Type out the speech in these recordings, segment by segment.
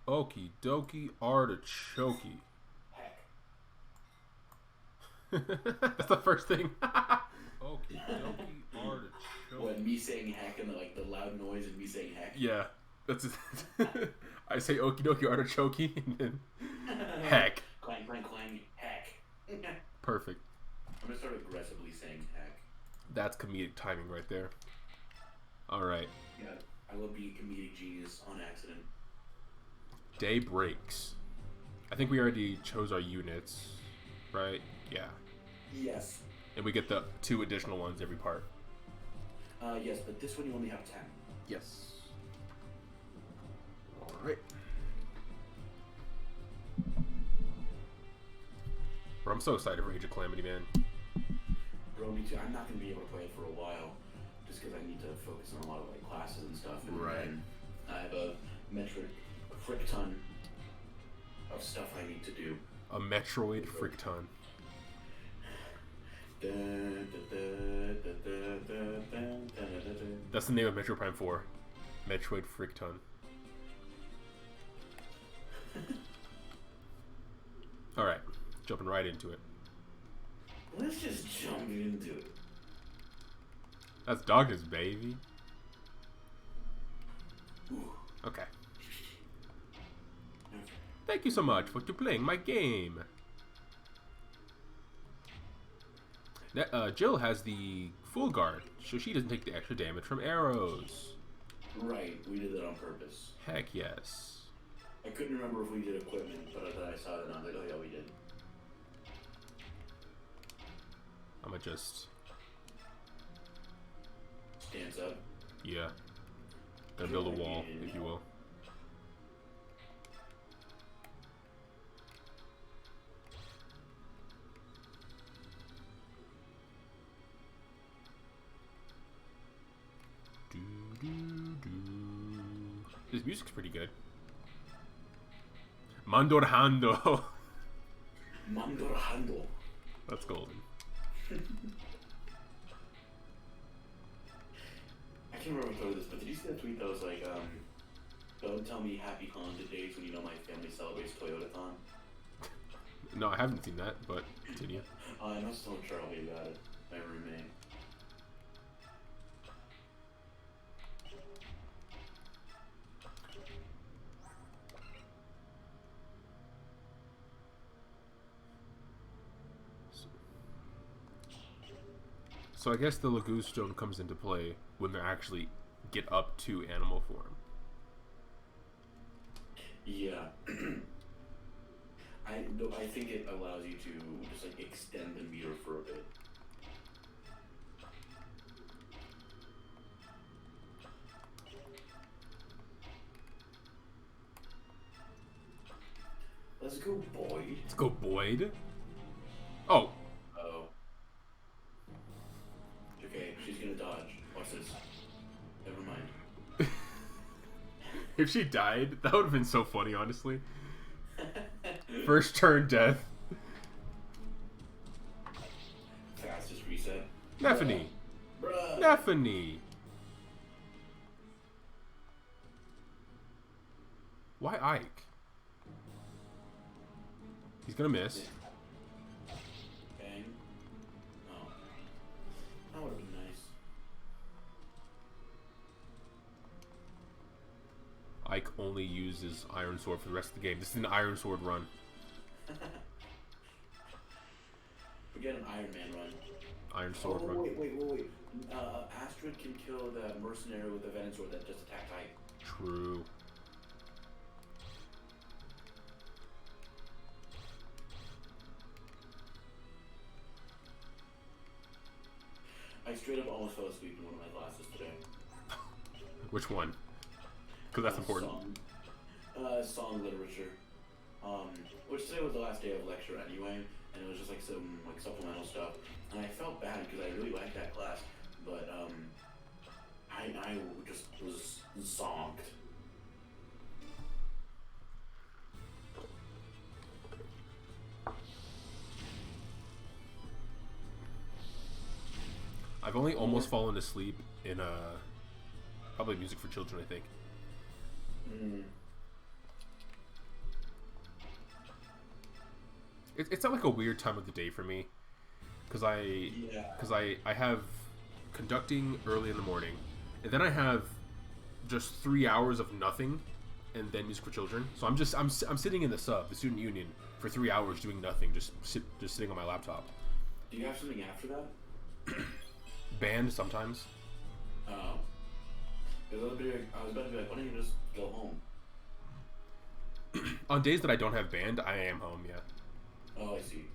Okie dokie artichoke. Heck. That's the first thing. Okie dokie artichoke. What, me saying heck and the loud noise and me saying heck? Yeah. That's it. I say okie dokie artichoke and then heck. Clang, clang, clang, heck. Perfect. I'm gonna start aggressively saying heck. That's comedic timing right there. Alright. Yeah, I will be a comedic genius on accident. Day breaks. I think we already chose our units, right? Yeah. Yes. And we get the 2 additional ones every part. Yes, but this one you only have 10. Yes. Alright. Bro, I'm so excited for Age of Calamity, man. Bro, me too. I'm not gonna be able to play it for a while, just because I need to focus on a lot of classes and stuff. And Right. then I have a frick ton of stuff I need to do. A Metroid frick ton. That's the name of Metro Prime 4. Metroid frick ton. Alright, jumping right into it. Let's just jump into it. That's Darkness, baby. Ooh. Okay. Thank you so much for playing my game. Jill has the full guard, so she doesn't take the extra damage from arrows. Right, we did that on purpose. Heck yes. I couldn't remember if we did equipment, but I thought I saw it and I was like, oh yeah, we did. I'ma just... Stands up. Yeah. Gonna build a wall, if you will. This music's pretty good. Mandorhando. Mandorhando. That's golden. I can't remember if I told this, but did you see that tweet that was like, don't tell me happy haunted days when you know my family celebrates Toyotathon? No, I haven't seen that, but continue. I must tell Charlie about it, my roommate. So I guess the Lagoon Stone comes into play when they actually get up to animal form. Yeah. I think it allows you to just extend the meter for a bit. Let's go, Boyd. Let's go, Boyd. Oh. Oh. Okay, she's gonna dodge. Watch this. Never mind. If she died, that would have been so funny, honestly. First turn death. Fastest reset. Nephany. Bruh. Nephany. Why Ike? He's gonna miss. Bang. Oh. That would have been nice. Ike only uses Iron Sword for the rest of the game. This is an Iron Sword run. We get an Iron Man run. Iron Sword run. Wait. Astrid can kill the mercenary with the Venom Sword that just attacked Ike. True. I straight up almost fell asleep in one of my classes today. Which one? Because that's important. Song literature. Which today was the last day of lecture anyway, and it was just some supplemental stuff. And I felt bad because I really liked that class, but I just was zonked. I've only almost fallen asleep in probably music for children, I think. It's not like a weird time of the day for me, because I have conducting early in the morning, and then I have just 3 hours of nothing, and then music for children. So I'm sitting in the student union, for 3 hours doing nothing, just sitting on my laptop. Do you have something after that? Band sometimes. Oh. I was about to be like, why don't you just go home? On days that I don't have band, I am home. Yeah. Oh, I see.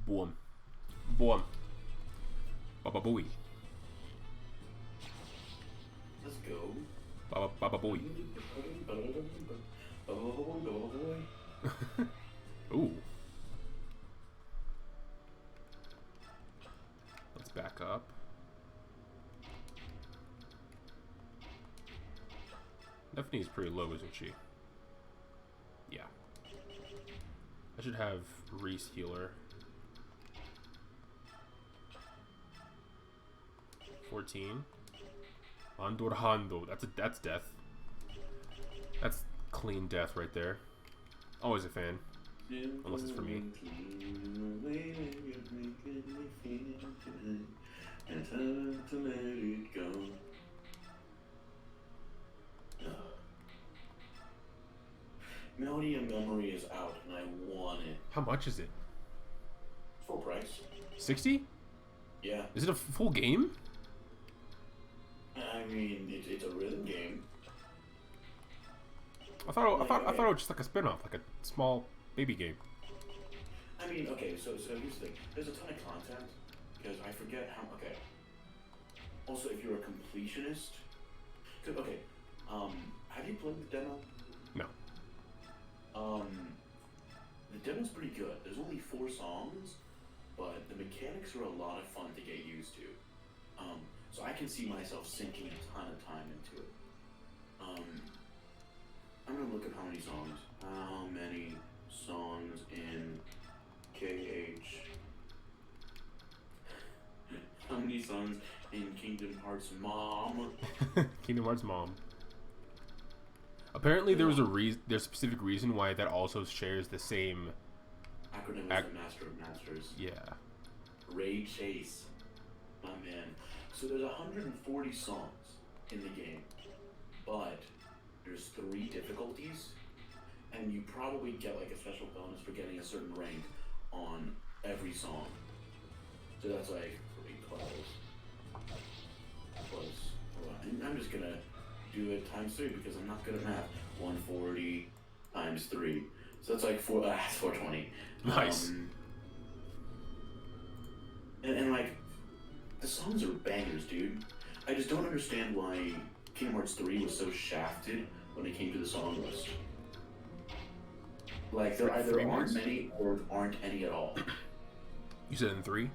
Boom. Boom. Baba booey. Let's go. Baba booey. Ooh. Let's back up. Nephine's pretty low, isn't she? Yeah. I should have Reese healer. 14. Andorhando. That's death. That's clean death right there. Always a fan. Unless it's for me. Melody and Memory is out, and I want it. How much is it? Full price. 60? Yeah. Is it a full game? I mean, it's a rhythm game. I thought it was just like a spin-off, like a small baby game. I mean, okay, so here's the thing. There's a ton of content, because I forget how... Okay. Also, if you're a completionist... Okay, have you played the demo? No. The demo's pretty good. There's only 4 songs, but the mechanics are a lot of fun to get used to. So I can see myself sinking a ton of time into it. I'm gonna look at how many songs. How many songs in KH? How many songs in Kingdom Hearts Mom? Kingdom Hearts Mom. Apparently, there's a specific reason why that also shares the same acronym as the Master of Masters. Yeah. Ray Chase, my man. So there's 140 songs in the game, but there's 3 difficulties, and you probably get like a special bonus for getting a certain rank on every song. So that's like pretty close. And I'm just gonna do it times 3 because I'm not good at math. 140 times 3, so that's like 420. Nice. And like, the songs are bangers, dude. I just don't understand why Kingdom Hearts 3 was so shafted when it came to the song list. Like, there either aren't many or aren't any at all. You said in 3?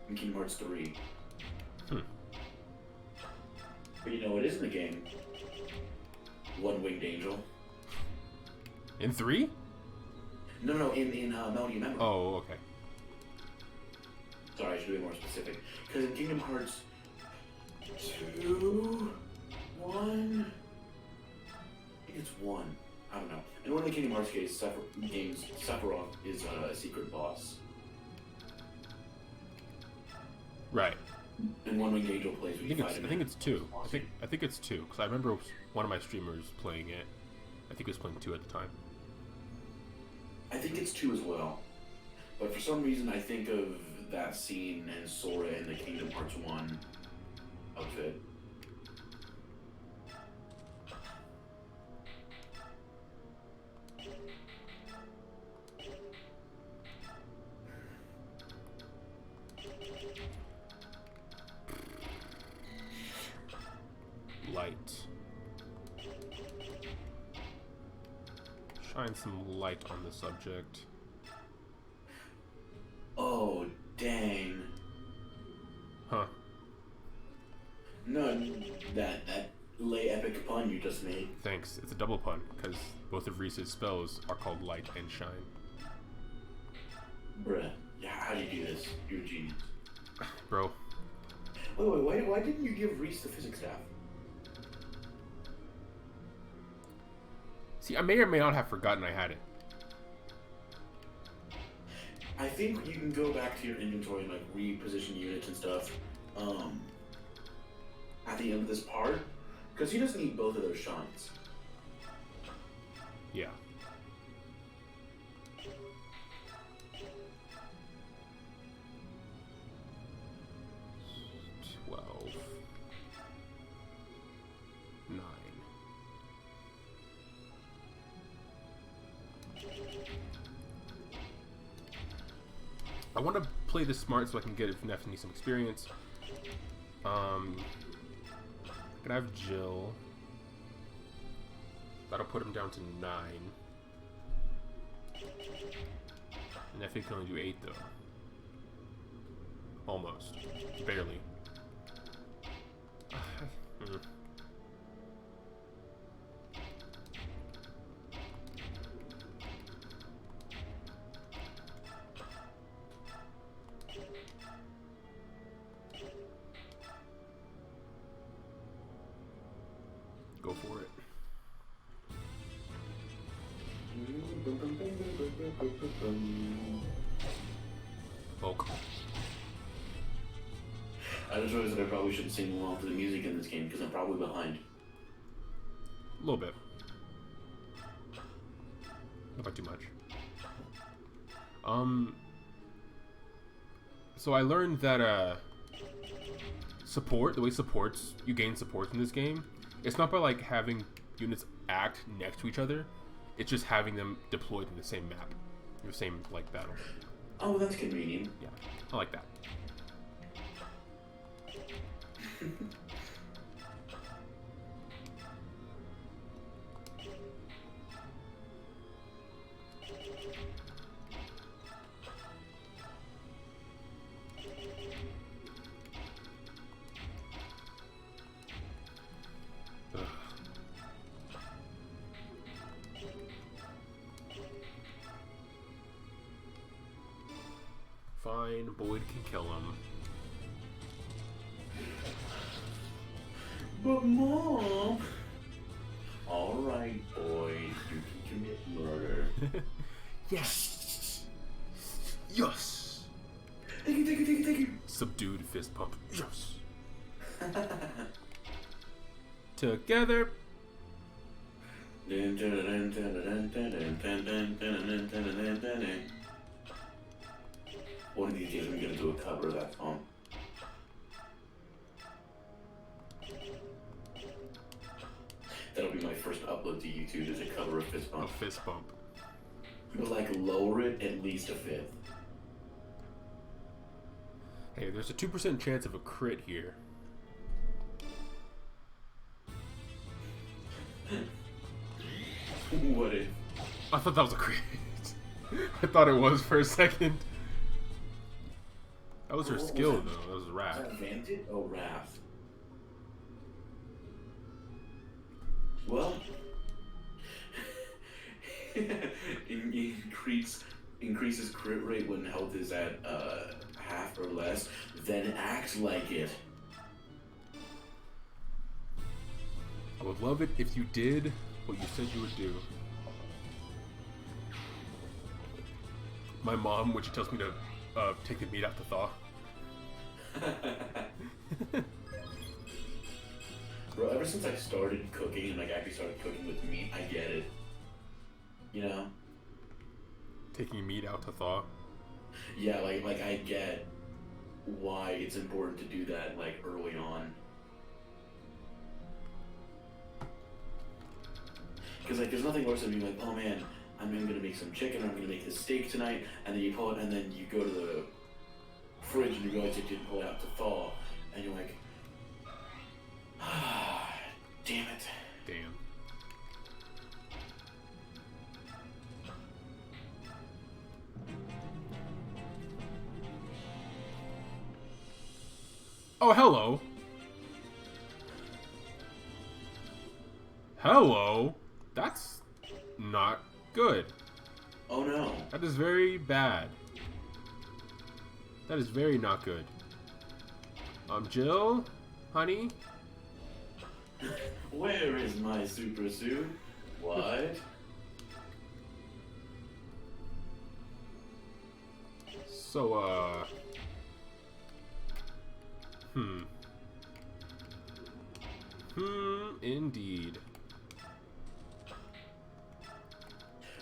In Kingdom Hearts 3. But you know what is in the game? One-Winged Angel. In 3? No, in Melody and Memory. Oh, okay. Sorry, I should be more specific. Because in Kingdom Hearts 2, 1, I think it's 1. I don't know. In one of the Kingdom Hearts games, Sephiroth is a secret boss. Right. And One-Winged Angel plays with you. I think it's 2. I think it's 2 because I remember one of my streamers playing it. I think he was playing 2 at the time. I think it's 2 as well. But for some reason, I think of that scene and Sora in the Kingdom Hearts 1 outfit. Light. Shine some light on the subject. Oh, dang. Huh. No, that lay epic pun you just made. Thanks. It's a double pun, because both of Reese's spells are called Light and Shine. Bruh. Yeah, how do you do this? You're a genius. Bro. Wait, why didn't you give Reese the physics staff? See, I may or may not have forgotten I had it. I think you can go back to your inventory and like reposition units and stuff at the end of this part, because he doesn't need both of those shines. Yeah. I want to play this smart so I can get definitely some experience. I can have Jill. That'll put him down to 9. And Effie can only do 8 though. Almost. Barely. Go for it. Bulk. I just realized that I probably shouldn't sing along to the music in this game because I'm probably behind. A little bit. Not by too much. So I learned that support, the way supports, you gain supports in this game, it's not by like having units act next to each other, it's just having them deployed in the same map, the same like battle. Oh, that's convenient. Yeah, I like that. Fine, Boyd can kill him. But Mom! Alright, Boyd, you can commit murder. Yes! Yes! Thank you! Subdued fist pump. Yes! Together. One of these days I'm gonna do a cover of that song. That'll be my first upload to YouTube, as a cover of Fist Bump. A fist bump. But like lower it at least a fifth. Hey, there's a 2% chance of a crit here. What if? I thought that was a crit. I thought it was for a second. That was her skill, though. That was Wrath. Was that Vantage? Oh, Wrath. Well, increases crit rate when health is at half or less, then act like it. I would love it if you did what you said you would do. My mom, when she tells me to take the meat out to thaw. Bro, ever since I started cooking and like actually started cooking with meat, I get it. You know? Taking meat out to thaw? Yeah, like I get why it's important to do that like early on. Because like there's nothing worse than being like, oh man, I'm gonna make some chicken, or I'm gonna make this steak tonight, and then you pull it, and then you go to the fridge and you realize you didn't pull it out to thaw, and you're like, ah, damn it. Damn. Oh, hello. Hello? That's not good. Oh no. That is very bad. That is very not good. Jill? Honey? Where is my super suit? What? So, indeed.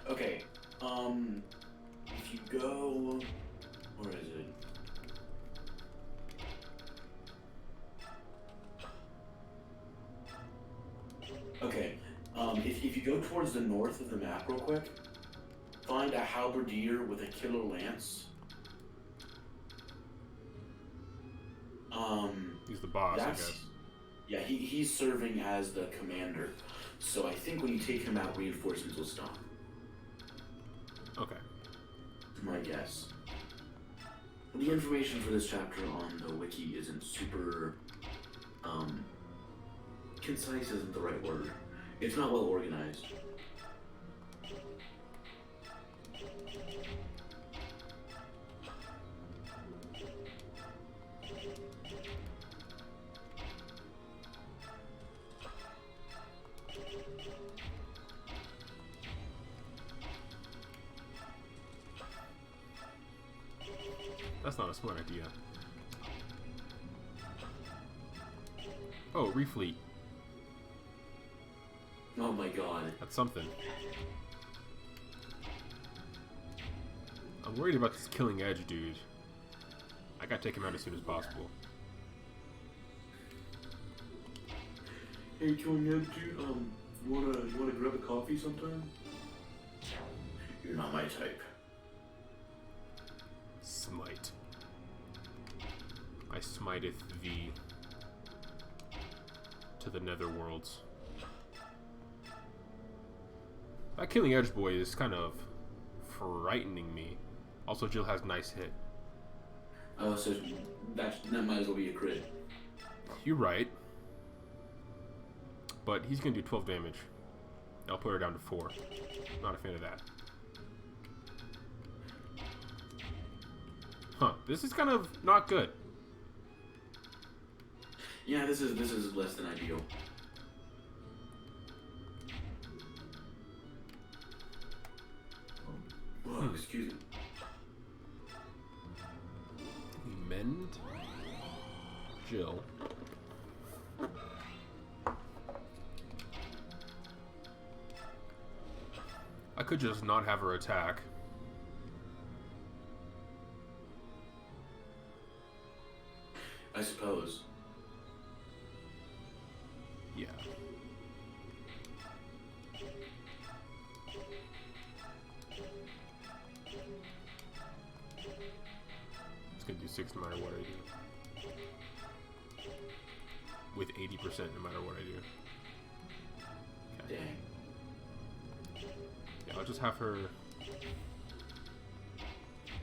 Okay, if you go, where is it? Okay, if you go towards the north of the map real quick, find a halberdier with a killer lance. He's the boss, I guess. Yeah, he's serving as the commander. So I think when you take him out, reinforcements will stop. Okay. My guess. The information for this chapter on the wiki isn't super, concise isn't the right word. It's not well organized. That's not a smart idea. Oh, refleet. Oh my god. That's something. I'm worried about this Killing Edge dude. I gotta take him out as soon as possible. Hey, Killing Edge dude, you wanna grab a coffee sometime? You're not my type. Smite. I smiteth thee to the netherworlds. That Killing Edge boy is kind of frightening me. Also, Jill has nice hit. Oh, so that might as well be a crit. You're right. But he's gonna do 12 damage. I'll put her down to 4. Not a fan of that. Huh, this is kind of not good. Yeah, this is less than ideal. Oh, excuse me. We mend Jill. I could just not have her attack. I suppose. Yeah. It's gonna do 6 no matter what I do. With 80% no matter what I do. Okay. Dang. Yeah, I'll just have her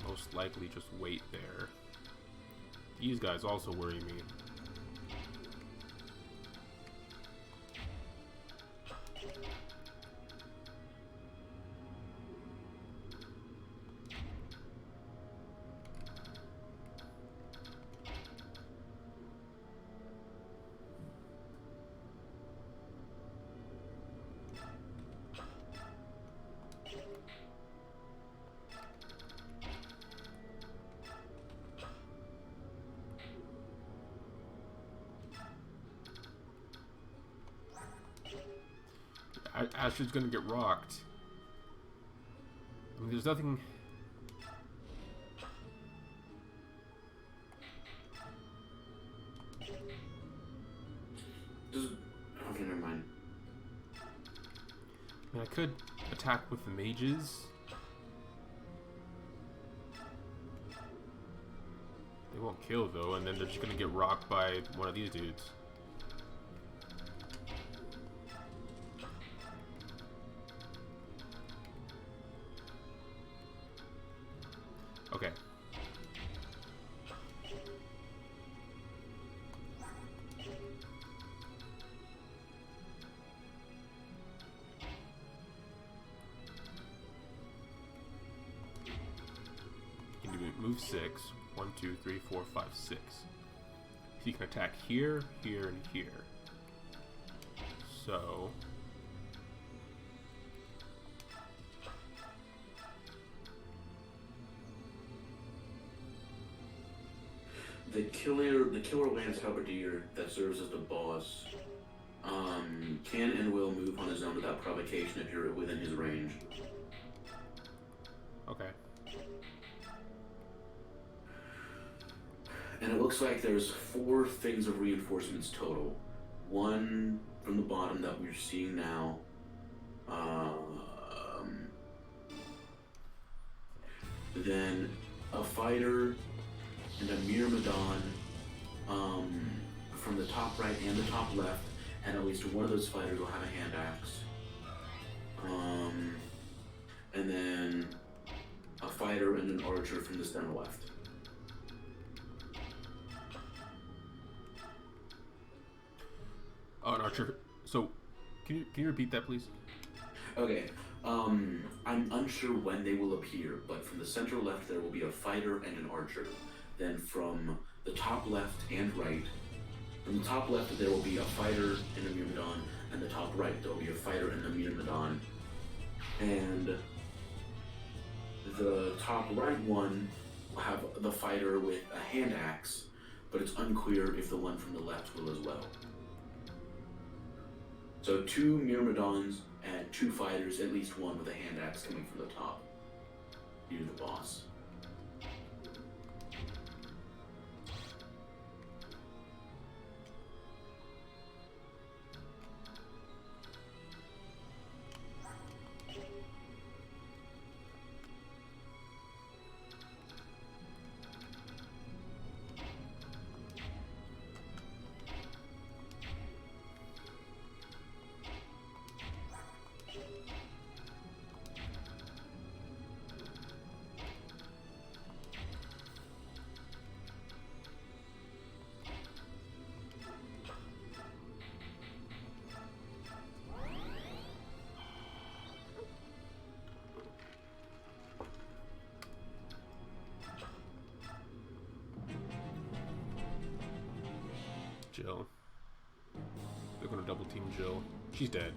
most likely just wait there. These guys also worry me. Asher's gonna get rocked. I mean, there's nothing. Okay, never mind. I mean, I could attack with the mages. They won't kill though, and then they're just gonna get rocked by one of these dudes. Okay. You can do move 6. 1, 2, 3, 4, 5, 6. So you can attack here, here, and here. So the killer lance halberdier that serves as the boss can and will move on his own without provocation if you're within his range. Okay. And it looks like there's 4 things of reinforcements total. 1 from the bottom that we're seeing now. Then a fighter and a Myrmidon from the top right and the top left, and at least one of those fighters will have a hand axe. And then a fighter and an archer from the center left. Oh, an archer. So, can you repeat that, please? Okay. I'm unsure when they will appear, but from the center left there will be a fighter and an archer. Then from the top left and right, from the top left there will be a fighter and a Myrmidon, and the top right there will be a fighter and a Myrmidon. And the top right one will have the fighter with a hand axe, but it's unclear if the one from the left will as well. So 2 Myrmidons and 2 fighters, at least one with a hand axe coming from the top. You're the boss. Jill. They're gonna double team Jill. She's dead.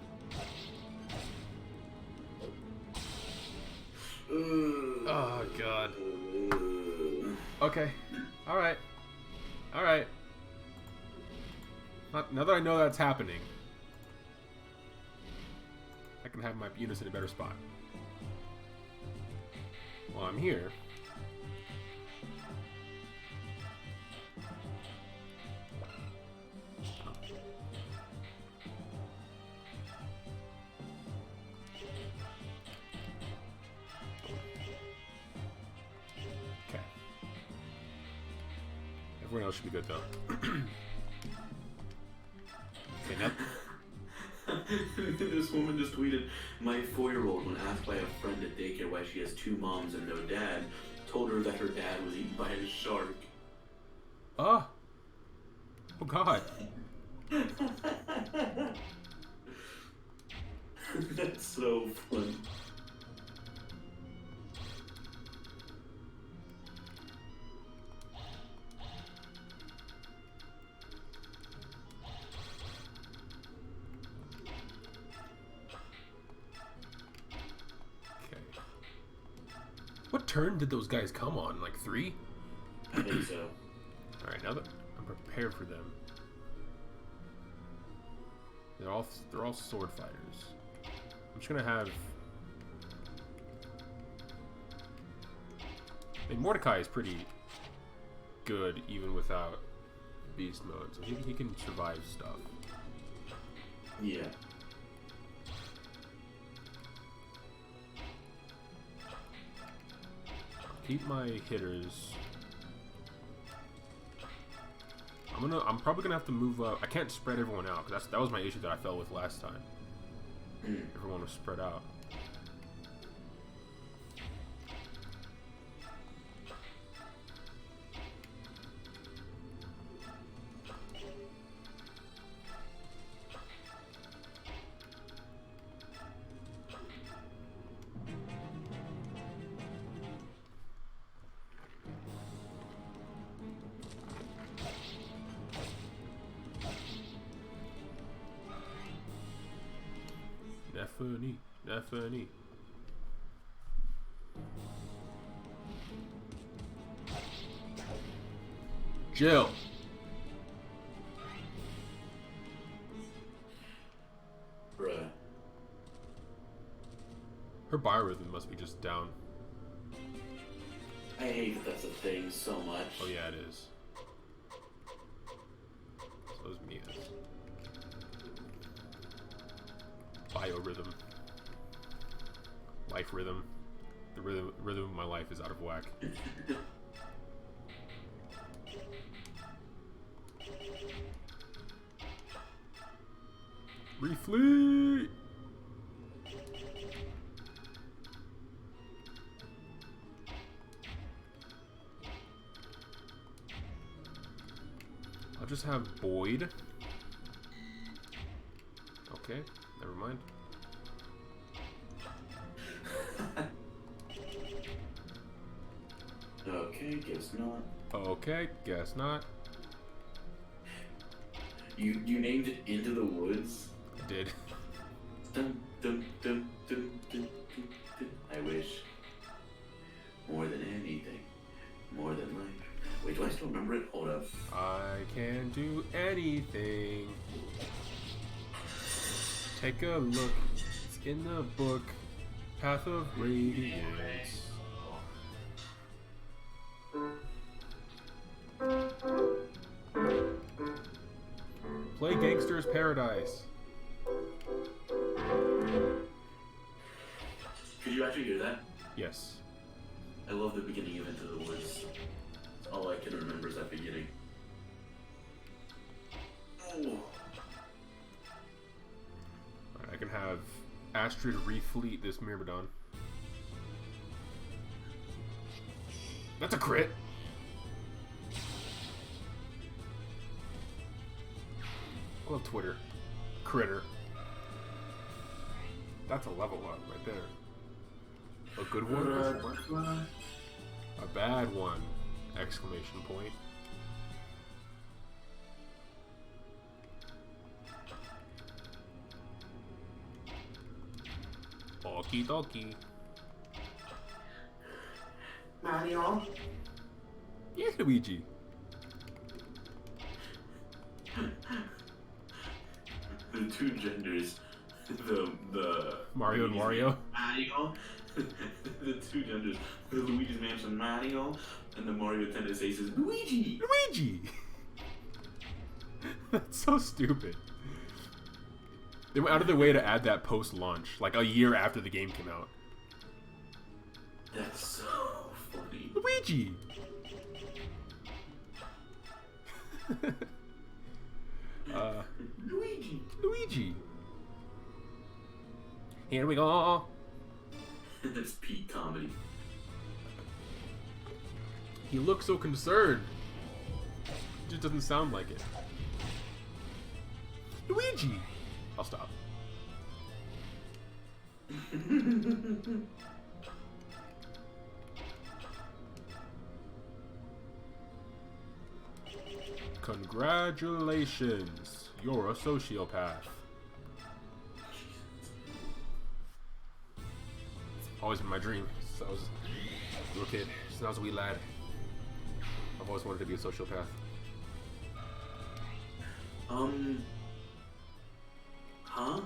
Oh god. Okay. Alright. Alright. Now that I know that's happening, I can have my units in a better spot. While I'm here, everyone else should be good though. Okay, now. This woman just tweeted, my 4-year-old, when asked by a friend at daycare why she has 2 moms and no dad, told her that her dad was eaten by a shark. Oh god. That's so funny. What turn did those guys come on? Like 3? I think so. Alright, now that I'm prepared for them. They're all sword fighters. I'm just gonna have... I mean, Mordecai is pretty good even without beast mode, so he can survive stuff. Yeah. Keep my hitters. I'm probably gonna have to move up. I can't spread everyone out because that was my issue that I fell with last time. Everyone was spread out. Definitely. Jill. Bruh. Her biorhythm must be just down. I hate that that's a thing so much. Oh yeah, it is. So is Mia's. Biorhythm. Life rhythm. The rhythm of my life is out of whack. Refleet! I'll just have Boyd. Okay, never mind. Okay, guess not. Okay, guess not. You named it Into the Woods? I did. Dun, dun, dun, dun, dun, dun, dun. I wish. More than anything. More than life. Wait, do I still remember it? Hold up. I can do anything. Take a look. It's in the book. Path of Radiance. Play Gangster's Paradise. Could you actually hear that? Yes. I love the beginning of Into the Woods. All I can remember is that beginning. Oh. Alright, I can have Astrid refleet this Myrmidon. That's a crit! I love Twitter. Critter. That's a level up right there. A good one? A bad one! Exclamation point. Okie dokie. Mario? Yes, Luigi. The two genders. The Mario and Wario. Mario. The two genders. The Luigi's Mansion Mario and the Mario Tennis Aces Luigi. Luigi! That's so stupid. They went out of their way to add that post-launch, like a year after the game came out. That's so funny. Luigi! Luigi. Luigi! Here we go! That's peak comedy. He looks so concerned. It just doesn't sound like it. Luigi! I'll stop. Congratulations! You're a sociopath. Always been my dream. Since I was a little kid. Since I was a wee lad. I've always wanted to be a sociopath. Huh?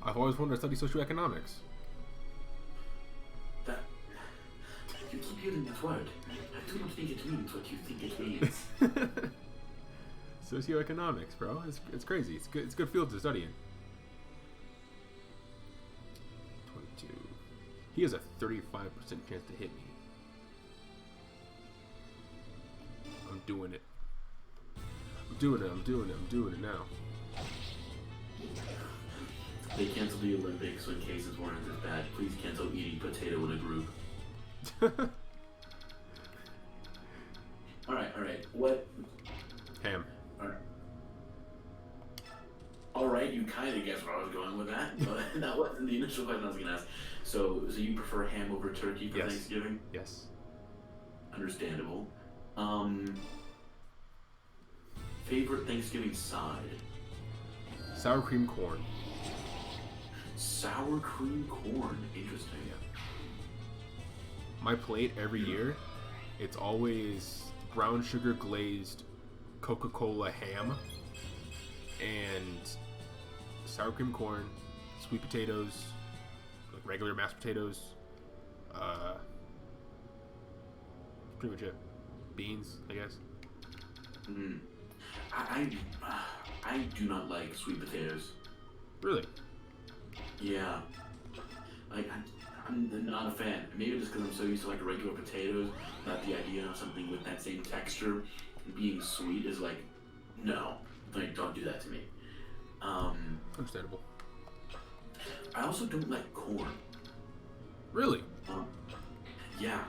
I've always wanted to study socioeconomics. That... You keep using that word. I do not think it means what you think it means. Socioeconomics, bro. It's crazy. It's good. It's a good field to study in. 22. He has a 35% chance to hit me. I'm doing it. I'm doing it. I'm doing it. I'm doing it now. They canceled the Olympics when cases weren't this bad. Please cancel eating potato in a group. Alright. What? Ham. Alright, you kind of guessed where I was going with that, but that wasn't the initial question I was going to ask. So you prefer ham over turkey for Thanksgiving? Yes. Understandable. Favorite Thanksgiving side? Sour cream corn. Sour cream corn. Interesting. Yeah. my plate every year, it's always brown sugar glazed Coca-Cola ham and sour cream corn, sweet potatoes, like regular mashed potatoes. Pretty much it. Beans, I guess. I do not like sweet potatoes. Really? Yeah. Like, I'm not a fan. Maybe just because I'm so used to like regular potatoes, that the idea of something with that same texture being sweet is like, no, like don't do that to me. Understandable. I also don't like corn. Really? Yeah.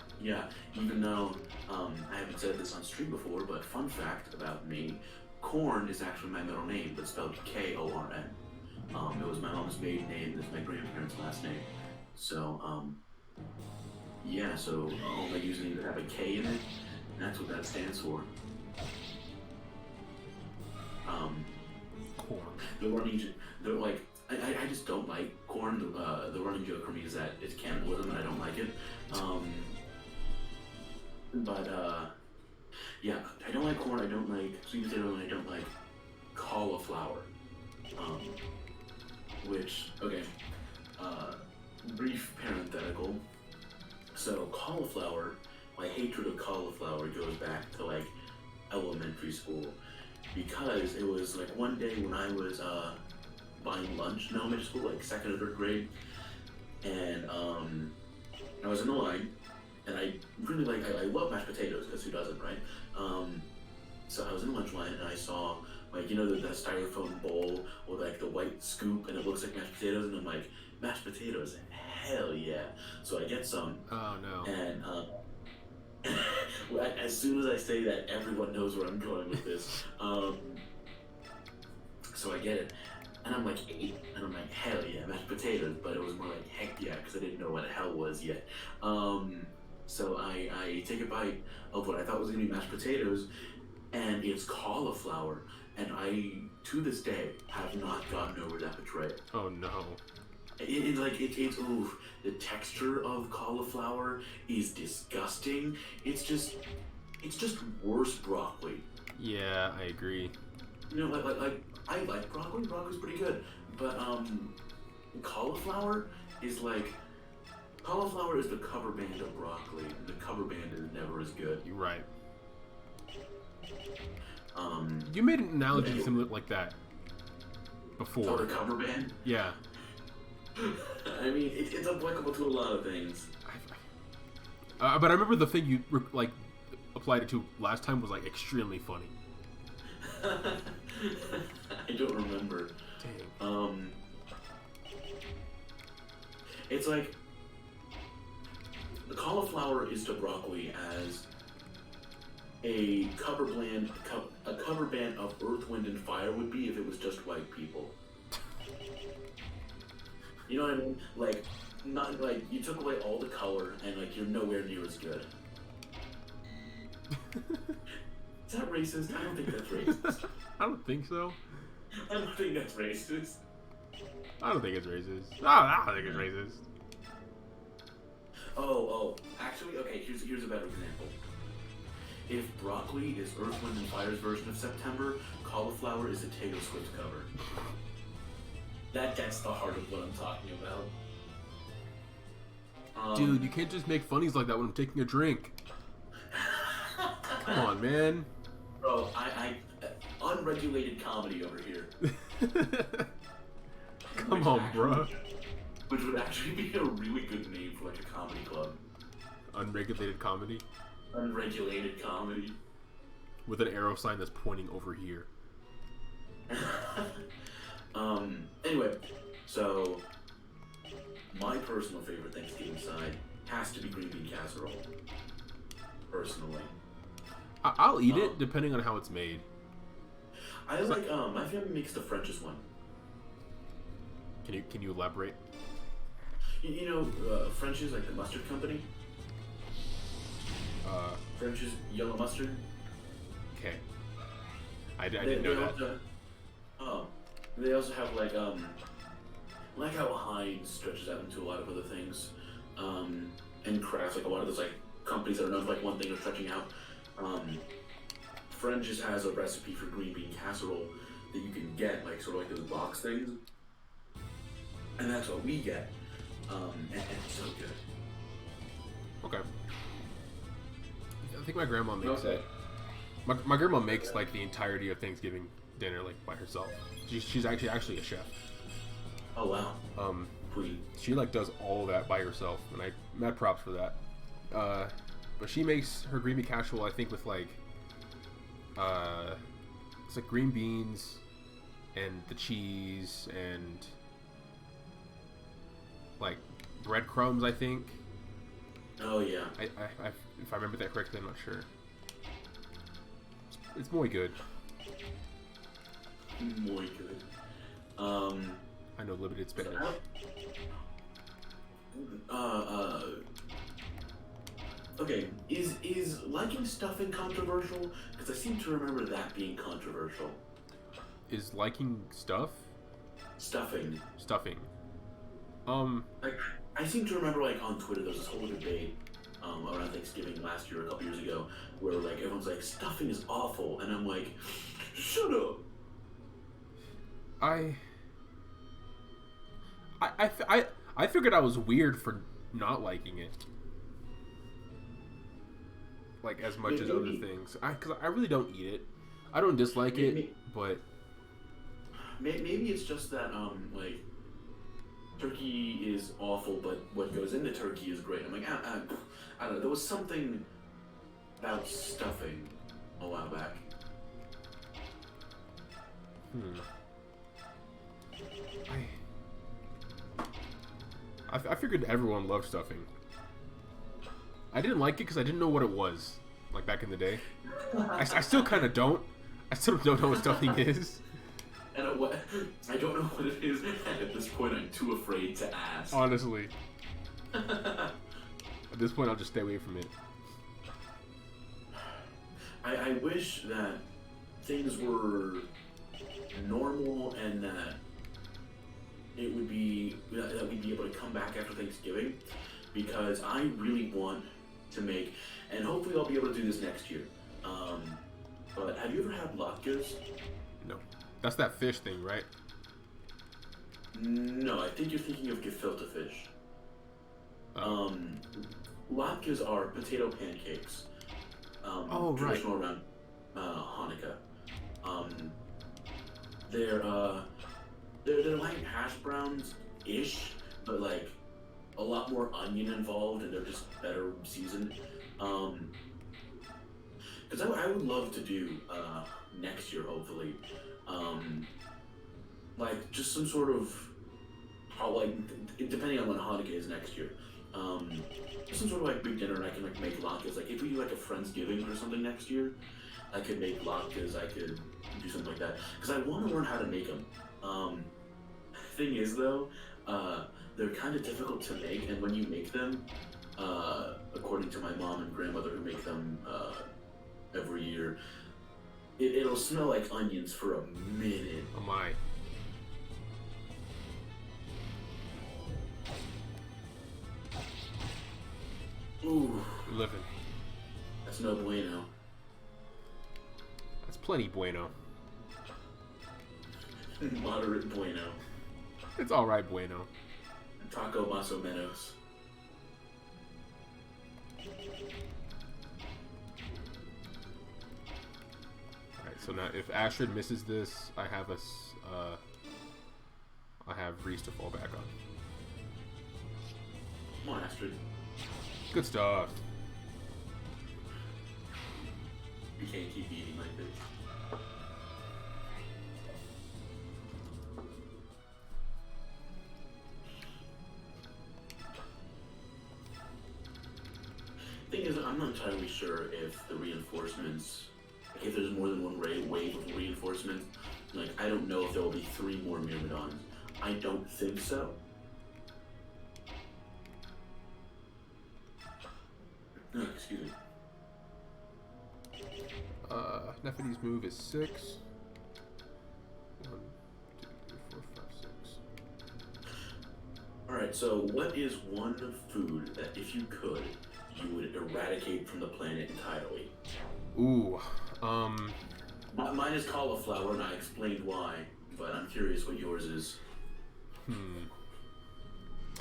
Even though I haven't said this on stream before, but fun fact about me, Corn is actually my middle name, but spelled K-O-R-N. It was my mom's maiden name, it's my grandparents' last name. So, yeah, so all my usernames have a K in it, and that's what that stands for. Corn. They're like, I just don't like corn. The running joke for me is that it's cannibalism and I don't like it. Yeah, I don't like corn, I don't like sweet potato, and I don't like cauliflower. Brief parenthetical. So cauliflower, my hatred of cauliflower goes back to like elementary school. Because it was like one day when I was buying lunch in elementary school, like 2nd or 3rd grade, and I was in the line, and I really I love mashed potatoes, because who doesn't, right? So I was in the lunch line, and I saw, like, you know, the styrofoam bowl with like the white scoop, and it looks like mashed potatoes, and I'm like, mashed potatoes, hell yeah. So I get some. Oh no. And as soon as I say that, everyone knows where I'm going with this. So I get it, and I'm like 8, and I'm like, hell yeah, mashed potatoes, but it was more like, heck yeah, because I didn't know what the hell was yet. So I take a bite of what I thought was going to be mashed potatoes, and it's cauliflower, and I, to this day, have not gotten over that betrayal. Oh no. It's oof. The texture of cauliflower is disgusting. It's just worse broccoli. Yeah, I agree. You know, like I like broccoli. Broccoli's pretty good, but cauliflower is like cauliflower is the cover band of broccoli, and the cover band is never as good. You're right. You made an analogy similar like that before. Oh, the cover band? Yeah. I mean, it's applicable to a lot of things. But I remember the thing you like applied it to last time was like extremely funny. I don't remember. Dang. It's like the cauliflower is to broccoli as a cover band of Earth, Wind, and Fire would be if it was just white people. You know what I mean? Like, not like you took away all the color and like you're nowhere near as good. Is that racist? I don't think that's racist. I don't think so. I don't think that's racist. I don't think it's racist. No, I don't think it's racist. Oh. Actually, okay, here's a better example. If broccoli is Earth, Wind, and Fire's version of September, cauliflower is a Taylor Swift cover. That's the heart of what I'm talking about. Dude, you can't just make funnies like that when I'm taking a drink. Come on, man. Bro, I unregulated comedy over here. Come on, bro. Which would actually be a really good name for like a comedy club. Unregulated comedy? Unregulated comedy. With an arrow sign that's pointing over here. Anyway, so my personal favorite Thanksgiving side has to be green bean casserole. Personally. I'll eat it depending on how it's made. I like my family makes the French's one. Can you elaborate? You know, French's, like the mustard company. French's yellow mustard. Okay. I didn't know that. They also have like how Heinz stretches out into a lot of other things. and crafts, like a lot of those like companies that are known for like one thing or stretching out. Friend just has a recipe for green bean casserole that you can get, like sort of like those box things, and that's what we get. And it's so good. Okay. I think my grandma makes it. My grandma makes like the entirety of Thanksgiving dinner like by herself. She's actually a chef. Oh wow. She like does all of that by herself, and I mad props for that. But she makes her green bean casserole, I think, with like it's like green beans and the cheese and like breadcrumbs, I think. Oh yeah. I if I remember that correctly, I'm not sure. It's muy good. Muy good. I know limited Spanish. Okay, is liking stuffing controversial? Because I seem to remember that being controversial. Is liking stuff? Stuffing. Stuffing. Like, I seem to remember, like, on Twitter, there was this whole debate around Thanksgiving last year, a couple years ago, where, like, everyone's like, stuffing is awful, and I'm like, shut up! I figured I was weird for not liking it. Like, as much as other things. Because I really don't eat it. I don't dislike it, but... Maybe it's just that, like, turkey is awful, but what goes into turkey is great. I'm like, I don't know. There was something about stuffing a while back. I figured everyone loved stuffing. I didn't like it because I didn't know what it was, like back in the day. I still kind of don't. I still don't know what stuffing is. And I don't know what it is, and at this point I'm too afraid to ask. Honestly. At this point I'll just stay away from it. I wish that things were normal and that it would be that we'd be able to come back after Thanksgiving, because I really want to make, and hopefully I'll be able to do this next year. But have you ever had latkes? No. That's that fish thing, right? No, I think you're thinking of gefilte fish. Latkes are potato pancakes. Traditional around Hanukkah. They're like hash browns-ish, but like a lot more onion involved, and they're just better seasoned. Because I would love to do next year, hopefully, like just some sort of, depending on when Hanukkah is next year, some sort of like big dinner, and I can like make latkes. Like if we do like a Friendsgiving or something next year, I could make latkes. I could do something like that because I want to learn how to make them. Thing is though, they're kind of difficult to make, and when you make them, according to my mom and grandmother who make them every year, it'll smell like onions for a minute. Oh my. Ooh. Living. That's no bueno. That's plenty bueno. Moderate bueno. It's alright bueno. Taco más o menos. Alright, so now if Astrid misses this, I have Reese to fall back on. Come on, Astrid. Good stuff. You can't keep eating like this. Thing is, I'm not entirely sure if the reinforcements, like if there's more than one wave of reinforcements, like I don't know if there will be 3 more Myrmidons. I don't think so. No, excuse me. Nephi's move is 6. 1, 2, 3, 4, 5, 6. Alright, Alright, so what is one food that if you could, you would eradicate from the planet entirely? Ooh, Mine is cauliflower, and I explained why, but I'm curious what yours is.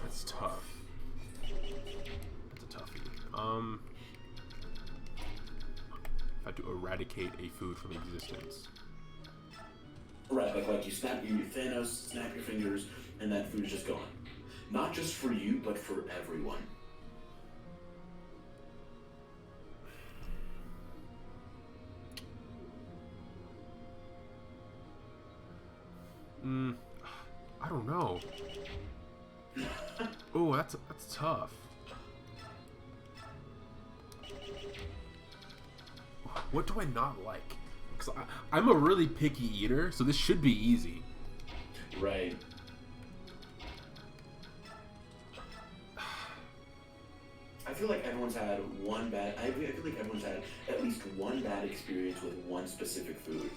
That's tough. That's a toughie. If I had to eradicate a food from existence. Right, like you Thanos, snap your fingers, and that food is just gone. Not just for you, but for everyone. I don't know. Oh, that's tough. What do I not like? Because I'm a really picky eater, so this should be easy. Right. I feel like everyone's had one bad. I feel like everyone's had at least one bad experience with one specific food.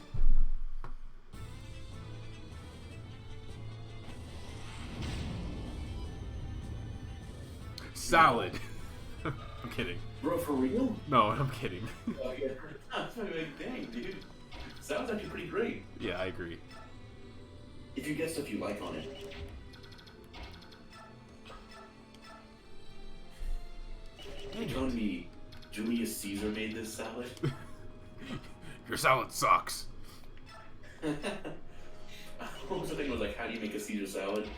Salad. I'm kidding. Bro, for real? No, I'm kidding. Oh yeah. Like, dang, dude. Sounds actually pretty great. Yeah, I agree. If you get stuff you like on it. You're telling me Julius Caesar made this salad? Your salad sucks. What was the thing? Was like, how do you make a Caesar salad?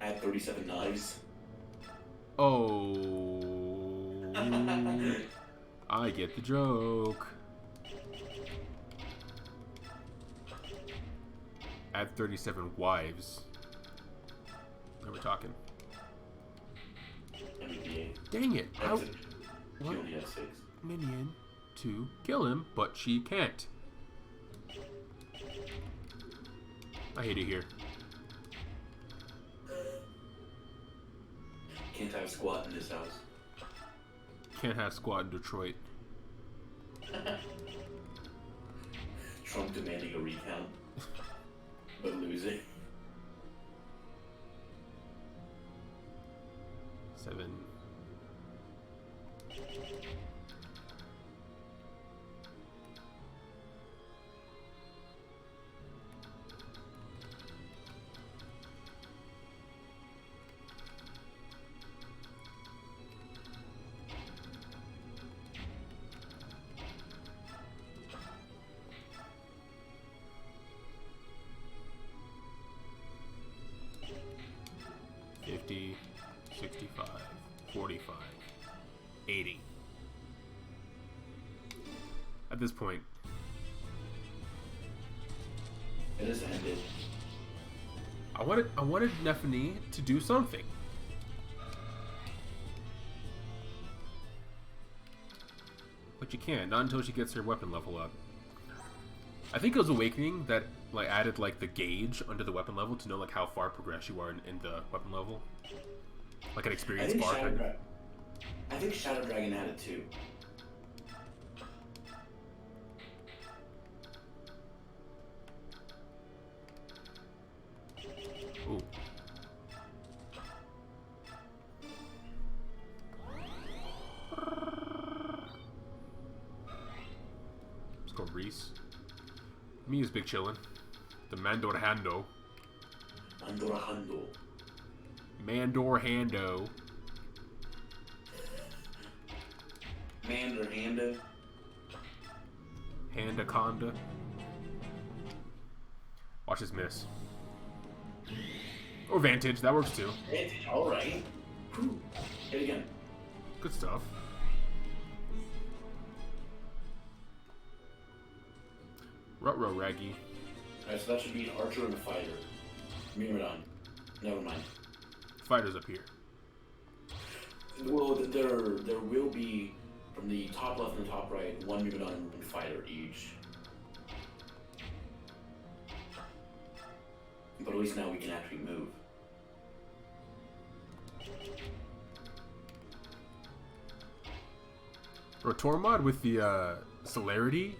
Add 37 knives. Oh, I get the joke. Add 37 wives. Now we're talking. Dang it! What? She What only has 6. minion to kill him, but she can't. I hate it here. Can't have squat in this house. Can't have squad in Detroit. Trump demanding a recount, but losing. 7. $50, $65, $45, $80. At this point, It has ended. I wanted Nephany to do something. But you can't, not until she gets her weapon level up. I think it was Awakening that like added like the gauge under the weapon level to know like how far progressed you are in the weapon level. Like an experience bar kind of. I think Shadow Dragon had it too. Ooh. Let's go Reese. Me is big chillin'. The Mandor Hando. Andorra Hando. Mandor Hando. Mander Handa. Handaconda. Watch his miss. Or Vantage, that works too. Alright. Hit again. Good stuff. Rutro Raggy. Alright, so that should be an archer and a fighter. Myrmidon. Never mind. Fighter's up here. Well, there will be, from the top left and the top right, one Myrmidon and one fighter each. But at least now we can actually move. Rotormod with the celerity.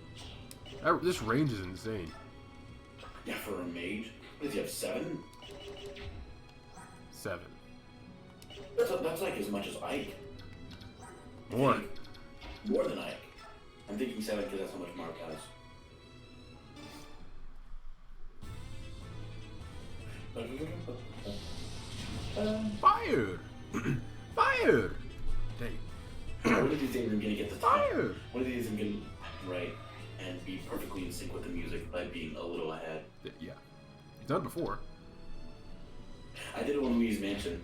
This range is insane. Yeah, for a mage. What does he have, 7? 7. That's like as much as Ike. More. More than Ike. I'm thinking 7 because that's how much Mark has. Fired! Fired! Dang. One of these days I'm gonna get the Fired! One of these I'm gonna write and be perfectly in sync with the music by being a little ahead. Yeah. You've done it before. I did it on Luigi's Mansion.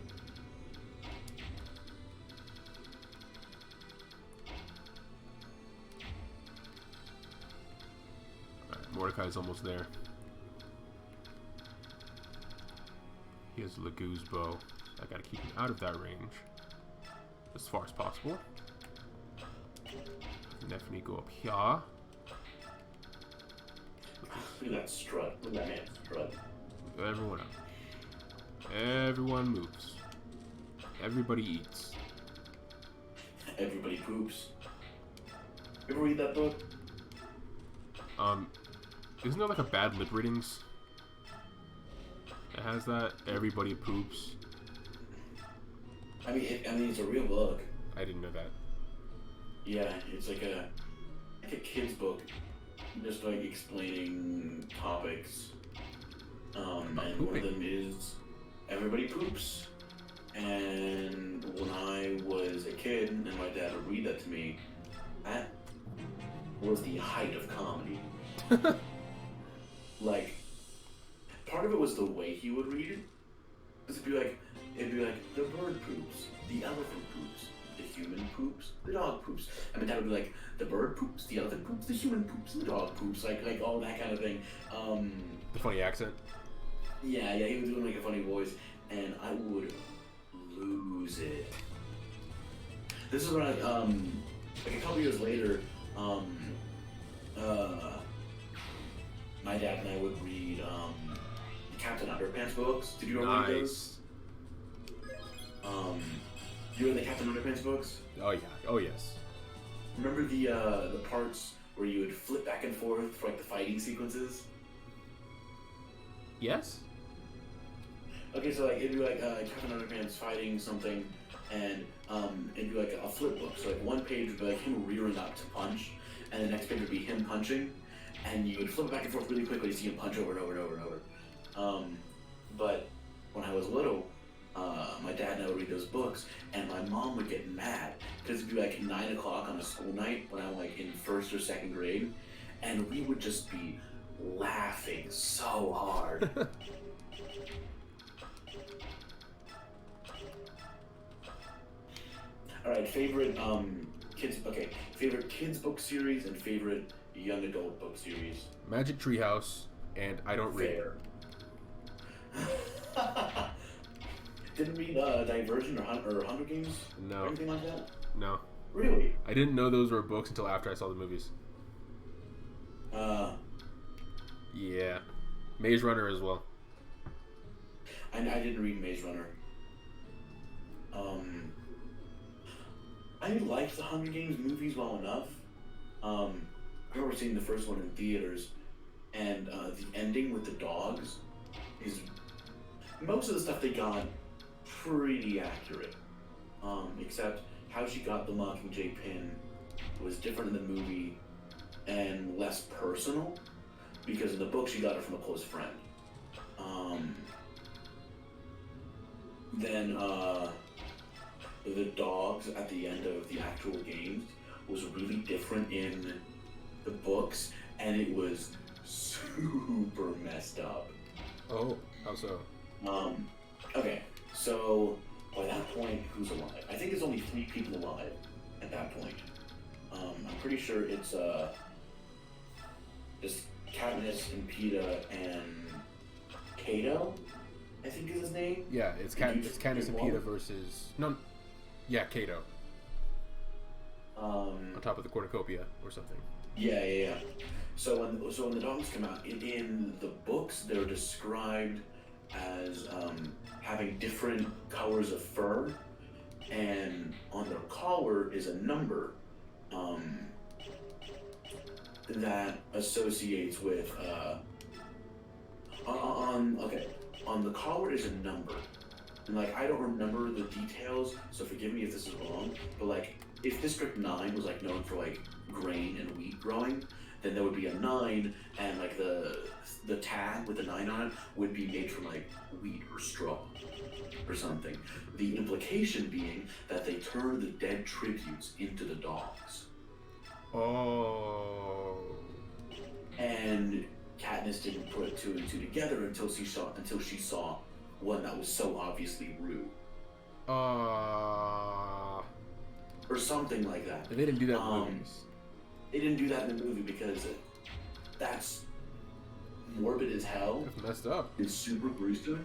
Alright, Mordecai's almost there. He has Lagoo's bow. I gotta keep him out of that range as far as possible. Definitely go up here. Look at that strut. Look at that man strut. Everyone up. Everyone moves. Everybody eats. Everybody poops. You ever read that book? Isn't there like a bad lip readings? It has that. Everybody poops. I mean, it's a real book. I didn't know that. Yeah, it's like a kid's book, just like explaining topics. And one of them is everybody poops. And when I was a kid and my dad would read that to me, that was the height of comedy. Like, part of it was the way he would read it. Because it'd be like, the bird poops, the elephant poops, the human poops, the dog poops. And my dad would be like, the bird poops, the elephant poops, the human poops, and the dog poops, like all that kind of thing. The funny accent. Yeah, he was doing like a funny voice, and I would lose it. This is when I, like a couple years later, my dad and I would read Captain Underpants books. Did you ever read those? You read the Captain Underpants books? Oh yeah. Oh yes. Remember the parts where you would flip back and forth for like the fighting sequences? Yes. Okay, so like it'd be like Captain Underpants fighting something, and it'd be like a flip book. So like one page would be like him rearing up to punch, and the next page would be him punching, and you would flip it back and forth really quickly to see him punch over and over and over and over. But when I was little, my dad and I would read those books, and my mom would get mad because it'd be like 9 o'clock on a school night when I'm like in 1st or 2nd grade, and we would just be laughing so hard. All right, favorite kids book series and favorite young adult book series. Magic Treehouse and I Don't Read. Fair. Didn't read Divergent or Hunger Games? No. Or anything like that? No. Really? I didn't know those were books until after I saw the movies. Yeah. Maze Runner as well. I didn't read Maze Runner. I liked the Hunger Games movies well enough. I remember seeing the first one in theaters, and the ending with the dogs is most of the stuff they got pretty accurate. Except how she got the Mockingjay pin was different in the movie and less personal, because in the book she got it from a close friend. Then the dogs at the end of the actual games was really different in the books, and it was super messed up. Oh, how so? Okay, so by that point, who's alive? I think there's only 3 people alive at that point. I'm pretty sure it's just Katniss and Peeta and Cato, I think is his name. Yeah, it's Katniss and Peeta versus yeah, Cato. On top of the cornucopia or something. Yeah. So when the dogs come out in the books, they're described as having different colors of fur, and on their collar is a number that associates with on the collar is a number And like, I don't remember the details, so forgive me if this is wrong, but like, if District 9 was like known for like grain and wheat growing, then there would be a 9, and like the tag with the 9 on it would be made from like wheat or straw or something. The implication being that they turn the dead tributes into the dogs. Oh. And Katniss didn't put 2 and 2 together until she saw one that was so obviously Rue. Or something like that. They didn't do that in the movies. They didn't do that in the movie because that's morbid as hell. That's messed up. It's super gruesome.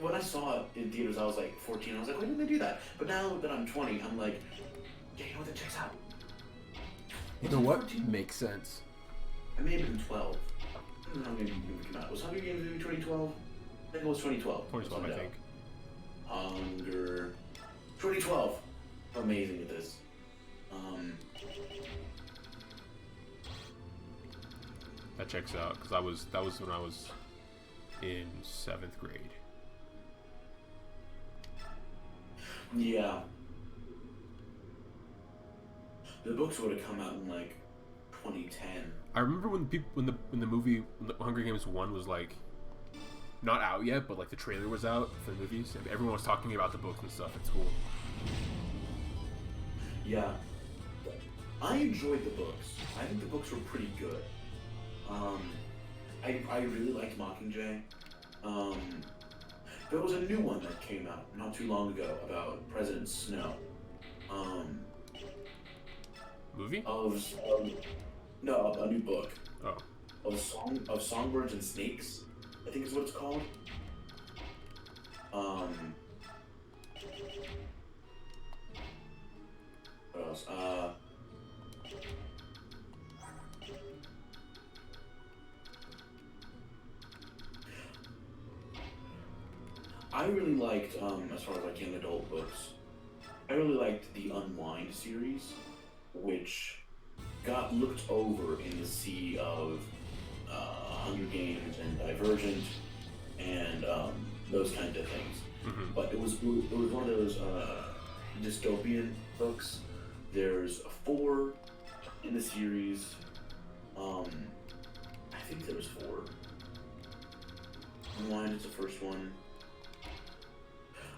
When I saw it in theaters, I was like 14. I was like, why didn't they do that? But now that I'm 20, I'm like, yeah, you know what? That checks out. You know what? Makes sense. I may have been 12. I don't know how many movies came out. Was Hunger Games movie 2012? I think it was 2012. 2012, I think. Hunger... 2012. Amazing at this. That checks out, because that was when I was in 7th grade. Yeah. The books would have come out in like 2010. I remember when the movie Hunger Games 1 was like not out yet, but like the trailer was out for the movies, and everyone was talking about the books and stuff at school. Yeah. I enjoyed the books. I think the books were pretty good. I really liked Mockingjay. There was a new one that came out not too long ago about President Snow. Movie? No, a new book. Oh. Of songbirds and snakes, I think is what it's called. What else? I really liked, as far as like young adult books, I really liked the Unwind series, which got looked over in the sea of Hunger Games and Divergent and those kinds of things. Mm-hmm. But it was one of those dystopian books. There's 4 in the series. I think there was 4. Unwind is the first one.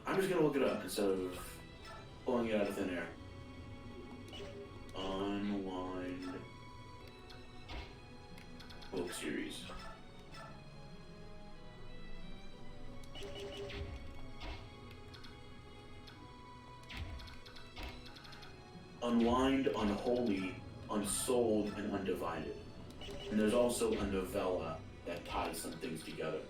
I'm just gonna look it up instead of pulling it out of thin air. Unwind book series. Unwind, Unholy, Unsouled, and Undivided. And there's also a novella that ties some things together.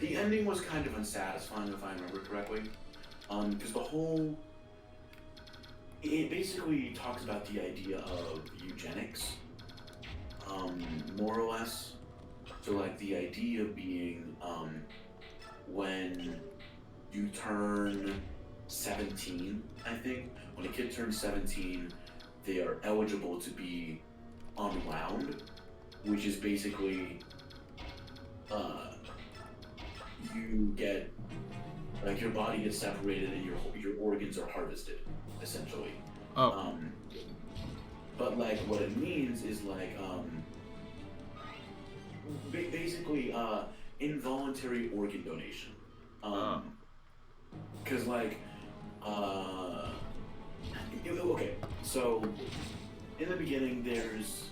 The ending was kind of unsatisfying, if I remember correctly, because it basically talks about the idea of eugenics, more or less. So like the idea being, when you turn 17, I think, when a kid turns 17, they are eligible to be unwound, which is basically, you get, like, your body gets separated and your organs are harvested, essentially. Oh. But like what it means is like basically involuntary organ donation. Because like okay, so in the beginning there's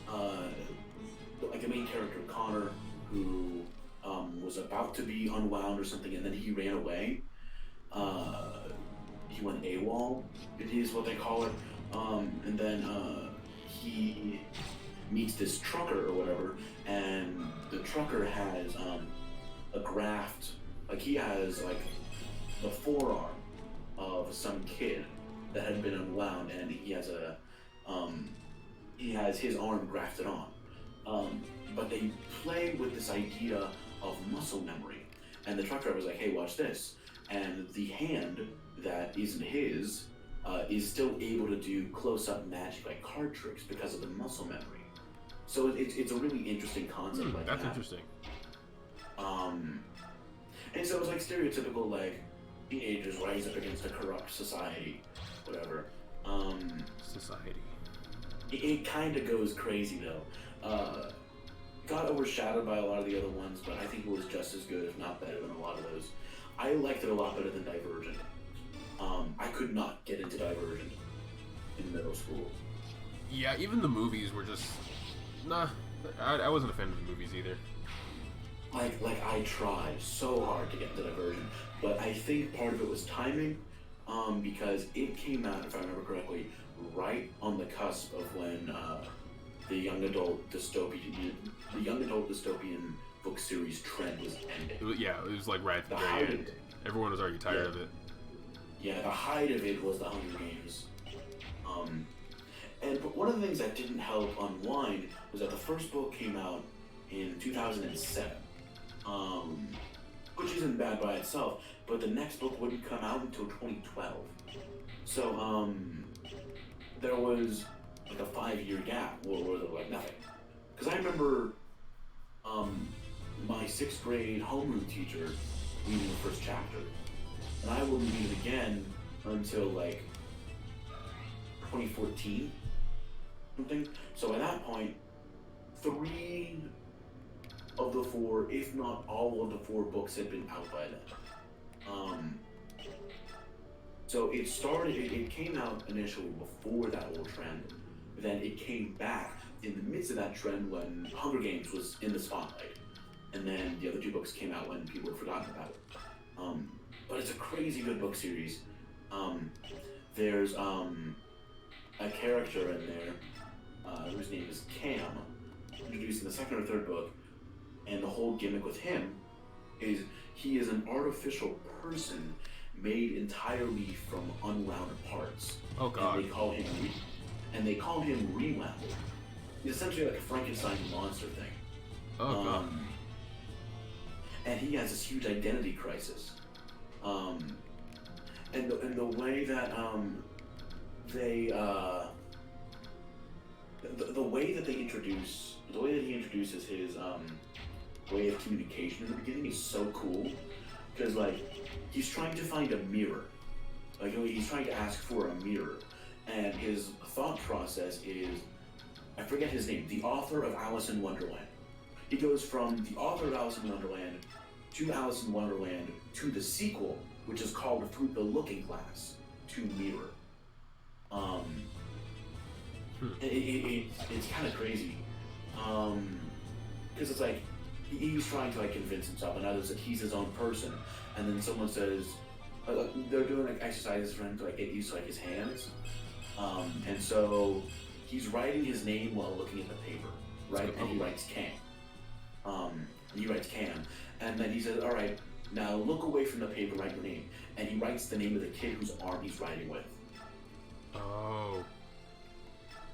like a main character, Connor, who was about to be unwound or something, and then he ran away. He went AWOL, is what they call it. And then he meets this trucker or whatever, and the trucker has a graft, like he has like the forearm of some kid that had been unwound, and he has his arm grafted on. But they play with this idea of muscle memory, and the truck driver was like, hey, watch this, and the hand that isn't his is still able to do close-up magic like card tricks because of the muscle memory. So it's a really interesting concept like that's that. interesting. And so it's like stereotypical like teenagers rise up against a corrupt society, whatever. Society. It kind of goes crazy though. Got overshadowed by a lot of the other ones, but I think it was just as good, if not better, than a lot of those. I liked it a lot better than Divergent. I could not get into Divergent in middle school. Yeah, even the movies were just nah. I wasn't a fan of the movies either. Like I tried so hard to get into Divergent, but I think part of it was timing, because it came out, if I remember correctly, right on the cusp of when the young adult dystopian book series trend was ending. It was like right at the very end. Everyone was already tired of it. Yeah, the height of it was the Hunger Games. But one of the things that didn't help unwind was that the first book came out in 2007, which isn't bad by itself, but the next book wouldn't come out until 2012. So, there was like a 5-year gap where there was like nothing. Because I remember my 6th grade homeroom teacher reading the first chapter, and I wouldn't read it again until like 2014, something. So at that point, 3 of the 4, if not all of the 4 books had been out by then. So it came out initially before that old trend, then it came back in the midst of that trend when Hunger Games was in the spotlight, and then the other 2 books came out when people had forgotten about it. But it's a crazy good book series. There's a character in there whose name is Cam, introduced in the 2nd or 3rd book, and the whole gimmick with him is he is an artificial person made entirely from unwound parts. Oh God! And they call him Rewound. He's essentially like a Frankenstein monster thing. Oh God! And he has this huge identity crisis. And the way that the way that he introduces his way of communication in the beginning is so cool, because like he's trying to find a mirror, like he's trying to ask for a mirror, and his thought process is, I forget his name, the author of Alice in Wonderland. He goes from the author of Alice in Wonderland to Alice in Wonderland to the sequel, which is called Through the Looking Glass, to Mirror. It's kind of crazy, because it's like he's trying to like convince himself and others that he's his own person, and then someone says they're doing like exercises for him to like get used to like his hands, and so he's writing his name while looking at the paper, right? And he writes Cam. And then he says, all right, now look away from the paper, write your name. And he writes the name of the kid whose arm he's writing with. Oh.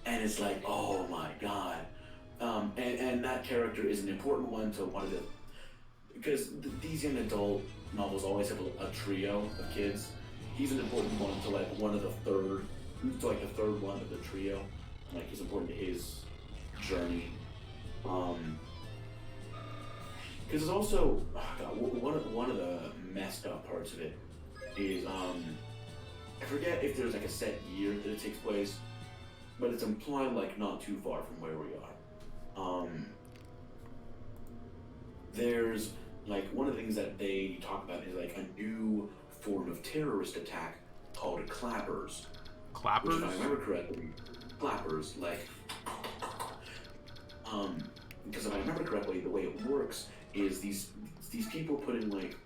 And it's like, oh my God. And that character is an important one to one of the... Because these young adult novels always have a trio of kids. He's an important one to like one of the third... To like the third one of the trio. Like he's important to his journey. Because it's also, one of the messed up parts of it is, I forget if there's like a set year that it takes place, but it's implied like not too far from where we are. There's like one of the things that they talk about is like a new form of terrorist attack called clappers. Clappers? Which, if I remember correctly, clappers, like, because if I remember correctly, the way it works is these people put in like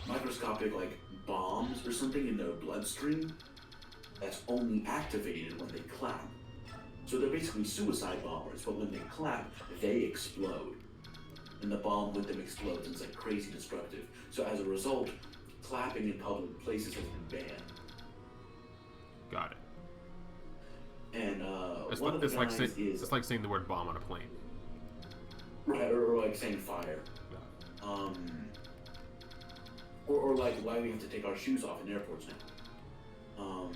microscopic like bombs or something in their bloodstream that's only activated when they clap. So they're basically suicide bombers, but when they clap, they explode. And the bomb with them explodes, and it's like crazy destructive. So as a result, clapping in public places has been banned. Got it. And it's like saying the word bomb on a plane. Right, or like saying fire. Yeah. Or like why we have to take our shoes off in airports now.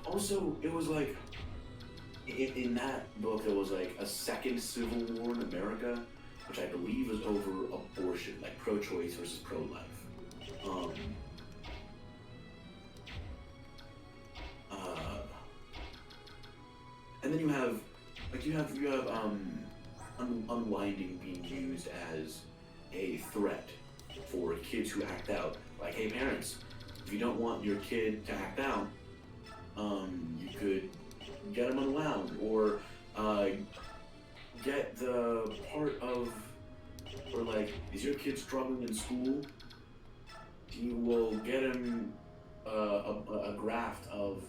Also, it was like in that book, there was like a second civil war in America, which I believe was over abortion, like pro-choice versus pro-life. Um, and then you have unwinding being used as a threat for kids who act out. Like, hey parents, if you don't want your kid to act out, you could get them unwound, or get the part of, or like, is your kid struggling in school? You will get him a graft of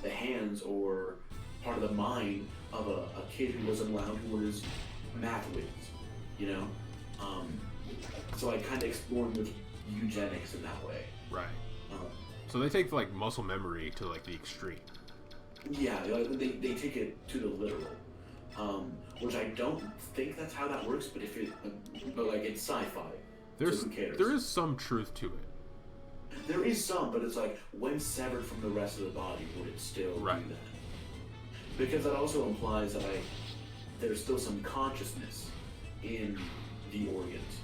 the hands or part of the mind of a kid who was unwound, who was math whiz, you know? So I kind of explored with eugenics in that way. Right. So they take like muscle memory to like the extreme. Yeah, they take it to the literal, which I don't think that's how that works. But but like it's sci-fi. So who cares? There is some truth to it. There is some, but it's like when severed from the rest of the body, would it still do that? Because that also implies that there's still some consciousness in the organs,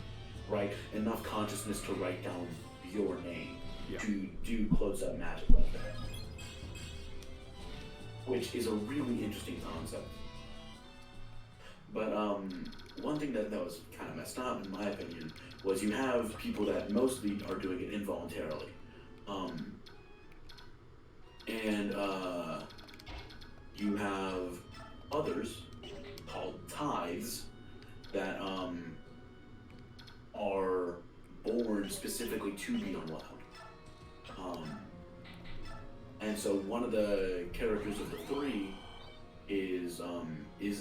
right? Enough consciousness to write down your name, to do close-up magic like that. Which is a really interesting concept. But one thing that was kind of messed up, in my opinion, was you have people that mostly are doing it involuntarily. And you have others called tithes that are born specifically to be unwound. And so one of the characters of the three is a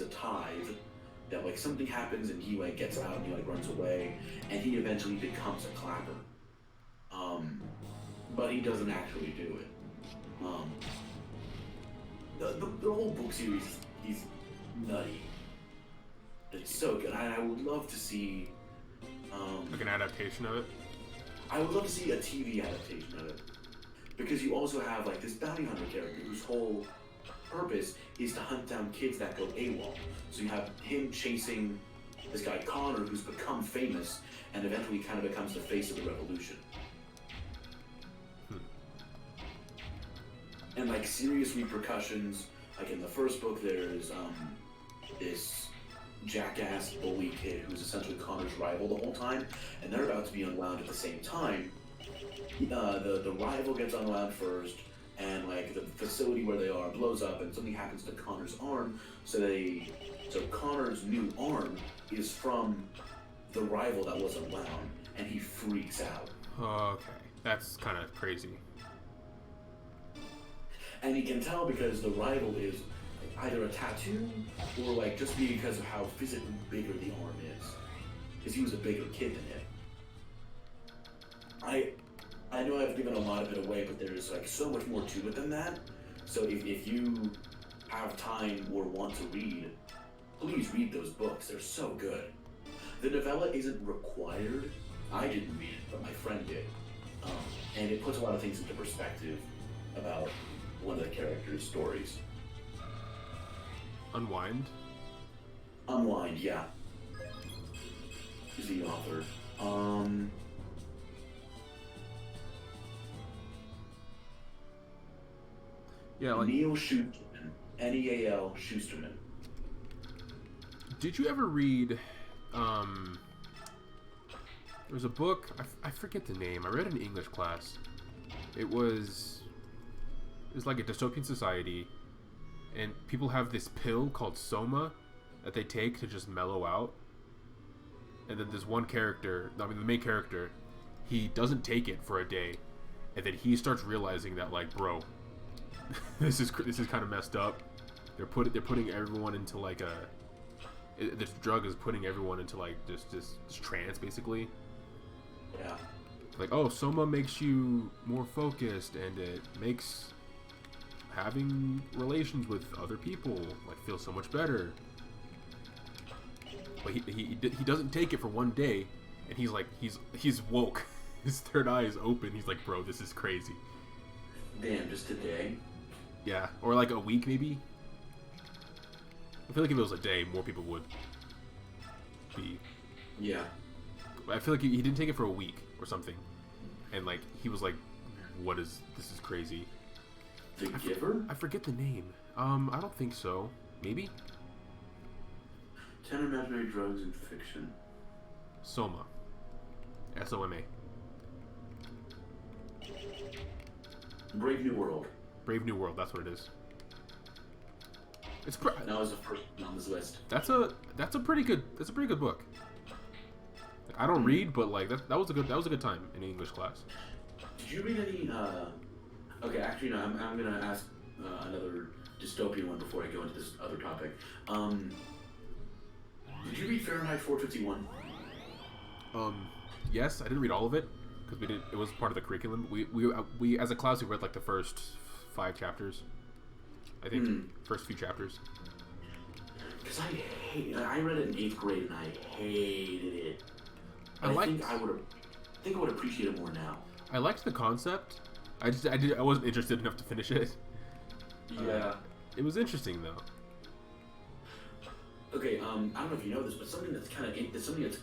tithe that, like, something happens and he like gets out and he like runs away and he eventually becomes a clapper. But he doesn't actually do it. The whole book series is nutty. It's so good. I would love to see like an adaptation of it. I would love to see a TV adaptation of it. Because you also have like this bounty hunter character whose whole purpose is to hunt down kids that go AWOL. So you have him chasing this guy Connor, who's become famous and eventually kind of becomes the face of the revolution. And like serious repercussions. Like in the first book, there's this jackass bully kid who's essentially Connor's rival the whole time, and they're about to be unwound at the same time. The rival gets unwound first, and like the facility where they are blows up, and something happens to Connor's arm. So Connor's new arm is from the rival that was unwound, and he freaks out. Okay, that's kind of crazy. And you can tell because the rival is like either a tattoo or like just because of how physically bigger the arm is, because he was a bigger kid than him. I know I've given a lot of it away, but there's like so much more to it than that. So if you have time or want to read, please read those books. They're so good. The novella isn't required. I didn't read it, but my friend did. And it puts a lot of things into perspective about one of the characters' stories. Unwind? Unwind, yeah. Who's the author? Yeah, like Neal Shusterman. Neal Shusterman. Did you ever read there was a book, I forget the name. I read it in English class. It was like a dystopian society, and people have this pill called Soma that they take to just mellow out. And then there's one character, the main character, he doesn't take it for a day, and then he starts realizing that, like, bro, this is kind of messed up. They're putting everyone into like this drug is putting everyone into like this trance basically. Yeah. Like, oh, Soma makes you more focused, and it makes having relations with other people like feel so much better. But he doesn't take it for one day, and he's woke. His third eye is open. He's like, bro, this is crazy. Damn, just a day? Yeah, or like a week maybe. I feel like if it was a day, more people would be. Yeah. I feel like he didn't take it for a week or something, and like he was like, "What is this? Is crazy." The Giver? I forget the name. I don't think so. Maybe. 10 Imaginary Drugs in Fiction. Soma. S-O-M-A. Brave New World. Brave New World. That's what it is. That was the first one on this list. That's a pretty good book. Like, I don't read, but like that was a good time in English class. Did you read any? Okay, actually no. I'm gonna ask another dystopian one before I go into this other topic. Did you read Fahrenheit 451? Yes, I didn't read all of it because we didn't. It was part of the curriculum. We as a class we read like the first 5 chapters. I think first few chapters. Because I read it in 8th grade and I hated it. I think I would appreciate it more now. I liked the concept. I wasn't interested enough to finish it. Yeah. It was interesting though. Okay, I don't know if you know this, but something that's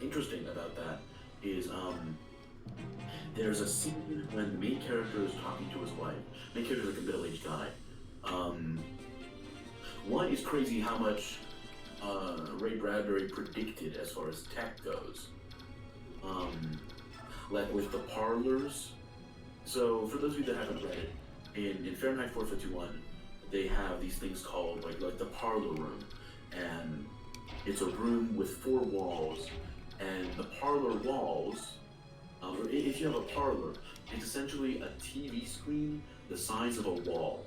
interesting about that is there's a scene when the main character is talking to his wife. The main character is like a middle-aged guy. One is crazy how much Ray Bradbury predicted as far as tech goes. Like with the parlors. So for those of you that haven't read it, in Fahrenheit 451, they have these things called like the parlor room, and it's a room with 4 walls, and the parlor walls, if you have a parlor, it's essentially a TV screen the size of a wall,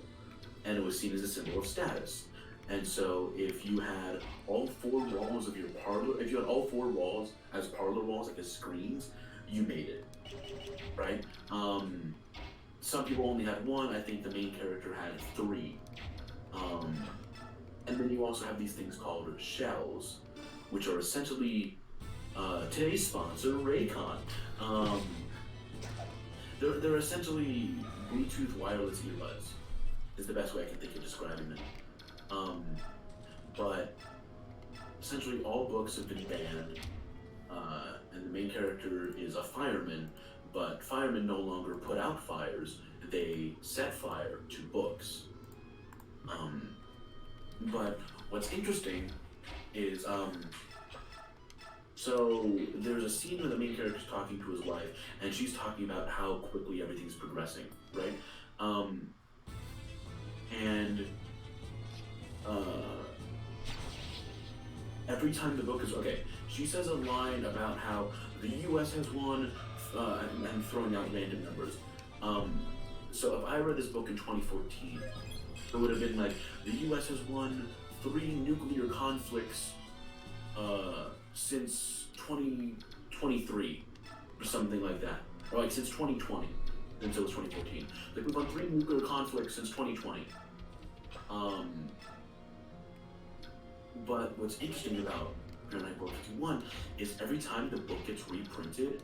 and it was seen as a symbol of status. And so if you had all 4 walls of your parlor, if you had all 4 walls as parlor walls, like as screens, you made it, right? Some people only had 1. I think the main character had 3. And then you also have these things called shells, which are essentially today's sponsor, Raycon. They're essentially Bluetooth wireless earbuds. Is the best way I can think of describing them. But essentially all books have been banned, and the main character is a fireman, but firemen no longer put out fires, they set fire to books. But what's interesting is, so there's a scene where the main character's talking to his wife, and she's talking about how quickly everything's progressing, right? Every time the book is, okay, she says a line about how the U.S. has won, and I'm throwing out random numbers. So if I read this book in 2014, it would have been like, the U.S. has won 3 nuclear conflicts since 2023, or something like that. Or like since 2020, until it was 2014. Like we've won 3 nuclear conflicts since 2020. But what's interesting about Fahrenheit 451 is every time the book gets reprinted,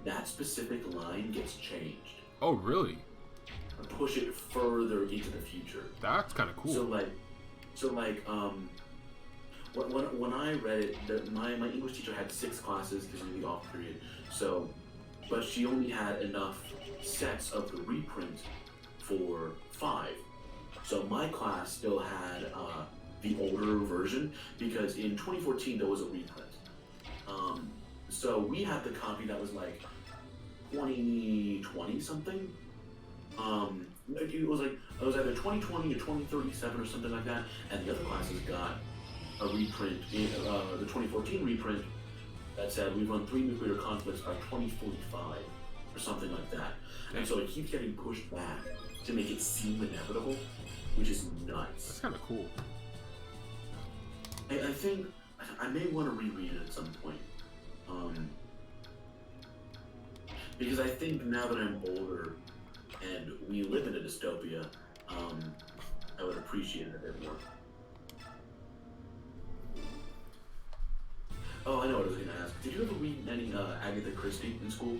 that specific line gets changed. Oh, really? Push it further into the future. That's kind of cool. When I read it, my English teacher had 6 classes because of the off period. So, but she only had enough sets of the reprint for 5. So my class still had the older version because in 2014 there was a reprint. So we had the copy that was like 2020 something. It was either 2020 or 2037 or something like that, and the other classes got a reprint, the 2014 reprint that said we've run 3 nuclear conflicts by 2045 or something like that. And so it keeps getting pushed back to make it seem inevitable, which is nuts. That's kind of cool. I think I may want to reread it at some point. Because I think now that I'm older and we live in a dystopia, I would appreciate it a bit more. Oh, I know what I was going to ask. Did you ever read any Agatha Christie in school?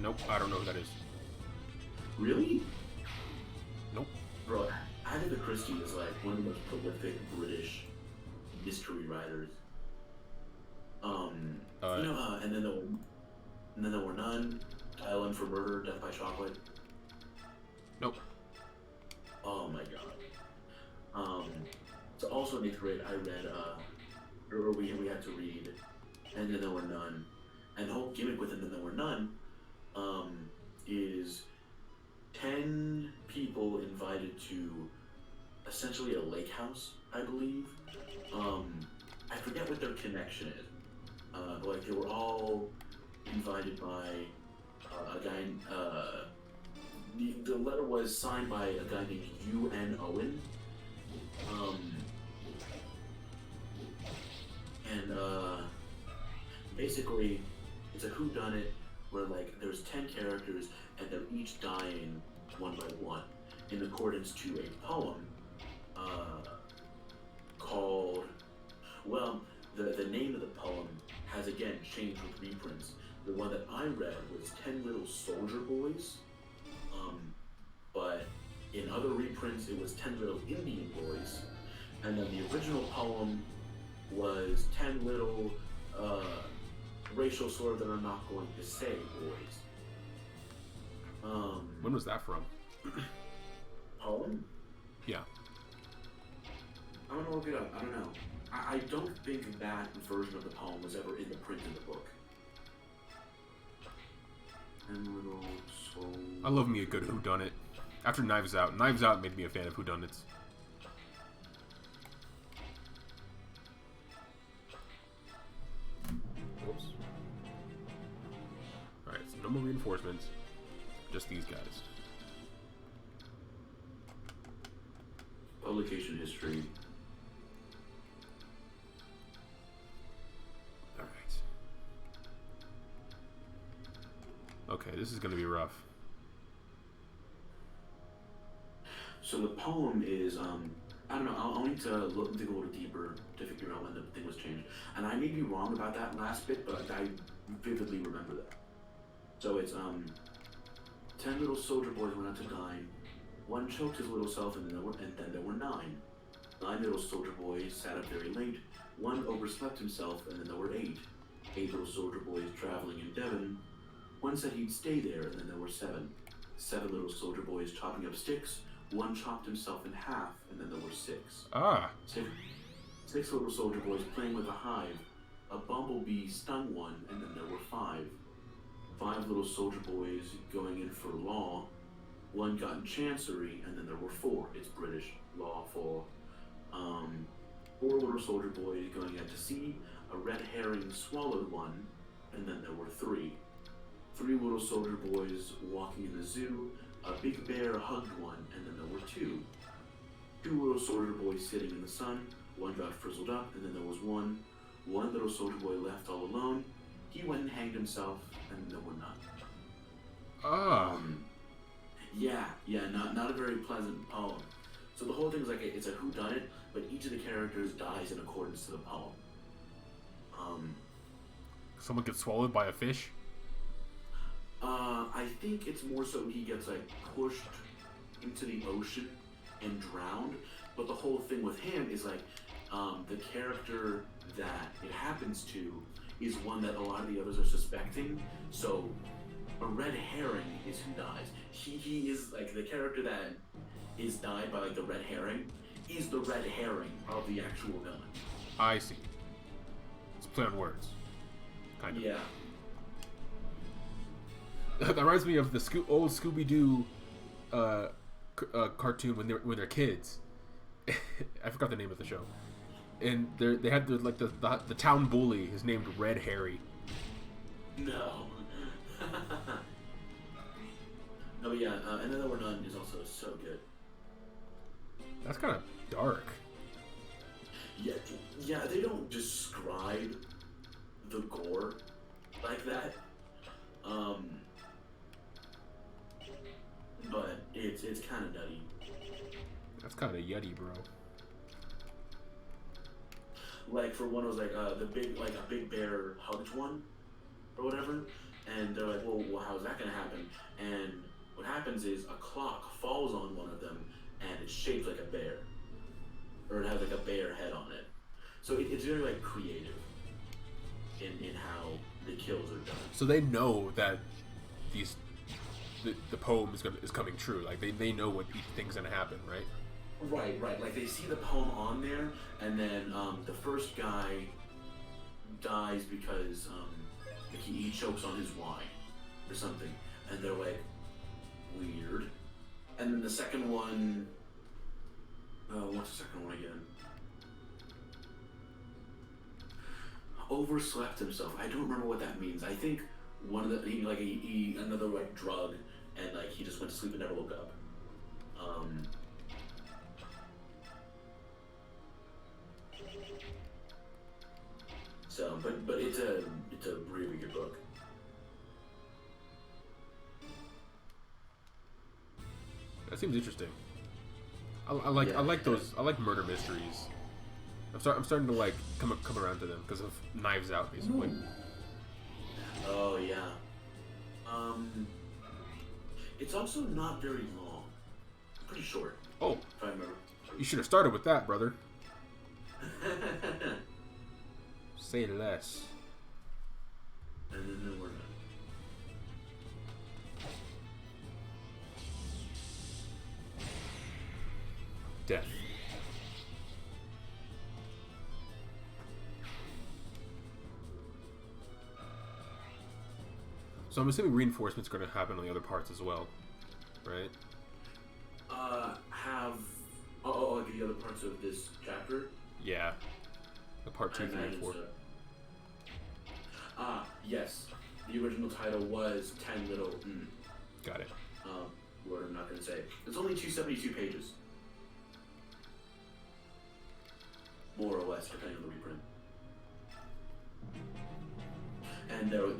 Nope, I don't know who that is. Really? Nope. Bro, Agatha Christie is like one of the most prolific British mystery writers. Uh, And then there were none. Island for Murder, Death by Chocolate. Nope. Oh my god. So also in 8th grade, I read, or we had to read, and then there were none. And the whole gimmick with and then there were none, is 10 people invited to essentially a lake house, I believe. I forget what their connection is. But like they were all invited by a guy. The letter was signed by a guy named U.N. Owen. Basically, it's a whodunit where like there's 10 characters and they're each dying one by one in accordance to a poem called. Well, the name of the poem has again changed with reprints. The one that I read was 10 Little Soldier Boys, but in other reprints it was 10 Little Indian Boys, and then the original poem was 10 Little racial slur that I'm not going to say boys. When was that from? Poem? Yeah. I'm gonna look it up. I don't know. I don't think that version of the poem was ever in the print in the book. And Little Soul. I love me a good whodunit. After Knives Out. Knives Out made me a fan of whodunits. Whoops. Alright, so no more reinforcements. Just these guys. Publication history. Alright. Okay, this is gonna be rough. So the poem is, I don't know, I'll need to dig a little deeper to figure out when the thing was changed. And I may be wrong about that last bit, but I vividly remember that. So it's, 10 little soldier boys went out to dine. One choked his little self, and then there were 9. 9 little soldier boys sat up very late. One overslept himself, and then there were 8. 8 little soldier boys traveling in Devon. One said he'd stay there, and then there were 7. 7 little soldier boys chopping up sticks. One chopped himself in half, and then there were 6. Ah. 6 little soldier boys playing with a hive. A bumblebee stung one, and then there were 5. 5 little soldier boys going in for law. One got in chancery, and then there were 4. It's British law for. 4 little soldier boys going out to sea. A red herring swallowed one, and then there were 3. 3 little soldier boys walking in the zoo. A big bear hugged one, and then there were 2. 2 little soldier boys sitting in the sun. One got frizzled up, and then there was 1. 1 little soldier boy left all alone. He went and hanged himself, and there were none. Ah. Yeah, not a very pleasant poem. So the whole thing is like it's a whodunit, but each of the characters dies in accordance to the poem. Someone gets swallowed by a fish? I think it's more so he gets like pushed into the ocean and drowned. But the whole thing with him is like the character that it happens to is one that a lot of the others are suspecting. So a red herring is who dies. He is like the character that is died by like the red herring is the red herring of the actual villain. I see. It's play on words. Kind of. Yeah. That reminds me of the old Scooby-Doo cartoon when they're kids. I forgot the name of the show. And they had the town bully is named Red Harry. No. No, but yeah, and then there were none is also so good. That's kind of dark. Yeah, they don't describe the gore like that. But it's kind of nutty. That's kind of yutty, bro. Like for one, it was like a big bear hugged one, or whatever, and they're like, well, how's that gonna happen? And what happens is a clock falls on one of them, and it's shaped like a bear, or it has like a bear head on it. So it's very like creative in how the kills are done. So they know that the poem is coming true. Like they know what each thing's gonna happen, right? Right. Like they see the poem on there, and then the first guy dies because like he chokes on his wine or something, and they're like, weird. And then the second one, what's the second one again? Overslept himself. I don't remember what that means. I think one of the he another like drug, and like he just went to sleep and never woke up. So, but it's a really good book. That seems interesting. I like those. I like murder mysteries. I'm starting to like come around to them because of Knives Out, basically. Oh yeah. It's also not very long. Pretty short. Oh, if I remember. You should have started with that, brother. Say less. And then we're done. Death. So I'm assuming reinforcements are going to happen on the other parts as well, right? Like the other parts of this chapter? Yeah. The part 2, 3, and 4. Yes. The original title was 10 Little... Got it. Word I'm not going to say. It's only 272 pages. More or less, depending on the reprint. And there have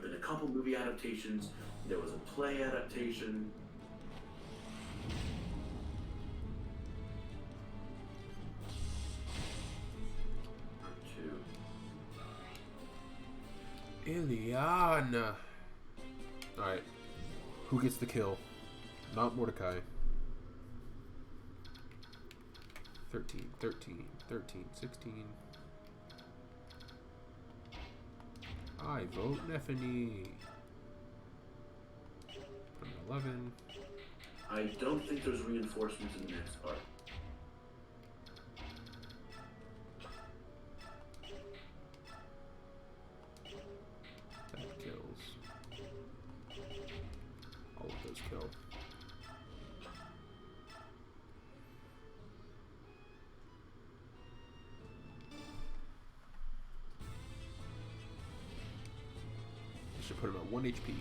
been a couple movie adaptations. There was a play adaptation. Ileana. Alright. Who gets the kill? Not Mordecai. 13, 16. I vote Neffany. 11. I don't think there's reinforcements in the next part. That kills. All of those kill. I should put him at 1 HP.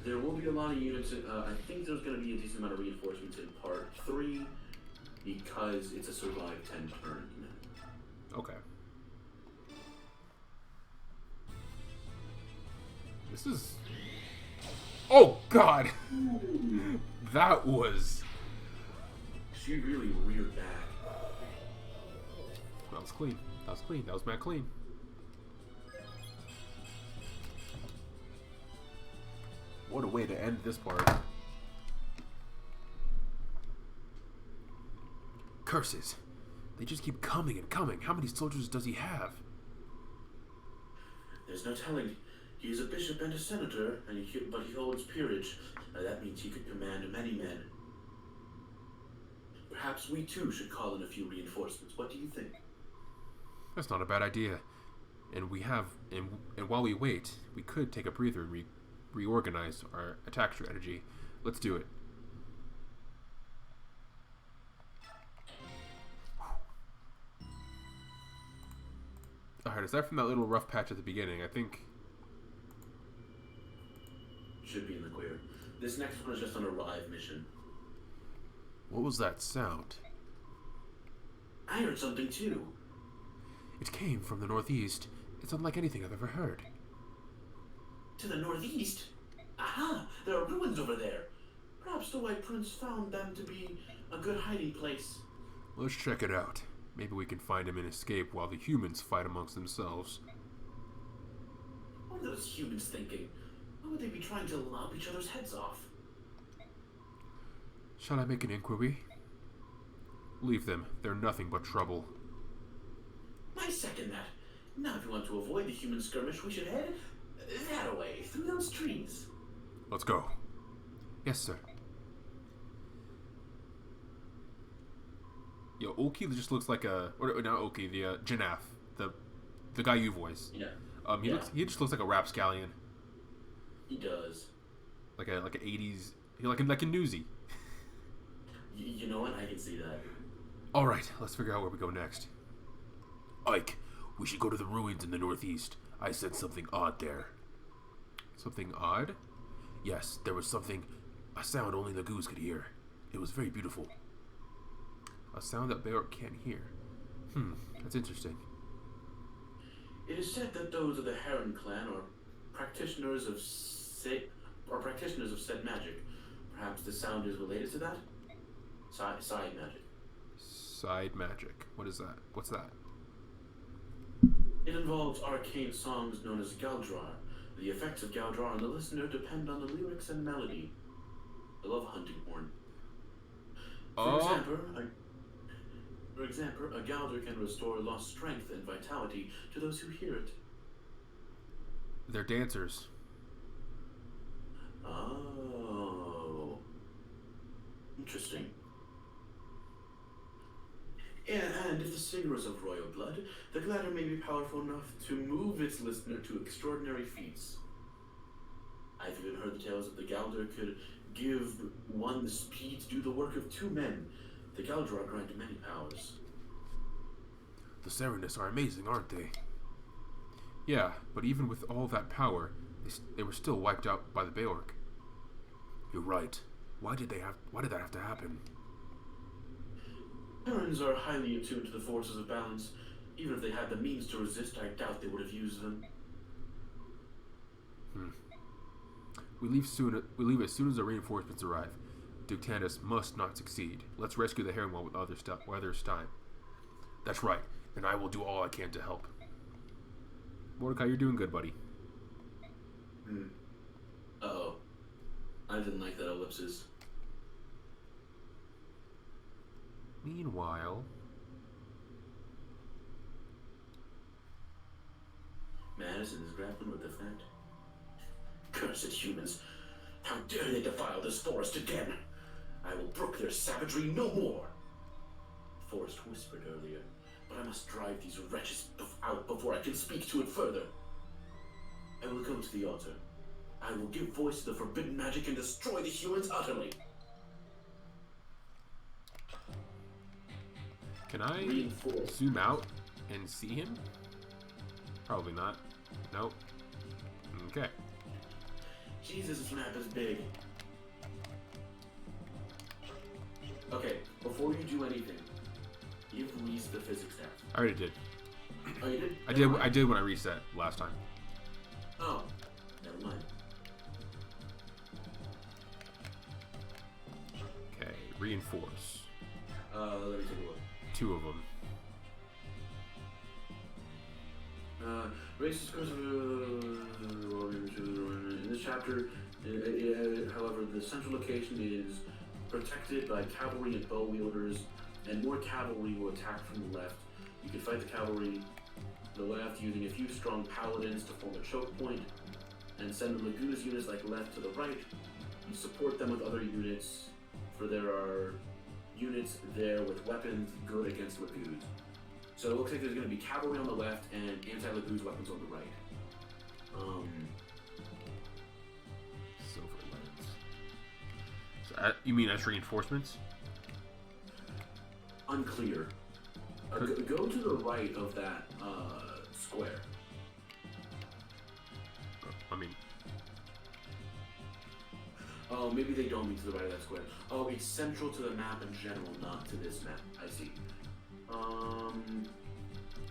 There will be a lot of units. I think there's going to be a decent amount of reinforcements in part 3 because it's a survive 10 turn. Okay. This is... Oh, God! That was... She really reared back. That was clean. That was clean. That was mad clean. What a way to end this part. Curses. They just keep coming and coming. How many soldiers does he have? There's no telling. He is a bishop and a senator, but he holds peerage. That means he could command many men. Perhaps we too should call in a few reinforcements. What do you think? That's not a bad idea. And while we wait, we could take a breather and reorganize our attack strategy. Let's do it. Alright, aside from that little rough patch at the beginning, I think... Should be in the clear. This next one is just an arrive mission. What was that sound? I heard something too. It came from the northeast. It's unlike anything I've ever heard. To the northeast? Aha! There are ruins over there. Perhaps the White Prince found them to be a good hiding place. Let's check it out. Maybe we can find him and escape while the humans fight amongst themselves. What are those humans thinking? Why would they be trying to lop each other's heads off? Shall I make an inquiry? Leave them. They're nothing but trouble. I second that. Now, if you want to avoid the human skirmish, we should head that way, through those trees. Let's go. Yes, sir. Yo, Oki just looks like a... Or not Oki, the Janaf. The guy you voice. Yeah. He just looks like a rapscallion. He does. Like an 80s... Like a newsie. You know what? I can see that. Alright, let's figure out where we go next. Ike, we should go to the ruins in the northeast. I said something odd there. Something odd? Yes, there was something... A sound only the goose could hear. It was very beautiful. A sound that Beork can't hear. That's interesting. It is said that those of the Heron clan are practitioners of said magic. Perhaps the sound is related to that? Side magic. Side magic. What is that? What's that? It involves arcane songs known as Galdrar. The effects of Galdrar on the listener depend on the lyrics and melody. I love hunting horn. For example, a Galdar can restore lost strength and vitality to those who hear it. They're dancers. Oh. Interesting. And if the singer is of royal blood, the Gladder may be powerful enough to move its listener to extraordinary feats. I've even heard the tales that the Galdar could give one the speed to do the work of two men. The Galdar are granted many powers. The Serenists are amazing, aren't they? Yeah, but even with all that power, they were still wiped out by the Beork. You're right. Why did that have to happen? Herons are highly attuned to the forces of balance. Even if they had the means to resist, I doubt they would have used them. We leave as soon as the reinforcements arrive. Duke Tanis must not succeed. Let's rescue the Heron while there's time. That's right, and I will do all I can to help. Mordecai, you're doing good, buddy. Uh-oh. I didn't like that ellipsis. Meanwhile... Madison is grappling with the fact. Cursed humans! How dare they defile this forest again! I will brook their savagery no more! Forrest whispered earlier, but I must drive these wretches out before I can speak to it further. I will go to the altar. I will give voice to the forbidden magic and destroy the humans utterly. Can I zoom out and see him? Probably not. Nope. Okay. Jesus, this map is big. Okay, before you do anything, give Reese the physics staff. I already did. Oh, you did? I did when I reset last time. Oh, never mind. Okay, reinforce. Let me take a look. 2 of them. Racist curse in this chapter, however, the central location is protected by cavalry and bow wielders, and more cavalry will attack from the left. You can fight the cavalry to the left using a few strong paladins to form a choke point, and send the Lagoon's units like left to the right. You support them with other units, for there are units there with weapons good against Lagoons. So it looks like there's going to be cavalry on the left and anti-Lagoons weapons on the right. Silver lens. So, you mean as reinforcements? Unclear. Go to the right of that square. I mean... Oh, maybe they don't mean to the right of that square. Oh, it's central to the map in general, not to this map. I see.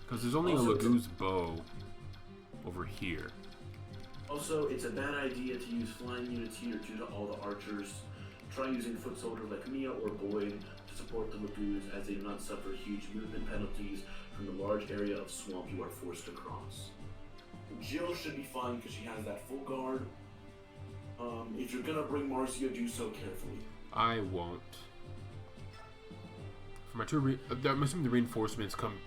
Because there's only also, a Lagoon's bow over here. Also, it's a bad idea to use flying units here due to all the archers. Try using foot soldiers like Mia or Boyd to support the Lagoons, as they do not suffer huge movement penalties from the large area of swamp you are forced to cross. Jill should be fine because she has that full guard. If you're gonna bring Marcia, do so carefully. I won't. For my two, I'm assuming the reinforcements come.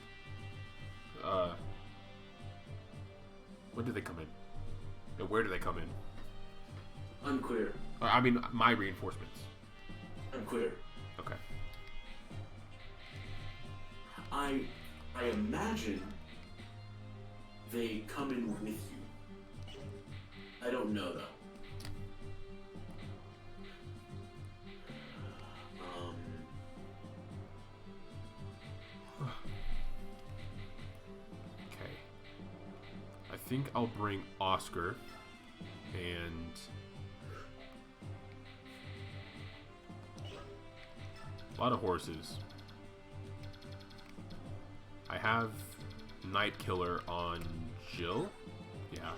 When do they come in? And where do they come in? Unclear. I mean, my reinforcements. Unclear. Okay. I imagine they come in with you. I don't know though. Okay. I think I'll bring Oscar and a lot of horses. I have Night Killer on Jill. Yeah.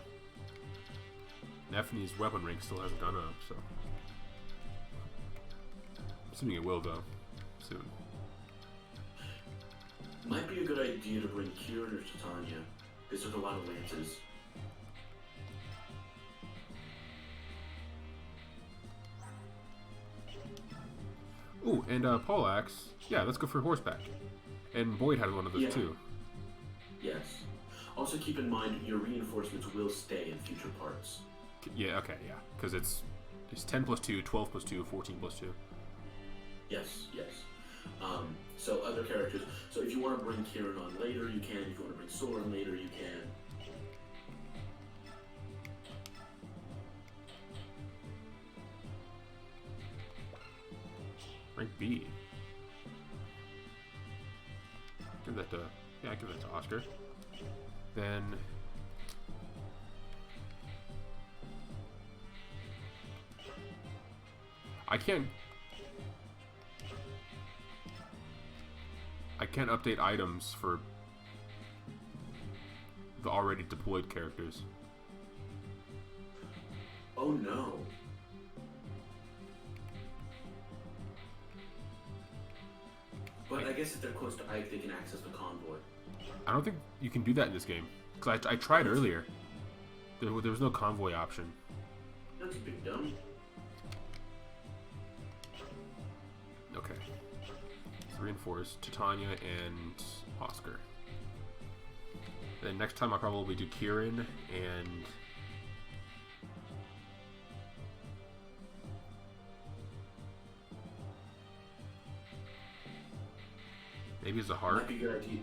Nephene's weapon rank still hasn't gone up, so. I'm assuming it will, though. Soon. Might be a good idea to bring Kieran or Titania. They took a lot of lances. Ooh, and Poleaxe. Yeah, let's go for horseback. And Boyd had one of those too. Yes. Also keep in mind your reinforcements will stay in future parts. Yeah, okay, yeah. Because it's 10 plus 2, 12 plus 2, 14 plus 2. Yes, yes. So other characters. So if you want to bring Kieran on later, you can. If you want to bring Soren later, you can. Rank B. Give that to... Yeah, give that to Oscar. Then... I can't update items for the already deployed characters. Oh no. But I guess if they're close to Ike, they can access the convoy. I don't think you can do that in this game. Because I tried earlier. There was no convoy option. That's a big dumb. Okay. Let's reinforce Titania and Oscar. Then next time I'll probably do Kieran and... maybe Zahar. Might be a good idea.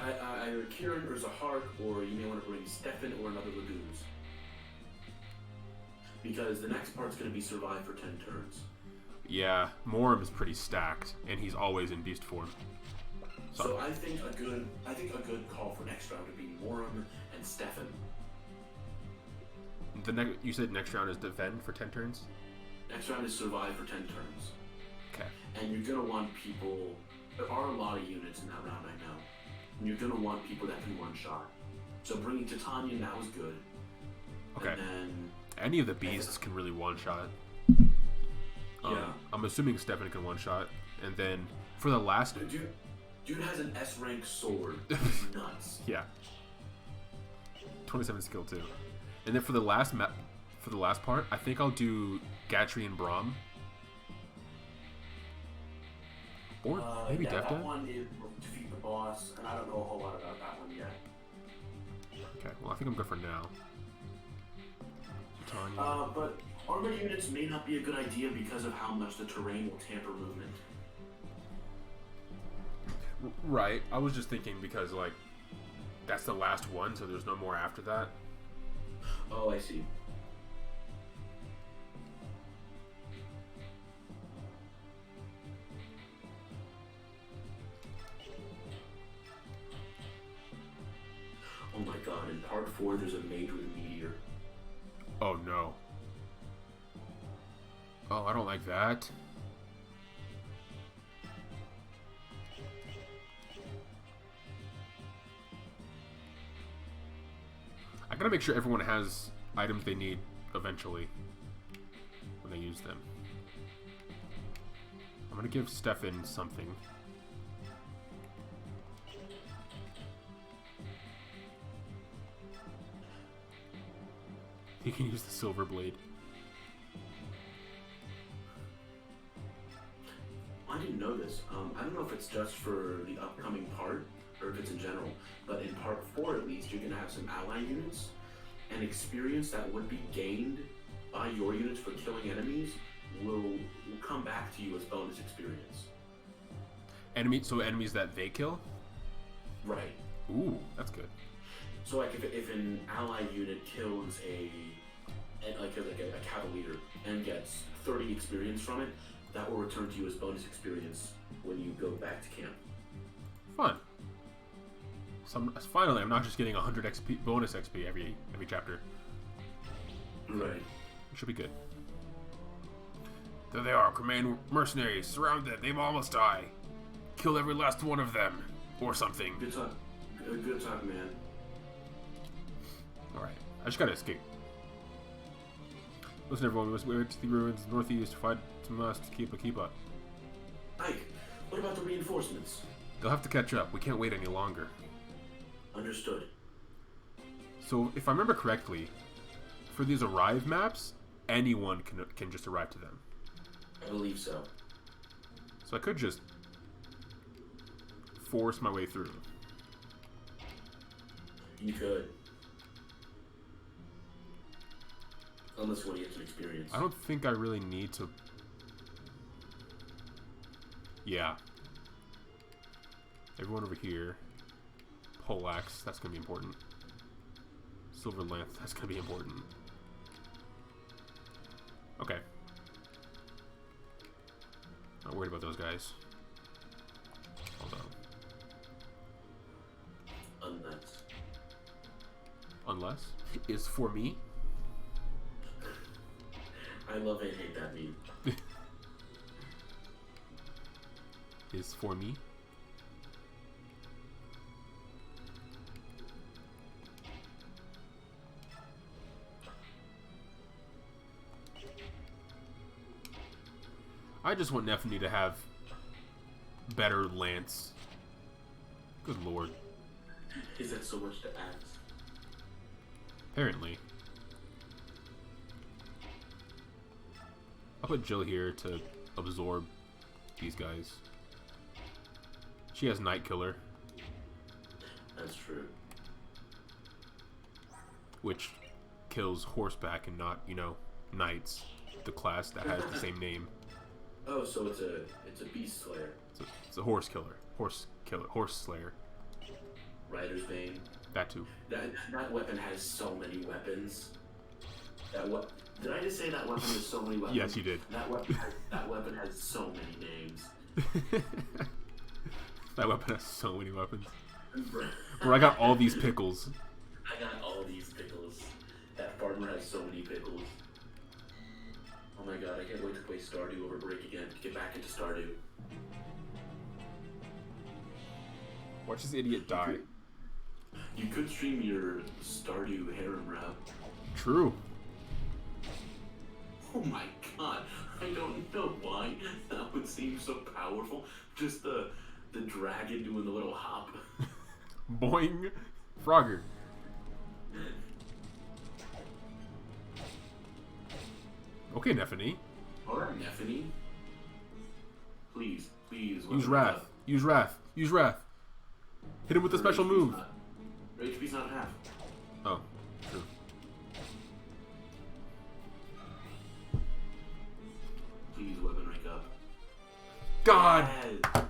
Either Kieran or Zahar, or you may want to bring Stefan or another Lagoons. Because the next part's going to be survive for 10 turns. Yeah, Morim is pretty stacked, and he's always in beast form. So I think a good call for next round would be Morim and Stefan. You said next round is defend for 10 turns? Next round is survive for 10 turns. Okay. And you're going to want people... There are a lot of units in that round, I know. And you're going to want people that can one-shot. So bringing Titania now is good. Okay. And then... any of the beasts can really one-shot. Yeah. I'm assuming Stefan can one-shot. And then, for the last... Dude has an S-rank sword. He's nuts. Yeah. 27 skill, too. And then for the last part, I think I'll do Gatry and Braum. Or maybe yeah, Defta? That one is defeat the boss, and I don't know a whole lot about that one yet. Okay, well I think I'm good for now. Titania. But armored units may not be a good idea because of how much the terrain will tamper movement. Right, I was just thinking because, like, that's the last one, so there's no more after that. Oh, I see. Oh my god, in part 4 there's a mage with a meteor. Oh no. Oh, I don't like that. I gotta make sure everyone has items they need eventually when they use them. I'm gonna give Stefan something. He can use the silver blade. I don't know if it's just for the upcoming part or if it's in general, but in part 4 at least, you're gonna have some ally units and experience that would be gained by your units for killing enemies will come back to you as bonus experience. So enemies that they kill? Right. Ooh, that's good. So like if an ally unit kills a cavalier and gets 30 experience from it, that will return to you as bonus experience when you go back to camp. Fun. So finally, I'm not just getting 100 XP, bonus XP every chapter. Right. It should be good. There they are, command mercenaries. Surround them. They almost die. Kill every last one of them, or something. Good talk. Good talk, man. All right. I just gotta escape. Listen, everyone. We must wait to the ruins northeast. Fight to must keep up. Ike, what about the reinforcements? They'll have to catch up. We can't wait any longer. Understood. So, if I remember correctly, for these arrive maps, anyone can just arrive to them. I believe so. So I could just force my way through. You could. Unless you want to get some experience. I don't think I really need to... Yeah. Everyone over here. Poleaxe, that's going to be important. Silver Lance, that's going to be important. Okay. Not worried about those guys. Hold on. Unless is for me. I love and hate that meme. Is for me. I just want Nephany to have better lance. Good lord. Is that so much to ask? Apparently. I'll put Jill here to absorb these guys. She has Night Killer. That's true. Which kills horseback and not, knights. The class that has the same name. Oh, so it's a beast slayer. It's a horse killer. Horse slayer. Rider's Bane. That too. That weapon has so many weapons. Did I just say that weapon has so many weapons? Yes, you did. That weapon has so many names. That weapon has so many weapons. Bro, I got all these pickles. I got all these pickles. That farmer has so many pickles. Oh my god, I can't wait to play Stardew over break again. Get back into Stardew. Watch this idiot die. You could stream your Stardew harem rap. True. Oh my god, I don't know why that would seem so powerful. Just the dragon doing the little hop. Boing. Frogger. Okay, Nephany. Alright, Nephany. Please. Use Wrath. Use Wrath. Use Wrath. Hit him with a special move. Her HP's not half. Oh, true. Please, weapon rank up. God! Yes.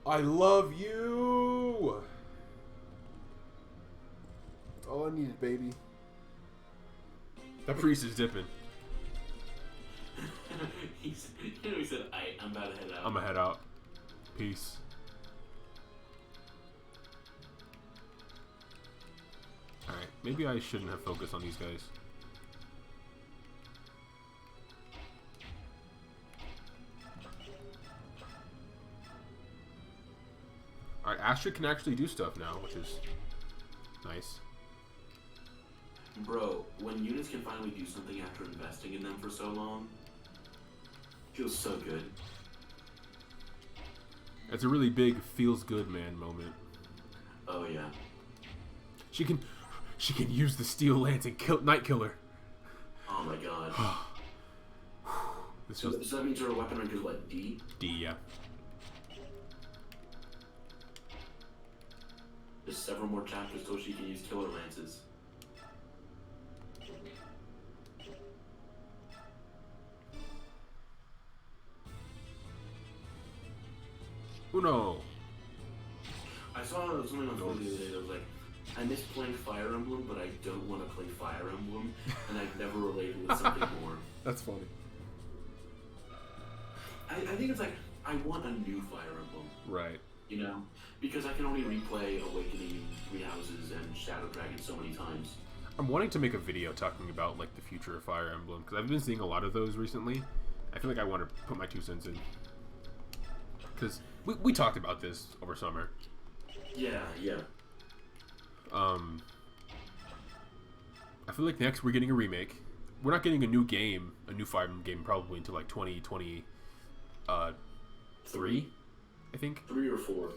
I love you! That's all I needed, baby. That priest is dipping. he said, I'm about to head out. I'm gonna head out. Peace. Alright, maybe I shouldn't have focused on these guys. Alright, Astrid can actually do stuff now, which is nice. Bro, when units can finally do something after investing in them for so long, feels so good. It's a really big feels good man moment. Oh yeah. She can use the steel lance and kill Night Killer. Oh my god. This So that means her weapon rank is what, D? D, yeah. several more chapters till she can use killer lances. Uno. I saw something on Twitter the other day that was like, I miss playing Fire Emblem, but I don't want to play Fire Emblem, and I've never related with something more. That's funny. I think it's like, I want a new Fire Emblem. Right. You know? Because I can only replay Awakening, Three Houses, and Shadow Dragon so many times. I'm wanting to make a video talking about like the future of Fire Emblem, because I've been seeing a lot of those recently. I feel like I want to put my 2 cents in. Because we talked about this over summer. Yeah. I feel like next we're getting a remake. We're not getting a new game, a new Fire Emblem game, probably until like 2023, I think. 3 or 4.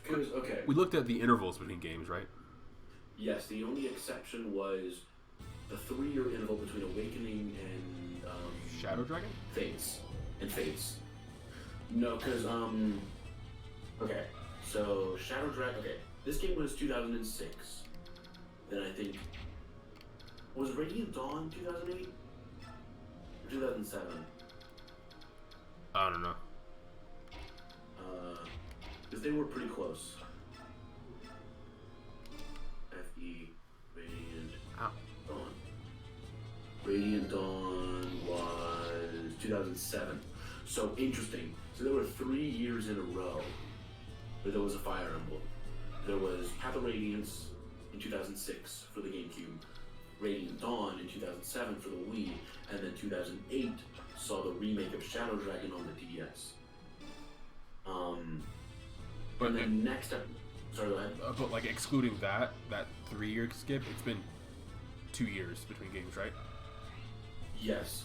Because, okay. We looked at the intervals between games, right? Yes, the only exception was the 3-year interval between Awakening and Shadow Dragon? Fates. No, because, okay. So, Shadow Dragon, okay. This game was 2006. Then I think, was Radiant Dawn 2008? Or 2007? I don't know. Because they were pretty close. FE, Radiant Dawn. Radiant Dawn was 2007. So, interesting. So there were 3 years in a row where there was a Fire Emblem. There was Path of Radiance in 2006 for the GameCube, Radiant Dawn in 2007 for the Wii, and then 2008 saw the remake of Shadow Dragon on the DS. And then next up, sorry, go ahead. But like excluding that 3-year skip, it's been 2 years between games, right? Yes.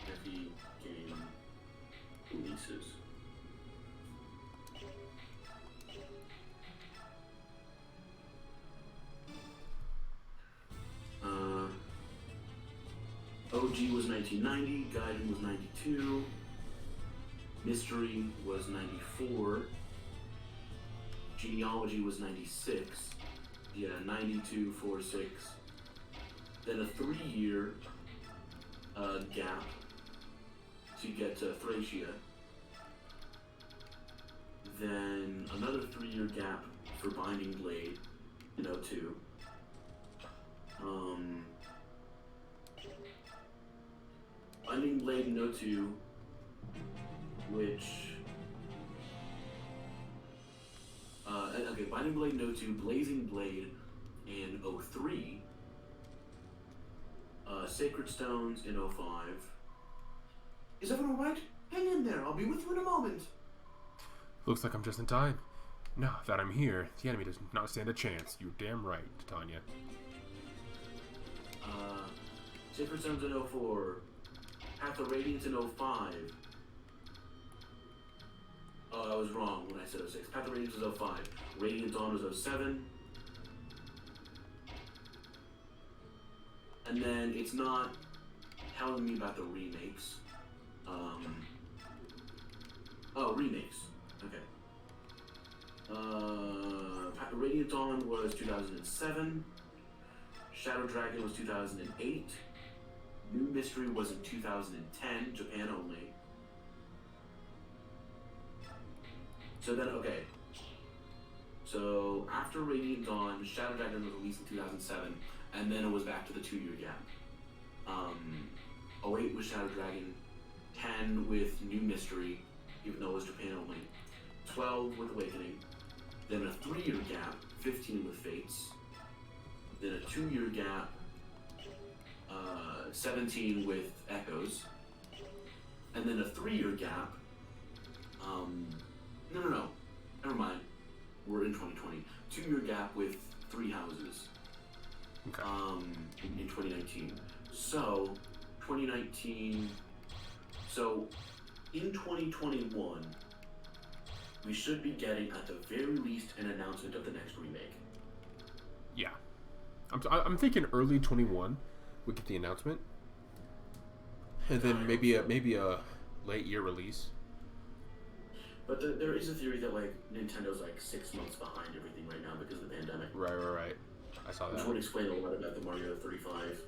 Every game releases. OG was 1990, Gaiden was 92, Mystery was 94, Genealogy was 96, yeah, 92, 4, 6, then a 3-year gap to get to Thracia, then another 3-year gap for Binding Blade in 02, Binding Blade in 02, which okay, Binding Blade in 02, Blazing Blade in 03, Sacred Stones in 05. Is everyone alright? Hang in there, I'll be with you in a moment. Looks like I'm just in time. Now that I'm here, the enemy does not stand a chance. You're damn right, Titania. Sacred Stones in 04, Path of Radiance in 05. Oh, I was wrong when I said 06. Path of Radiance was 05. Radiant Dawn was 07. And then it's not telling me about the remakes. Oh, remakes. Okay. Radiant Dawn was 2007. Shadow Dragon was 2008. New Mystery was in 2010, Japan only. So then, okay. So after Radiant Dawn, Shadow Dragon was released in 2007, and then it was back to the 2-year gap. 08 was Shadow Dragon, 10 with New Mystery, even though it was Japan only, 12 with Awakening, then a 3-year gap, 15 with Fates, then a 2-year gap, 17 with Echoes, and then a 3-year gap, no, never mind, we're in 2020, 2-year gap with Three Houses, Okay. in 2019. So, 2019, so in 2021, we should be getting, at the very least, an announcement of the next remake. Yeah. I'm thinking early 21 we get the announcement, and then maybe a late year release. But there is a theory that like Nintendo's like 6 months behind everything right now because of the pandemic. Right. I saw that. Which would explain a lot about the Mario 35.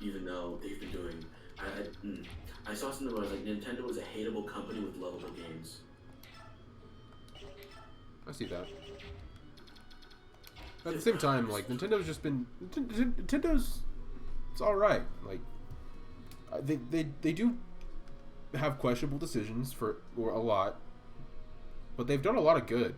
Even though they've been doing, I saw something where I was like, Nintendo is a hateable company with lovable games. I see that. At the same time, like Nintendo's just been Nintendo's, it's all right. Like they do have questionable decisions or a lot, but they've done a lot of good.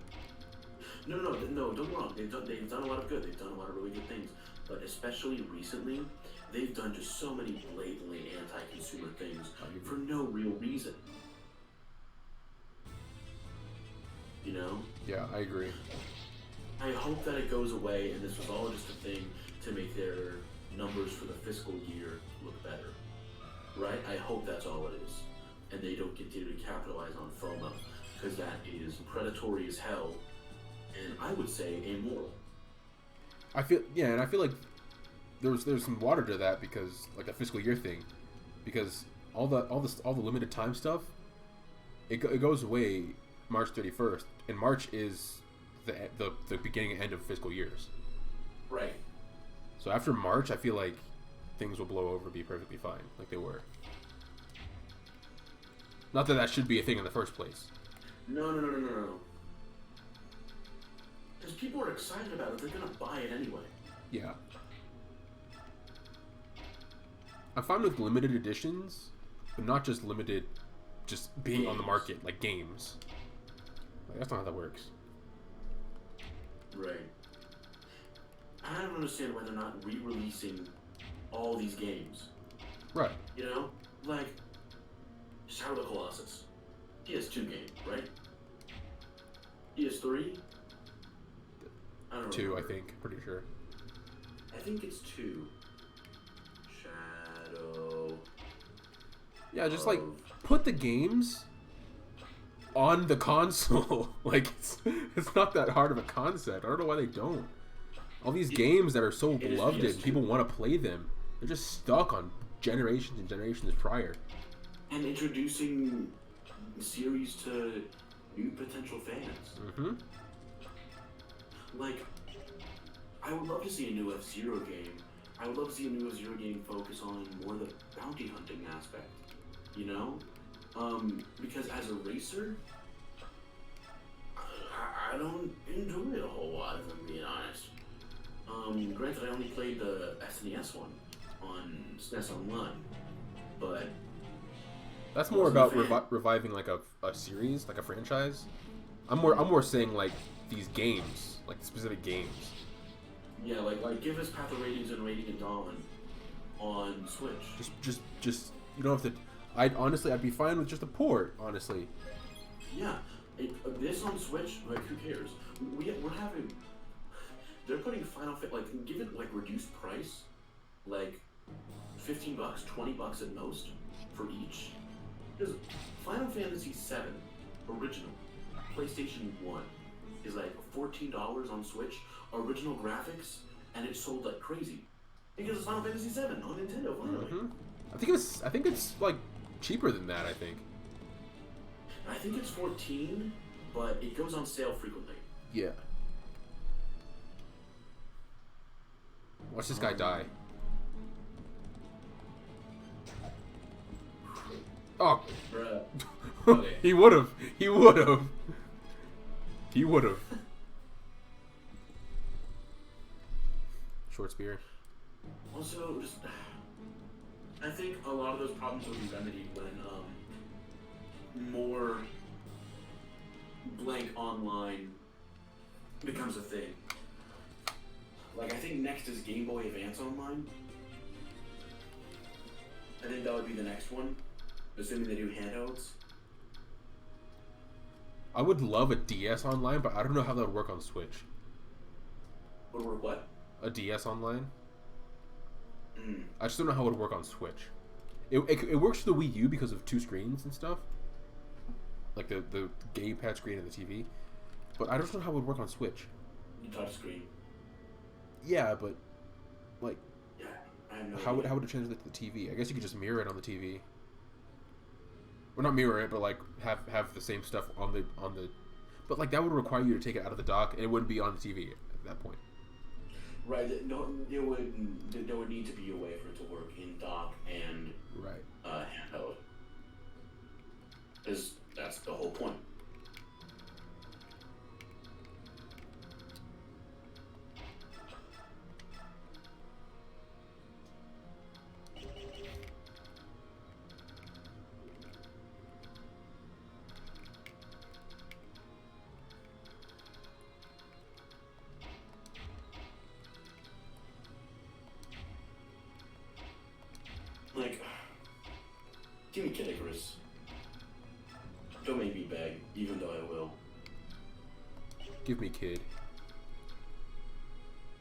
No, don't get me wrong. They've done a lot of good. They've done a lot of really good things. But especially recently, they've done just so many blatantly anti-consumer things for no real reason. You know? Yeah, I agree. I hope that it goes away and this was all just a thing to make their numbers for the fiscal year look better. Right? I hope that's all it is. And they don't continue to capitalize on FOMO. Because that is predatory as hell. And I would say immoral. I feel like there's some water to that because like a fiscal year thing, because all the limited time stuff, it goes away March 31st, and March is the beginning and end of fiscal years. Right. So after March, I feel like things will blow over, be perfectly fine, like they were. Not that should be a thing in the first place. No. Because people are excited about it, they're gonna buy it anyway. Yeah. I'm fine with limited editions, but not just limited, just being on the market, like games. Like, that's not how that works. Right. I don't understand why they're not re-releasing all these games. Right. You know? Like, Shadow of the Colossus. PS2 game, right? PS3? I don't know. 2, I think. Pretty sure. I think it's 2. Shadow. Yeah, just like put the games on the console. Like it's not that hard of a concept. I don't know why they don't. All these games that are so beloved and people want to play them, they're just stuck on generations and generations prior. And introducing series to new potential fans. Mm-hmm. Like, I would love to see a new F-Zero game. I would love to see a new F-Zero game focus on more of the bounty hunting aspect. You know? Because as a racer, I don't enjoy it a whole lot, if I'm being honest. Granted, I only played the SNES one on SNES Online, but that's more about reviving like a series, like a franchise. I'm more saying like these games, like specific games. Yeah, like give us Path of Radiance and Radiant Dawn on Switch. Just you don't have to. I'd be fine with just a port, honestly. Yeah, this on Switch, like who cares? We're having. They're putting Final Fantasy, like, give it, like, reduced price, like, $15, $20 at most for each. Because Final Fantasy VII Original, PlayStation 1, is, like, $14 on Switch, original graphics, and it sold like crazy. Because it's Final Fantasy VII on Nintendo, finally. Mm-hmm. I think it's, like, cheaper than that, I think. I think it's 14, but it goes on sale frequently. Yeah. Watch this guy die. Oh. Bruh. Okay. He would've. Short spear. Also, just, I think a lot of those problems will be remedied when more blank online becomes a thing. Like, I think next is Game Boy Advance Online. I think that would be the next one, assuming they do handhelds. I would love a DS Online, but I don't know how that would work on Switch. Would work what? A DS Online? Mm. I just don't know how it would work on Switch. It works for the Wii U because of 2 screens and stuff. Like the gamepad screen and the TV. But I don't know how it would work on Switch. You touch screen. Yeah, but like, yeah, I have no how idea. would it translate to the TV? I guess you could just mirror it on the TV. or not mirror it, but like have the same stuff on the. But like that would require you to take it out of the dock, and it wouldn't be on the TV at that point. Right. No, there would need to be a way for it to work in dock and right handheld. Because that's the whole point. Like, give me Kid Icarus. Don't make me beg, even though I will. Give me Kid.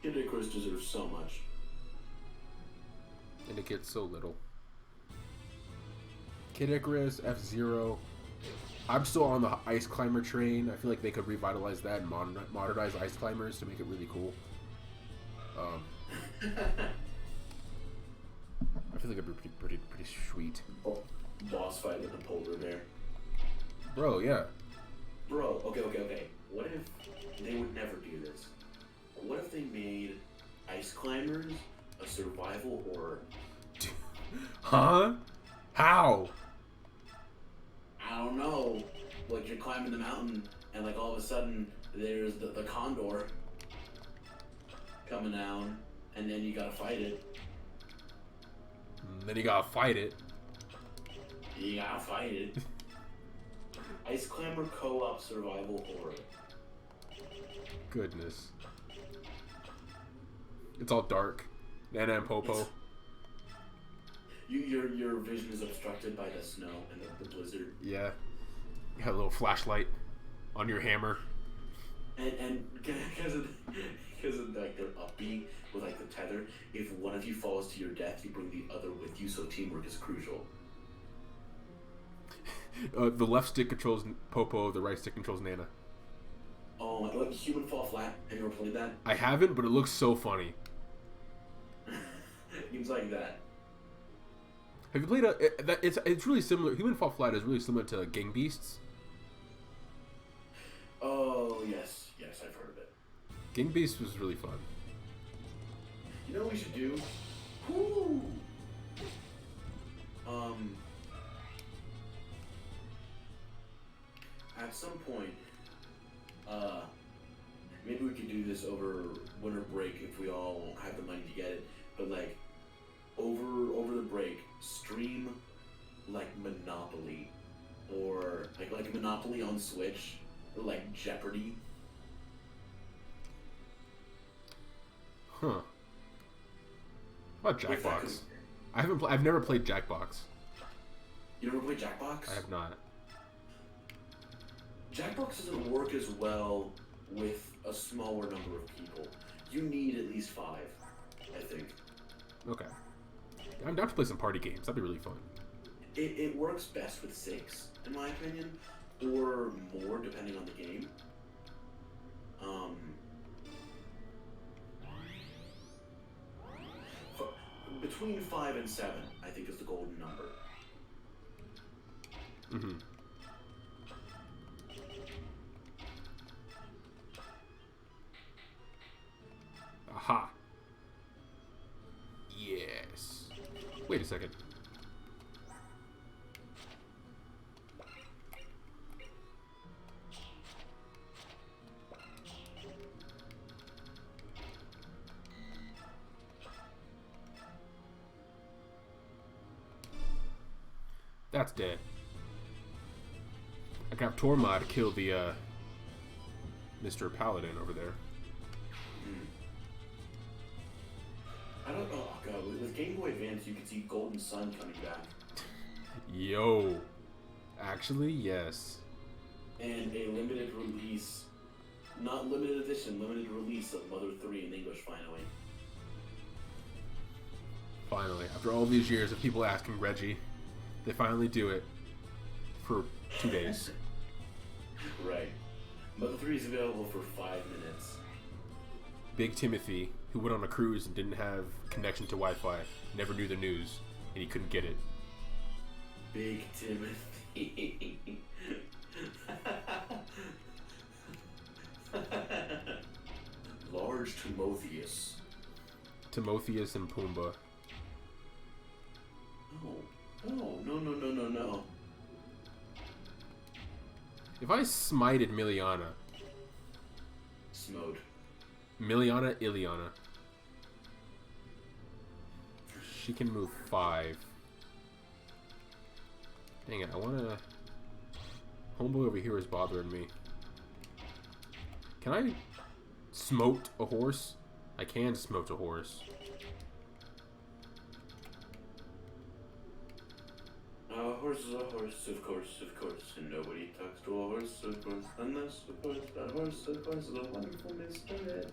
Kid Icarus deserves so much. And it gets so little. Kid Icarus, F-Zero. I'm still on the Ice Climber train. I feel like they could revitalize that and modernize Ice Climbers to make it really cool. I feel like it'd be pretty sweet. Boss fight with the polar bear. Bro, yeah. Bro, okay. What if they would never do this? What if they made Ice Climbers a survival horror? Huh? How? I don't know. Like, you're climbing the mountain, and like all of a sudden, there's the condor coming down, and then you gotta fight it. Then you gotta fight it. You gotta fight it. Ice Climber co-op survival horror. Goodness. It's all dark. Nana and Popo. Your vision is obstructed by the snow and the blizzard. Yeah. You have a little flashlight on your hammer. And because of like their upbeat with like the tether, if one of you falls to your death, you bring the other with you, so teamwork is crucial. The left stick controls Popo, the right stick controls Nana. Oh, like Human Fall Flat. Have you ever played that? I haven't, but it looks so funny. Seems like that. Have you played it's really similar. Human Fall Flat is really similar to Gang Beasts. Oh yes, I've heard of it. Gang Beasts was really fun. You know what we should do? Woo! At some point, maybe we could do this over winter break if we all have the money to get it. But like, over the break, stream like Monopoly, or like Monopoly on Switch, or like Jeopardy. Huh. What about Jackbox? I've never played Jackbox. You never played Jackbox? I have not. Jackbox doesn't work as well with a smaller number of people. You need at least 5, I think. Okay. I'm down to play some party games. That'd be really fun. It works best with 6, in my opinion, or more, depending on the game. Between 5 and 7, I think, is the golden number. Mm-hmm. Aha. Yes. Wait a second. That's dead. I got Tormod kill the Mr. Paladin over there. I don't know. Oh god, with Game Boy Advance, you can see Golden Sun coming back. Yo. Actually, yes. And a limited release, not limited edition, limited release of Mother 3 in English finally. Finally, after all these years of people asking Reggie, they finally do it for 2 days. Right. Mother 3 is available for 5 minutes. Big Timothy, who went on a cruise and didn't have connection to Wi-Fi, never knew the news, and he couldn't get it. Big Timothy. Large Timotheus. Timotheus and Pumbaa. No. If I smited Miliana. Smote. Miliana, Iliana. She can move 5. Dang it, I wanna... Homeboy over here is bothering me. Can I smote a horse? I can smote a horse. A horse is a horse, of course, and nobody talks to a horse, of course, unless, of course, that horse, of course, is a wonderful Mr. Red.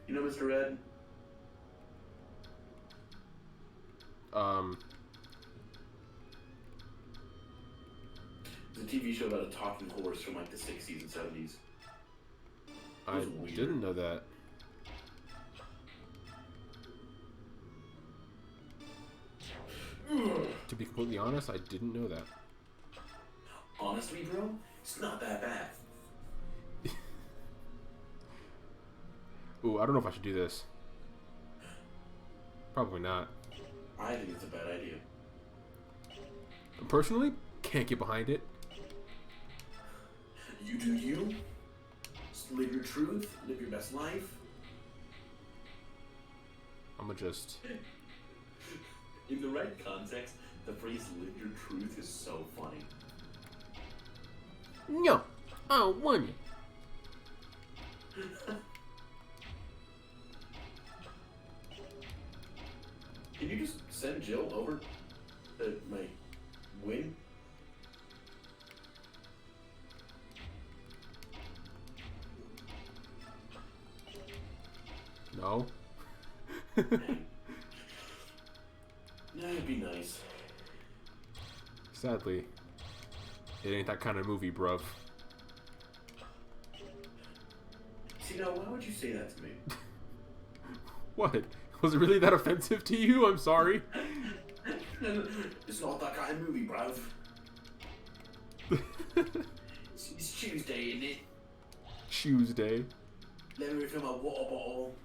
You know Mr. Red? It's a TV show about a talking horse from like the 60s and 70s. I didn't know that. To be completely honest, I didn't know that. Honestly, bro, it's not that bad. Ooh, I don't know if I should do this. Probably not. I think it's a bad idea. Personally, can't get behind it. You do you. Just live your truth. Live your best life. I'ma just... In the right context, the phrase "live your truth" is so funny. No, I won. Can you just send Jill over to my wing? No. That'd be nice. Sadly, it ain't that kind of movie, bruv. See, now, why would you say that to me? What? Was it really that offensive to you? I'm sorry. It's not that kind of movie, bruv. It's Tuesday, isn't it? Tuesday. Let me refill my water bottle.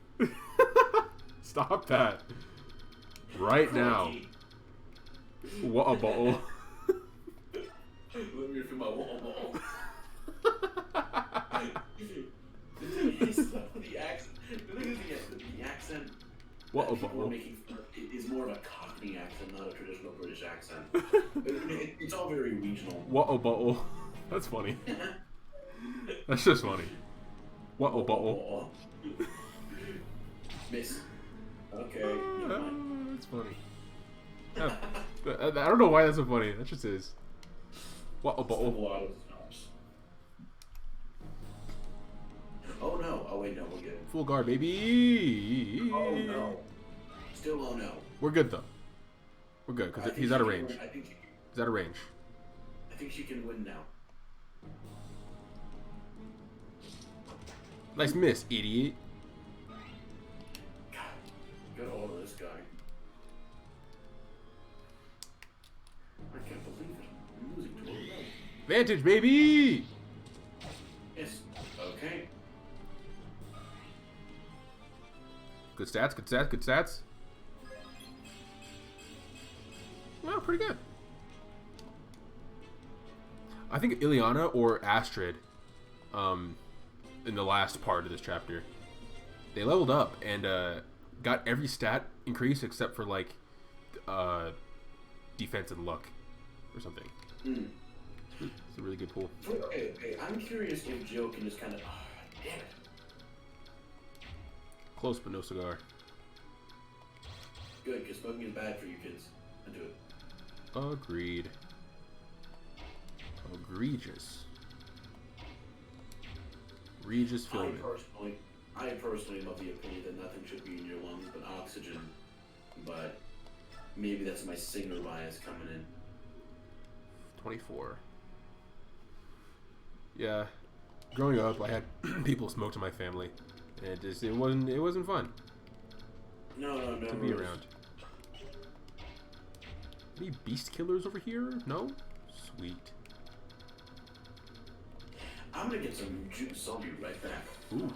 Stop that. Right now. What a bottle. Let me refill my water bottle. The accent. The accent. What a bottle. Is more of a Cockney accent, not a traditional British accent. It's all very regional. What a bottle. That's funny. That's just funny. What a bottle. Miss. Okay. Never mind. That's funny. I don't know why that's so funny. That just is. What a bottle. Oh no. Oh wait, no, we're good. Full guard, baby. Oh no. Still oh no. We're good though. We're good because he's out of range. He's out of range. I think she can win now. Nice miss, idiot. God, get all of this guy. I can't believe it. I'm losing to a row. Vantage, baby. Yes. Okay. Good stats, good stats, good stats. Well, pretty good. I think Ileana or Astrid, in the last part of this chapter, they leveled up and got every stat increase except for like defense and luck or something. Mm. It's a really good pool. Okay, I'm curious if Jill can just kind of. Oh, damn it. Close, but no cigar. Good, because smoking is bad for you kids. I do it. Agreed. Egregious. Regis filming. I personally love the opinion that nothing should be in your lungs but oxygen. But maybe that's my singer bias coming in. 24. Yeah. Growing up, I had people smoke in my family, and it wasn't fun. No. To be around. Any beast killers over here? No? Sweet. I'm gonna get some juice. I'll be right back. Ooh.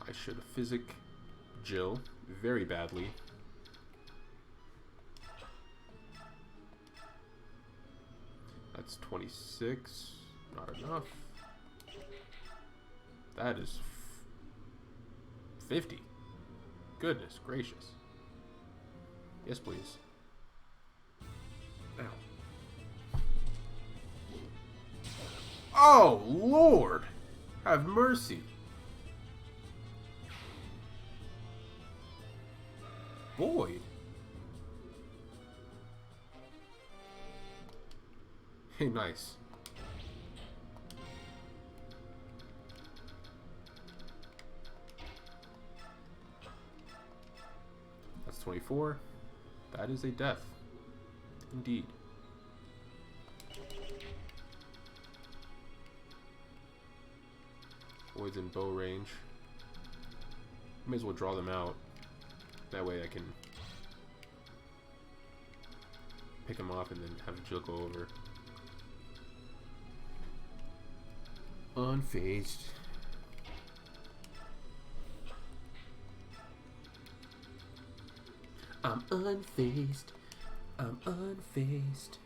I should have physic Jill very badly. That's 26. Not enough. That is 50. Goodness gracious. Yes, please. Ow. Oh, Lord! Have mercy. Boy. Hey, nice. That's 24. That is a death. Indeed. Always in bow range. May as well draw them out. That way I can pick them off and then have Jill go over. Unfazed. I'm unfazed. I'm unfazed.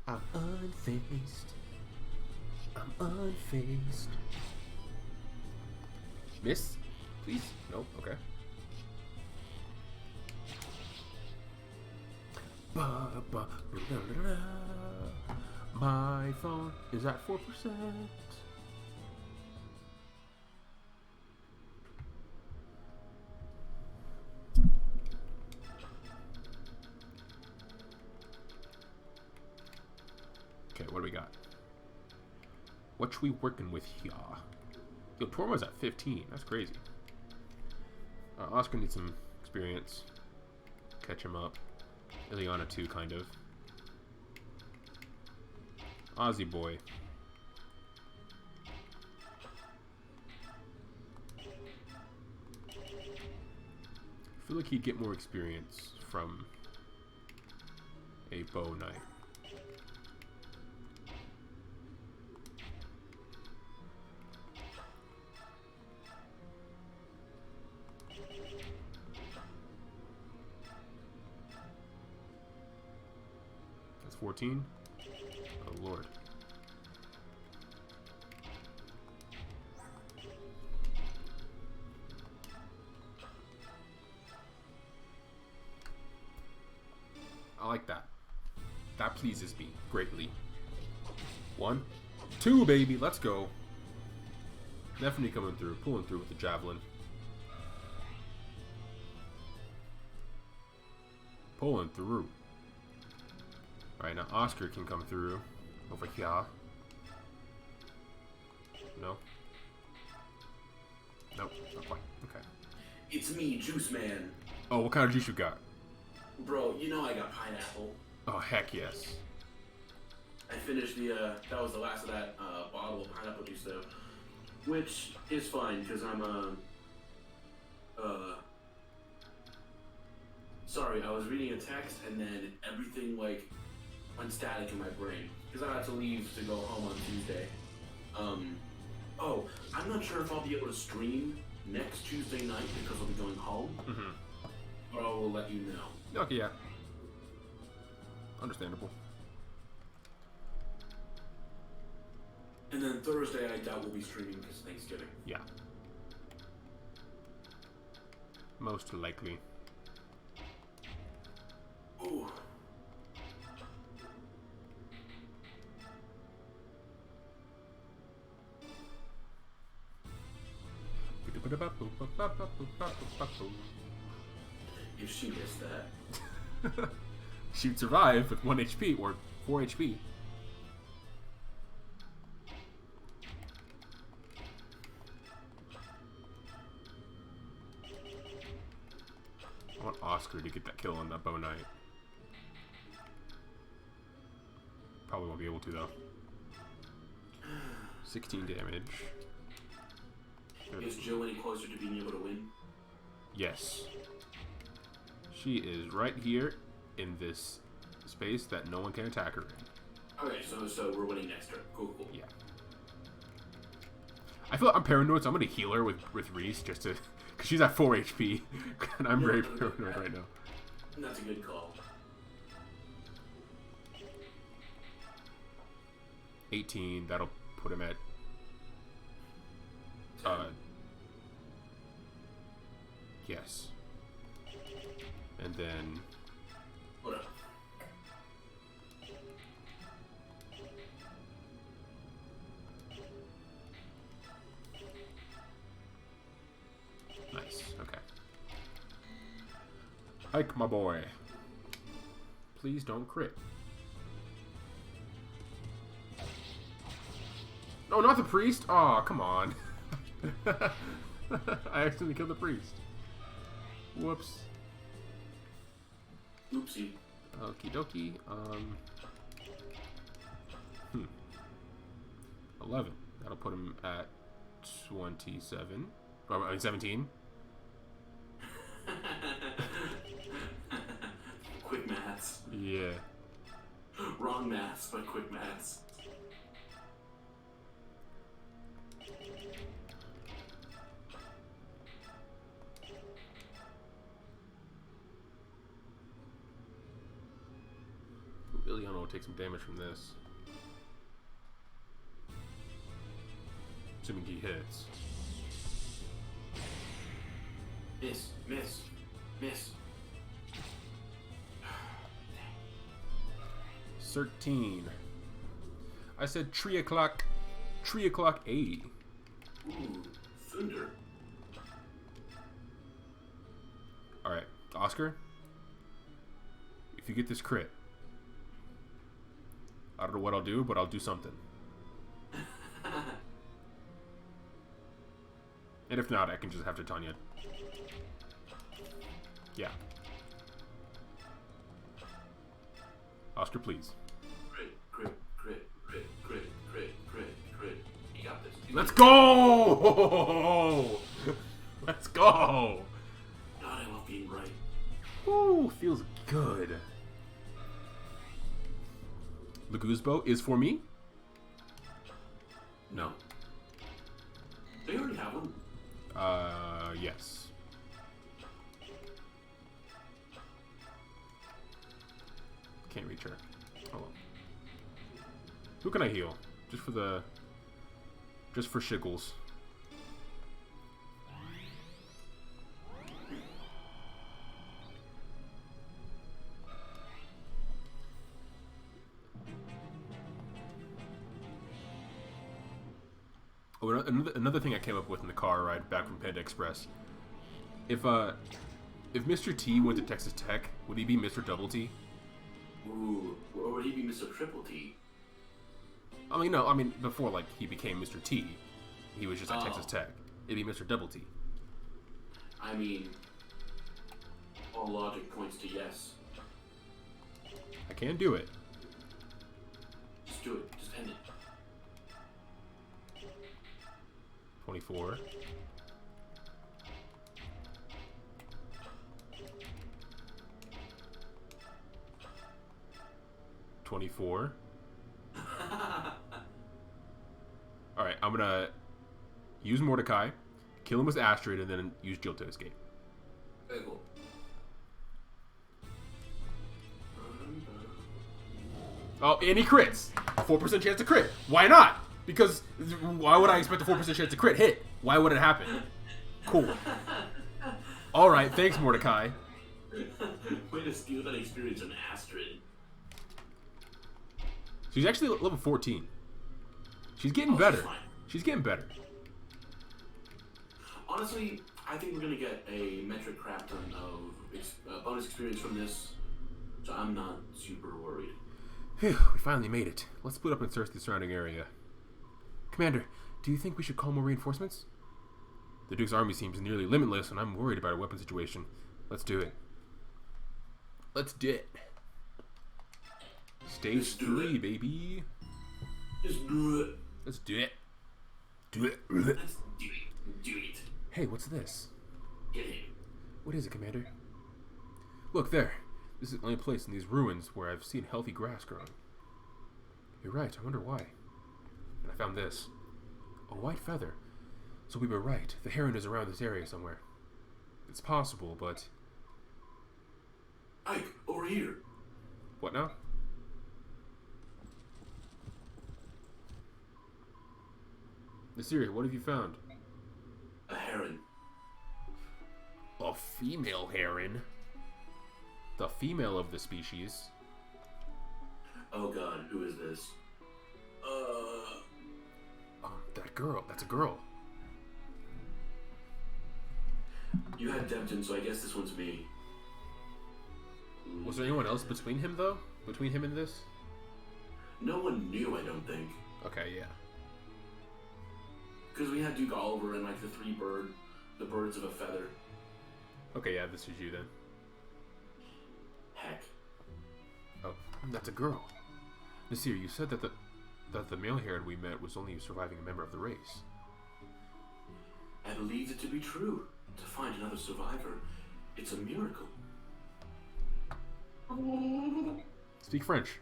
I'm unfazed. I'm unfazed. Miss? Please? Nope. Okay. My phone is at 4%. Okay, what do we got? What we working with here? Yo, Tormo's at 15. That's crazy. Oscar needs some experience. Catch him up. Ileana too, kind of. Ozzy boy. I feel like he'd get more experience from a bow knight. That's 14. Oh Lord. I like that. That pleases me greatly. 1, 2, baby. Let's go. Definitely coming through. Pulling through with the javelin. Pulling through. Alright, now Oscar can come through. Over here. No? Nope, not quite. Okay. It's me, Juice Man. Oh, what kind of juice you got? Bro, you know I got pineapple. Oh, heck yes. I finished the, that was the last of that bottle of pineapple juice though. Which is fine, because I'm, sorry, I was reading a text and then everything, like, went static in my brain. Because I had to leave to go home on Tuesday. Oh, I'm not sure if I'll be able to stream next Tuesday night because I'll be going home. Mm-hmm. But I will let you know. Okay, yeah. Understandable. And then Thursday, I doubt we'll be streaming because Thanksgiving. Yeah. Most likely. Ooh. If she missed that. She'd survive with 1 HP or 4 HP. I want Oscar to get that kill on that bow knight. Probably going to, though. 16 damage. Is Jill any closer to being able to win? Yes. She is right here in this space that no one can attack her in. Okay, so we're winning next turn. Cool. Yeah. I feel I'm paranoid, so I'm gonna heal her with Reese just to, cause she's at 4 HP, and I'm very paranoid right now. That's a good call. 18. That'll put him at. Yes. And then. Hold up. Nice. Okay. Ike, my boy. Please don't crit. No, not the priest. Oh, come on. I accidentally killed the priest. Whoops. Oopsie. Okie dokie. 11. That'll put him at 27. Oh, I mean 17. Quick maths. Yeah. Wrong maths, but quick maths. Iliana will take some damage from this. Assuming he hits. Miss. 13. I said 3 o'clock. 3 o'clock 80. Ooh, thunder. Alright, Oscar. If you get this crit, I don't know what I'll do, but I'll do something. And if not, I can just have to Tanya. Yeah. Oscar, please. Crit. You got this. Let's go! Let's go! God, I love being right. Woo, feels good. Leguzbo is for me? No. They already have one. Yes. Can't reach her. Oh well. Who can I heal? Just for shiggles. Oh, another thing I came up with in the car ride back from Panda Express. If Mr. T went to Texas Tech, would he be Mr. Double T? Ooh, or would he be Mr. Triple T? I mean, no. I mean, before like he became Mr. T, he was just at Texas Tech. It'd be Mr. Double T. I mean, all logic points to yes. I can do it. Just do it. Just end it. 24. Alright, I'm gonna use Mordecai, kill him with Astrid, and then use Jill to escape. Very cool. Oh, and he crits! 4% chance to crit. Why not? Because why would I expect a 4% chance to crit hit? Why would it happen? Cool. Alright, thanks, Mordecai. Way to steal that experience on Astrid. She's actually level 14. She's getting better. She's getting better. Honestly, I think we're gonna get a metric crap ton of bonus experience from this, so I'm not super worried. Phew, we finally made it. Let's split up and search the surrounding area. Commander, do you think we should call more reinforcements? The Duke's army seems nearly limitless, and I'm worried about our weapon situation. Let's do it. Let's do it. Stage 3, baby. Let's do it. Do it. Let's do it. Do it. Hey, what's this? Get him. What is it, Commander? Look there. This is the only place in these ruins where I've seen healthy grass growing. You're right. I wonder why. And I found this. A white feather. So we were right. The heron is around this area somewhere. It's possible, but... Ike, over here. What now? Nasiri, what have you found? A heron. A female heron? The female of the species? Oh god, who is this? That girl. That's a girl. You had Dempton, so I guess this one's me. Was there anyone else between him, though? Between him and this? No one knew, I don't think. Okay, yeah. Because we had Duke Oliver and, like, the birds of a feather. Okay, yeah, this is you then. Heck. Oh, that's a girl. Nasir, you said that the male heron we met was only a surviving member of the race. I believe it to be true. To find another survivor, it's a miracle. Speak French.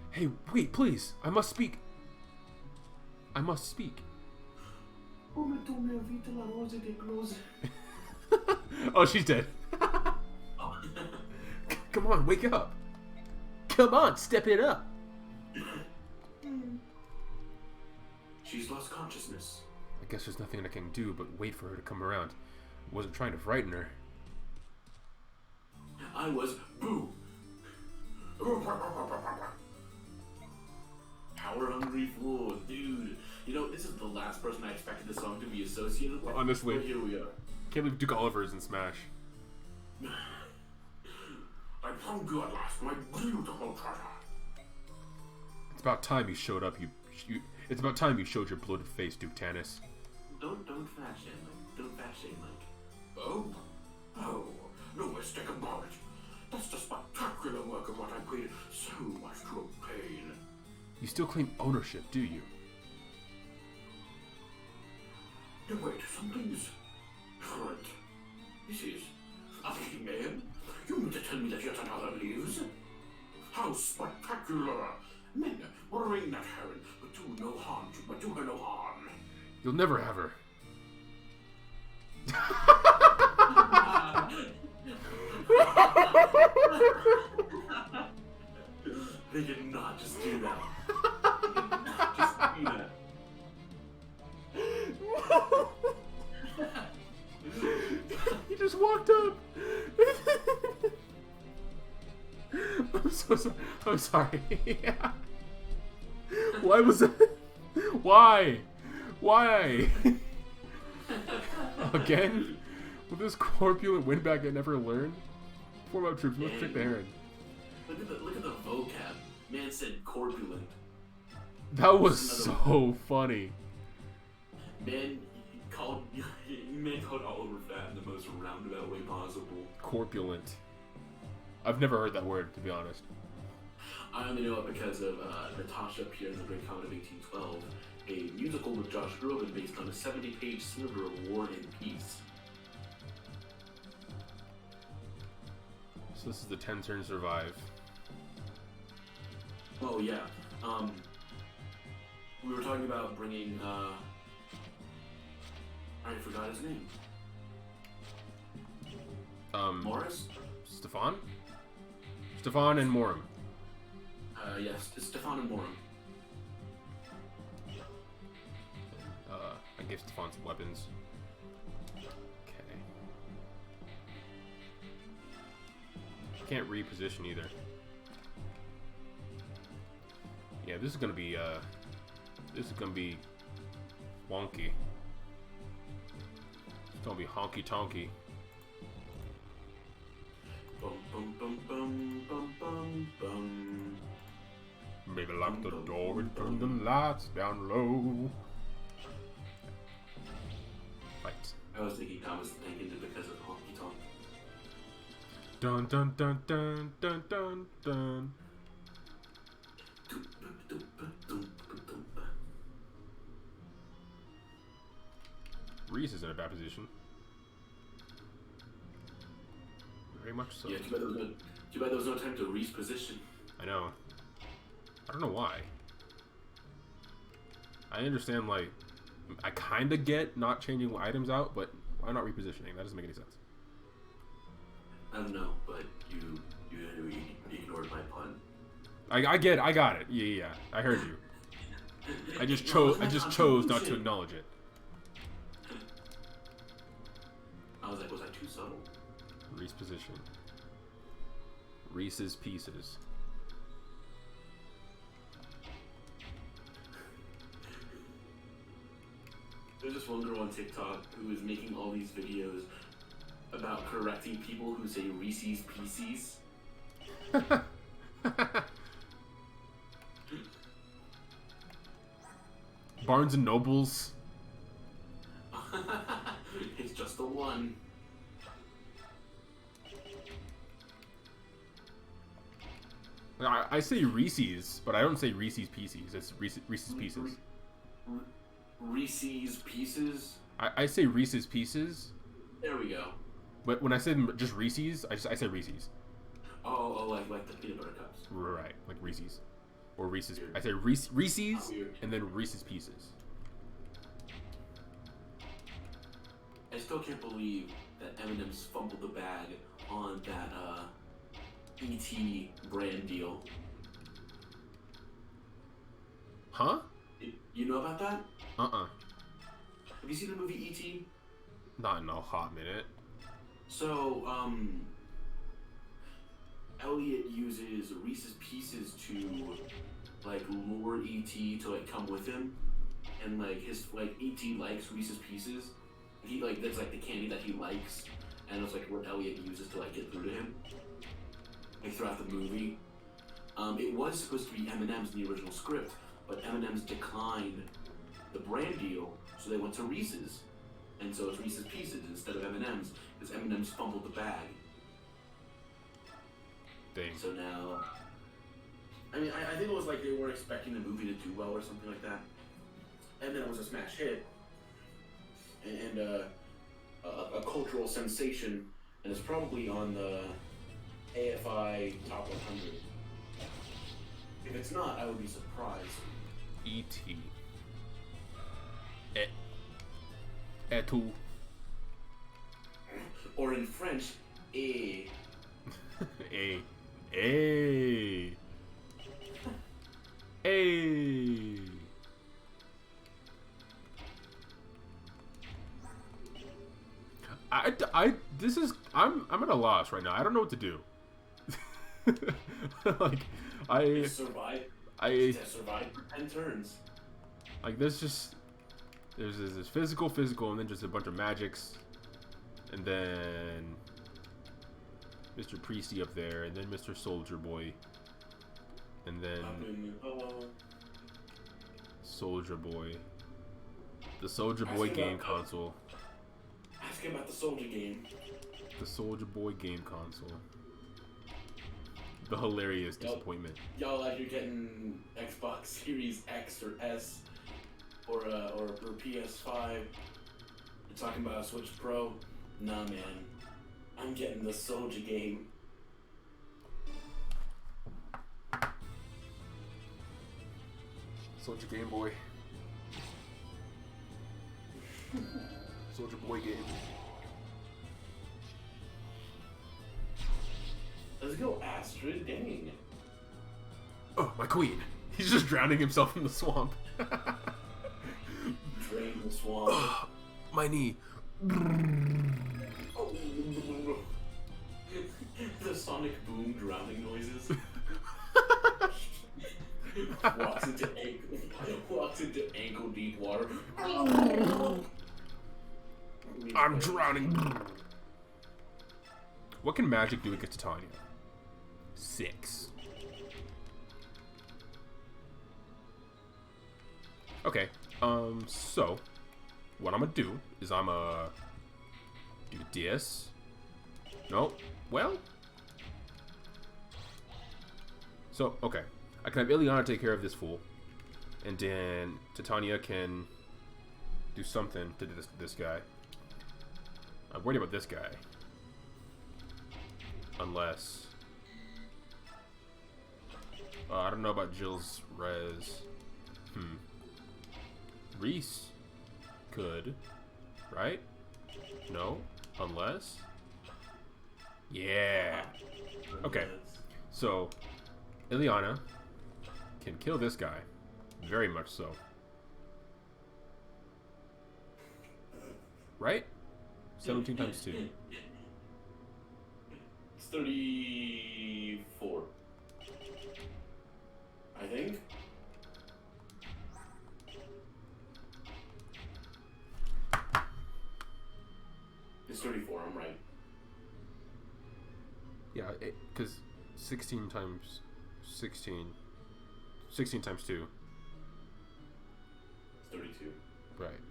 Hey, wait, please. I must speak. I must speak. Oh, she's dead. Come on, wake up. Come on, step it up. She's lost consciousness. I guess there's nothing I can do but wait for her to come around. I wasn't trying to frighten her. I was boo. Power hungry fool, dude. You know, this is the last person I expected this song to be associated with. Honestly. But here we are. Can't believe Duke Oliver is in Smash. I found you at last, my beautiful treasure. It's about time you showed up, it's about time you showed your bloated face, Duke Tanis. Don't fat shame like. Don't fat shame like. Oh, no mistake about it. That's the spectacular work of what I created so much to obtain. You still claim ownership, do you? No, wait, something's different. This is a female? You mean to tell me that yet another lives? How spectacular! Men worrying that heron, but do her no harm. You'll never have her. They did not just do that. They did not just do that. He just walked up. I'm so sorry. I'm sorry. Yeah. Why was that? Why? Why? Again? Will this corpulent windbag I never learn? Form out troops, let's check the heron. Look at the vocab. Man said corpulent. That was so funny. Man called Oliver fat in the most roundabout way possible. Corpulent. I've never heard that word, to be honest. I only know it because of Natasha Pierre in the Great Comet of 1812, a musical with Josh Groban based on a 70-page sliver of War and Peace. So this is the 10 turn survive. Oh yeah. We were talking about bringing. I forgot his name. Morris? Stefan? Stefan and Morum. Yes, it's Stefan and Morum. I gave Stefan some weapons. Okay. Can't reposition either. Yeah, this is gonna be wonky. It's gonna be honky tonky. Bum bum bum bum bum bum bum. Maybe lock the door and turn the lights down low. Fight. I was thinking Thomas the Tank Engine because of honky tonk. Dun dun dun dun dun dun dun. a bad position. Very much so. Yeah, too bad there was no time to reposition. I know. I don't know why. I understand, like, I kind of get not changing items out, but why not repositioning? That doesn't make any sense. I don't know, but you ignored my pun. I got it. Yeah. I heard you. I just chose not to acknowledge it. I was like, was I too subtle? Reese position. Reese's Pieces. There's this one girl on TikTok who is making all these videos about correcting people who say Reese's Pieces. Barnes and Nobles. It's just the one. I say Reese's, but I don't say Reese's Pieces. It's Reese's Pieces. Reese's Pieces? I say Reese's Pieces. There we go. But when I say just Reese's, I say Reese's. Oh, like the peanut butter cups. Right, like Reese's. Or Reese's. I say Reese's and then Reese's Pieces. I still can't believe that Eminem's fumbled the bag on that E.T. brand deal. Huh? You know about that? Uh-uh. Have you seen the movie E.T.? Not in a hot minute. So, Elliot uses Reese's Pieces to, like, lure E.T. to, like, come with him. And, like, E.T. likes Reese's Pieces. He, like, that's, like, the candy that he likes. And it's, like, what Elliot uses to, like, get through to him. Like, throughout the movie. It was supposed to be M&M's in the original script, but M&M's declined the brand deal, so they went to Reese's. And so it's Reese's Pieces instead of M&M's, because M&M's fumbled the bag. Dang. So now, I mean, I think it was like they were expecting the movie to do well or something like that, and then it was a smash hit, and a cultural sensation, and it's probably on the AFI Top 100. If it's not, I would be surprised. E.T. Et tout. Or in French, A. A. I'm at a loss right now. I don't know what to do. Like, survive for 10 turns. Like, there's this physical, and then just a bunch of magics, and then Mr. Priesty up there, and then Mr. Soldier Boy, and then Soldier Boy, the Soldier Boy game console. Ask him about the Soldier game. The Soldier Boy game console. The hilarious disappointment. Y'all like you're getting Xbox Series X or S or PS5. You're talking about a Switch Pro? Nah, man. I'm getting the Soldier game. Soldier Game Boy. Soldier Boy game. Let's go, Astrid. Dang. Oh, my queen. He's just drowning himself in the swamp. Drain the swamp. Oh, my knee. Oh. The sonic boom drowning noises. walks into ankle deep water. I'm drowning. What can magic do against Titania? 6. Okay. So what I'm gonna do is I'm gonna do this. No. Well. So okay, I can have Ileana take care of this fool, and then Titania can do something to this guy. I'm worried about this guy. Unless... I don't know about Jill's res. Reese could, right? No? Unless? Yeah! Okay, so Ileana can kill this guy. Very much so. Right? 17 times 2. It's 34. I think. It's 34, I'm right. Yeah, because 16 times 16. 16 times 2. It's 32. Right.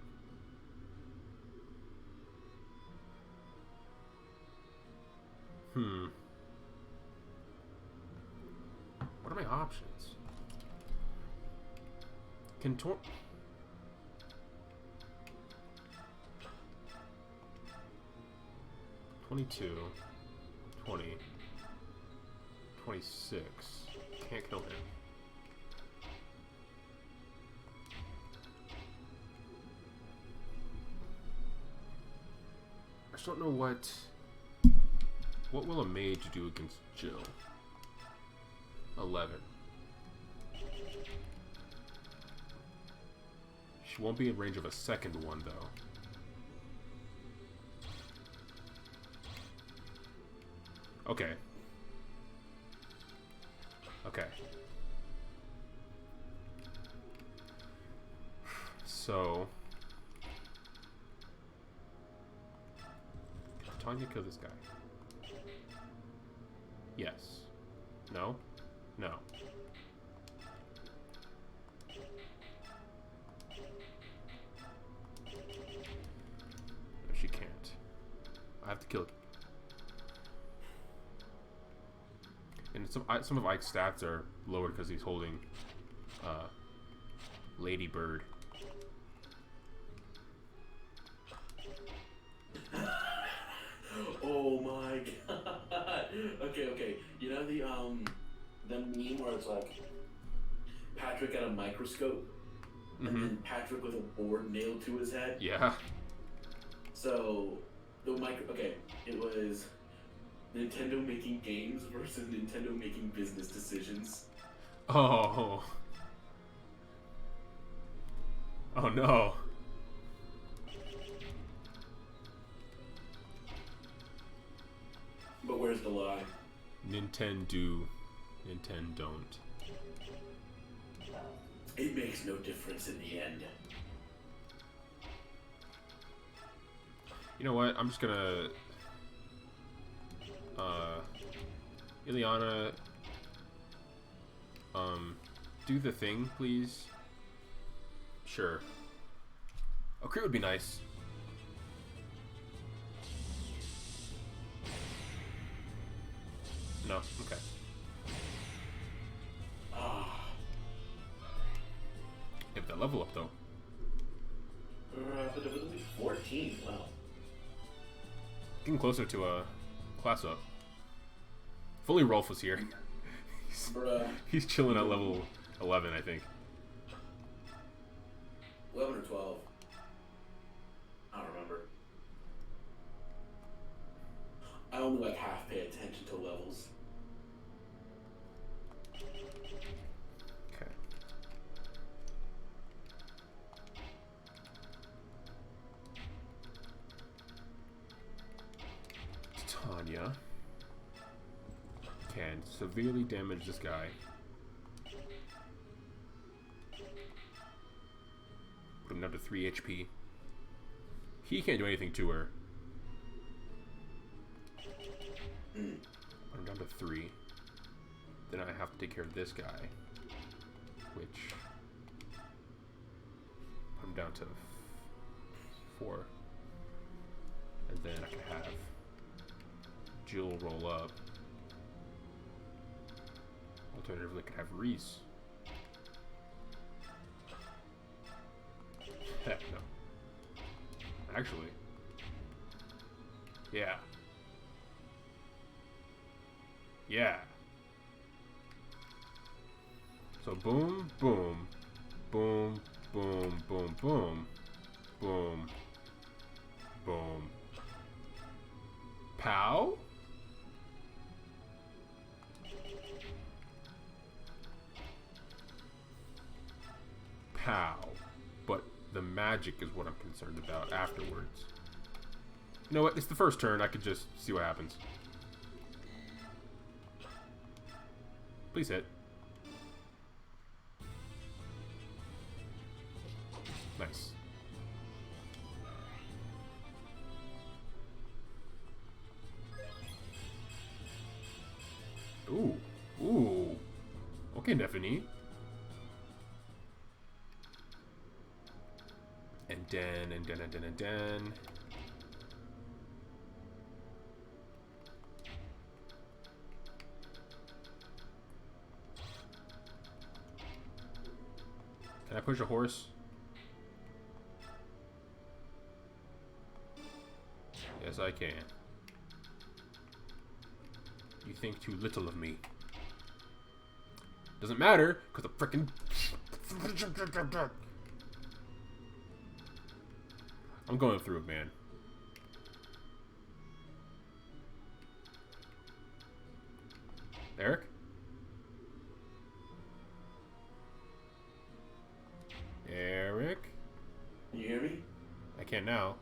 What are my options? Can 22, 20, 26. Can't kill him. I just don't know what will a mage do against Jill? 11. She won't be in range of a second one, though. Okay. Okay. So... Can Tanya kill this guy? Yes. No? No. No, she can't. I have to kill it. And some of Ike's stats are lowered because he's holding Lady Bird. Oh my god. Okay. You know the meme where it's like Patrick at a microscope and then Patrick with a board nailed to his head? Yeah. So it was Nintendo making games versus Nintendo making business decisions. Oh. Oh no. But where's the lie? Nintendo do, Nintendo don't. It makes no difference in the end. You know what? I'm just gonna... Ileana... do the thing, please. Sure. A crit would be nice. No, okay. Get that level up, though. 14, wow. Getting closer to a class up. If only Rolf was here. He's chilling at level 11, I think. 11 or 12. I don't remember. I only like half pay attention to levels. Okay. Tanya can severely damage this guy. Put him down to 3 HP. He can't do anything to her. Put him down to 3. Then I have to take care of this guy, which put him down to 4. And then I can have Jill roll up. Alternatively, I could have Reese. Heck no. Actually, Yeah. Yeah. So boom, boom, boom, boom, boom, boom, boom, boom. Pow? Pow. But the magic is what I'm concerned about afterwards. You know what? It's the first turn. I could just see what happens. Please hit. Nice. Ooh. Ooh. Okay, Neffany. And then. Can I push a horse? Yes, I can. You think too little of me. Doesn't matter, because the frickin'... I'm going through it, man. Eric? Eric? Can you hear me? I can now.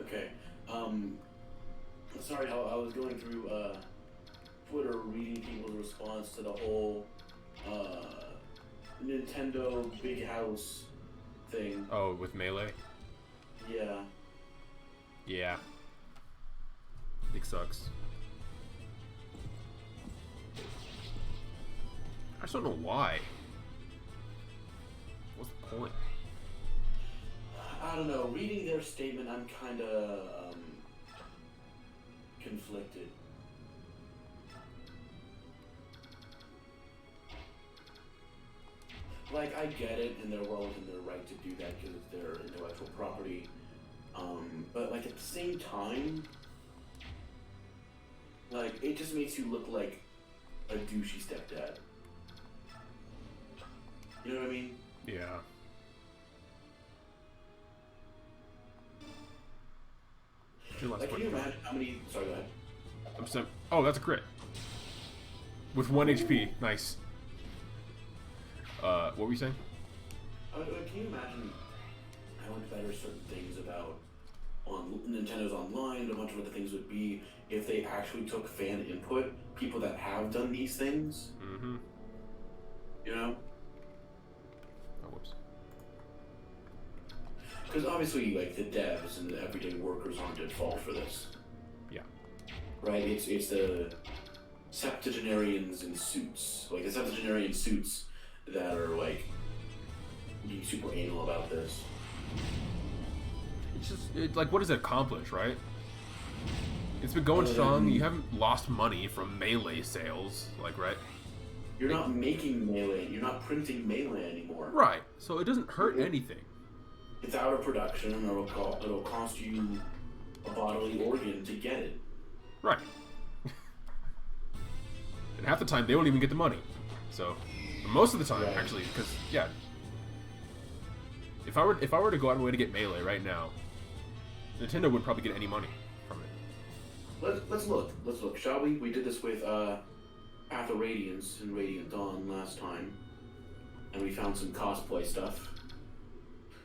Okay. Sorry, I was going through Twitter reading people's response to the whole Nintendo Big House thing. Oh, with Melee? Yeah. Yeah. It sucks. I just don't know why. What's the point? I don't know. Reading their statement, I'm kind of conflicted. Like, I get it, and they're well within their right to do that because it's their intellectual property. But, like, at the same time, like, it just makes you look like a douchey stepdad. You know what I mean? Yeah. Like, can you imagine how many... Sorry, go ahead. I'm so... Oh, that's a crit. With 1 HP. Nice. What were you saying? Can you imagine how much better certain things about on Nintendo's Online, a bunch of other things would be if they actually took fan input, people that have done these things? Mm-hmm. You know? Oh, whoops. Because obviously, like, the devs and the everyday workers aren't at fault for this. Yeah. Right? It's the septuagenarians in suits. Like, the septuagenarian suits that are, like, being super anal about this. It's just, like, what does it accomplish, right? It's been going strong. You haven't lost money from Melee sales, like, right? You're not making Melee. You're not printing Melee anymore. Right. So it doesn't hurt anything. It's out of production, and it'll cost you a bodily organ to get it. Right. And half the time, they won't even get the money. So, most of the time, Right. actually, because, yeah. If I were to go out of my way to get Melee right now, Nintendo wouldn't probably get any money from it. Let's look, shall we? We did this with Path of Radiance and Radiant Dawn last time, and we found some cosplay stuff.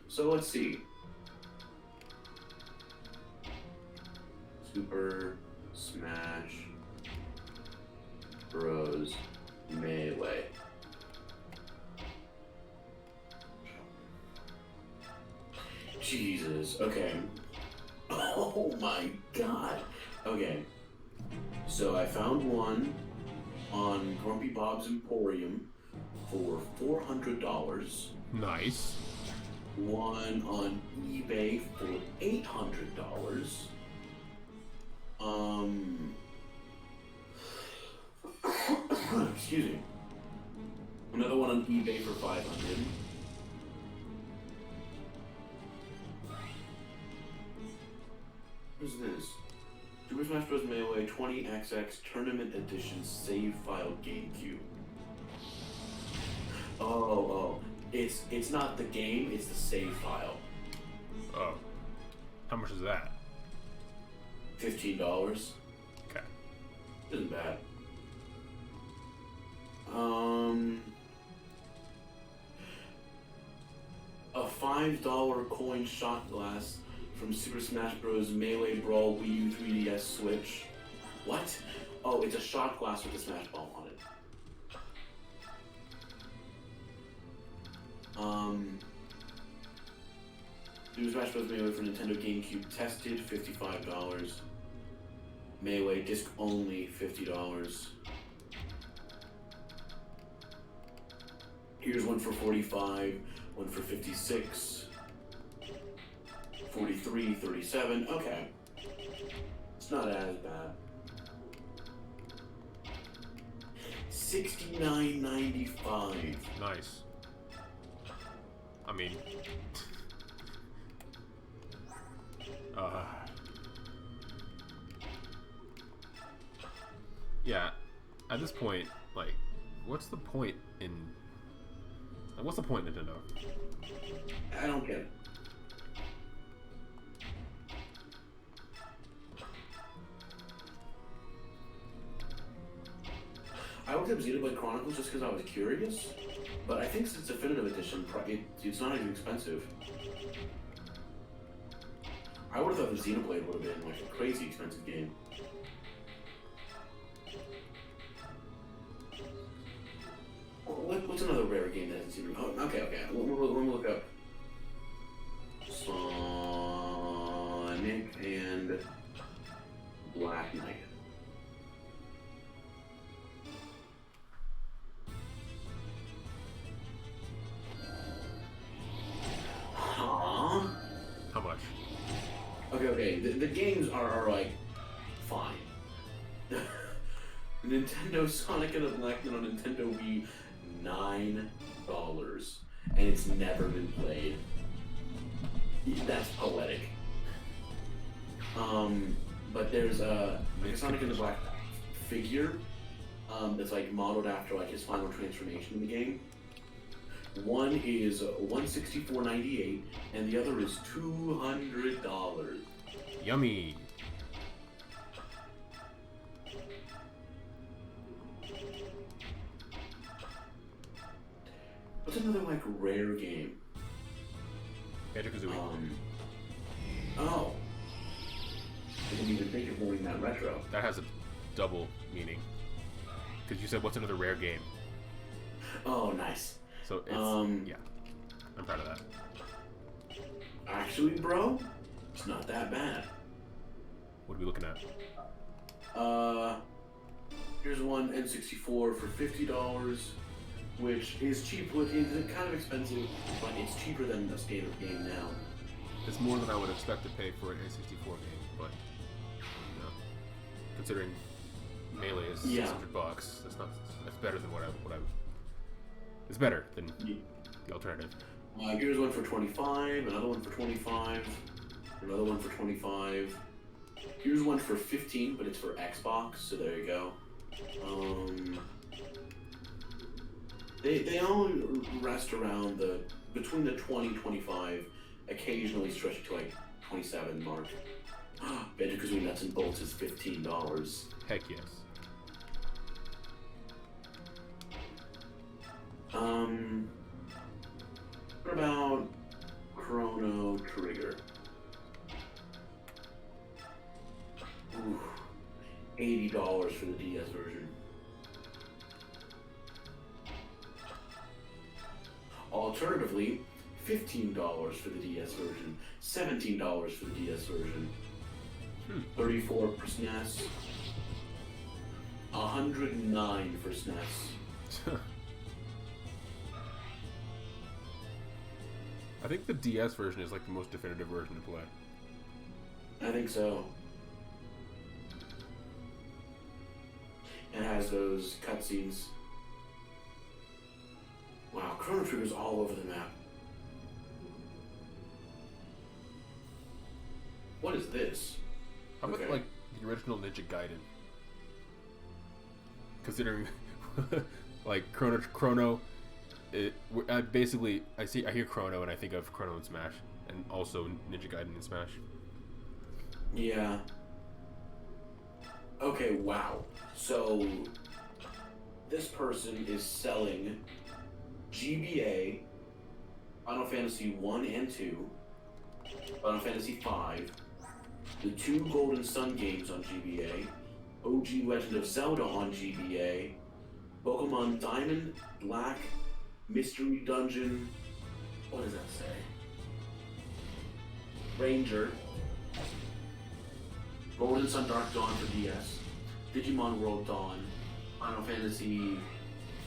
So let's see. Super Smash Bros. Melee. Jesus. Okay. Oh my god. Okay. So I found one on Grumpy Bob's Emporium for $400. Nice. One on eBay for $800. Excuse me. Another one on eBay for $500. What is this? Super Smash Bros. Melee 20XX Tournament Edition Save File GameCube. Oh. It's not the game, it's the save file. Oh. How much is that? $15. Okay. Isn't bad. A $5 coin shot glass from Super Smash Bros. Melee Brawl Wii U 3DS Switch. What? Oh, it's a shot glass with a Smash Ball on it. Super Smash Bros. Melee for Nintendo GameCube tested, $55. Melee disc only, $50. Here's one for $45, one for $56, $43, $37. Okay, it's not as bad. $69.95. Nice. I mean, yeah. At this point, like, what's the point in Nintendo? I don't get it. I looked up Xenoblade Chronicles just because I was curious, but I think since Definitive Edition, it's not even expensive. I would have thought the Xenoblade would have been like a crazy expensive game. What's another rare game that hasn't seen? Oh, okay. Let me look up Sonic and Black Knight. Huh? How much? Okay. The games are like fine. Nintendo Sonic and the Black Knight on Nintendo Wii, $9, and it's never been played. That's poetic. But there's a Sonic and the Black figure that's like modeled after like his final transformation in the game. One is $164.98, and the other is $200. Yummy. What's another like rare game? Banjo-Kazooie. Oh. I didn't even think of knowing that retro. That has a double meaning. Because you said, what's another rare game? Oh, nice. So it's yeah, I'm proud of that. Actually, bro, it's not that bad. What are we looking at? Here's one N64 for $50, which is cheap. It's kind of expensive, but it's cheaper than the standard game now. It's more than I would expect to pay for an N64 game, but you know, considering Melee is $600, that's better than what I. It's better than the alternative. Here's one for $25, another one for $25, another one for $25. Here's one for $15, but it's for Xbox, so there you go. They all rest around between the 20, 25, occasionally stretch to like 27 mark. Banjo-Kazooie Nuts and Bolts is $15. Heck yes. What about Chrono Trigger? Ooh, $80 for the DS version. Alternatively, $15 for the DS version, $17 for the DS version, 34 for SNES, $109 for SNES. I think the DS version is like the most definitive version to play. I think so. It has those cutscenes. Wow, Chrono Trigger's all over the map. What is this? How about like the original Ninja Gaiden. Considering, like Chrono, I hear Chrono and I think of Chrono and Smash, and also Ninja Gaiden and Smash. Yeah. Okay, wow. So, this person is selling GBA, Final Fantasy 1 and 2, Final Fantasy 5, the 2 Golden Sun games on GBA, OG Legend of Zelda on GBA, Pokemon Diamond, Black, Mystery Dungeon, what does that say? Ranger, Golden Sun Dark Dawn for DS, Digimon World Dawn, Final Fantasy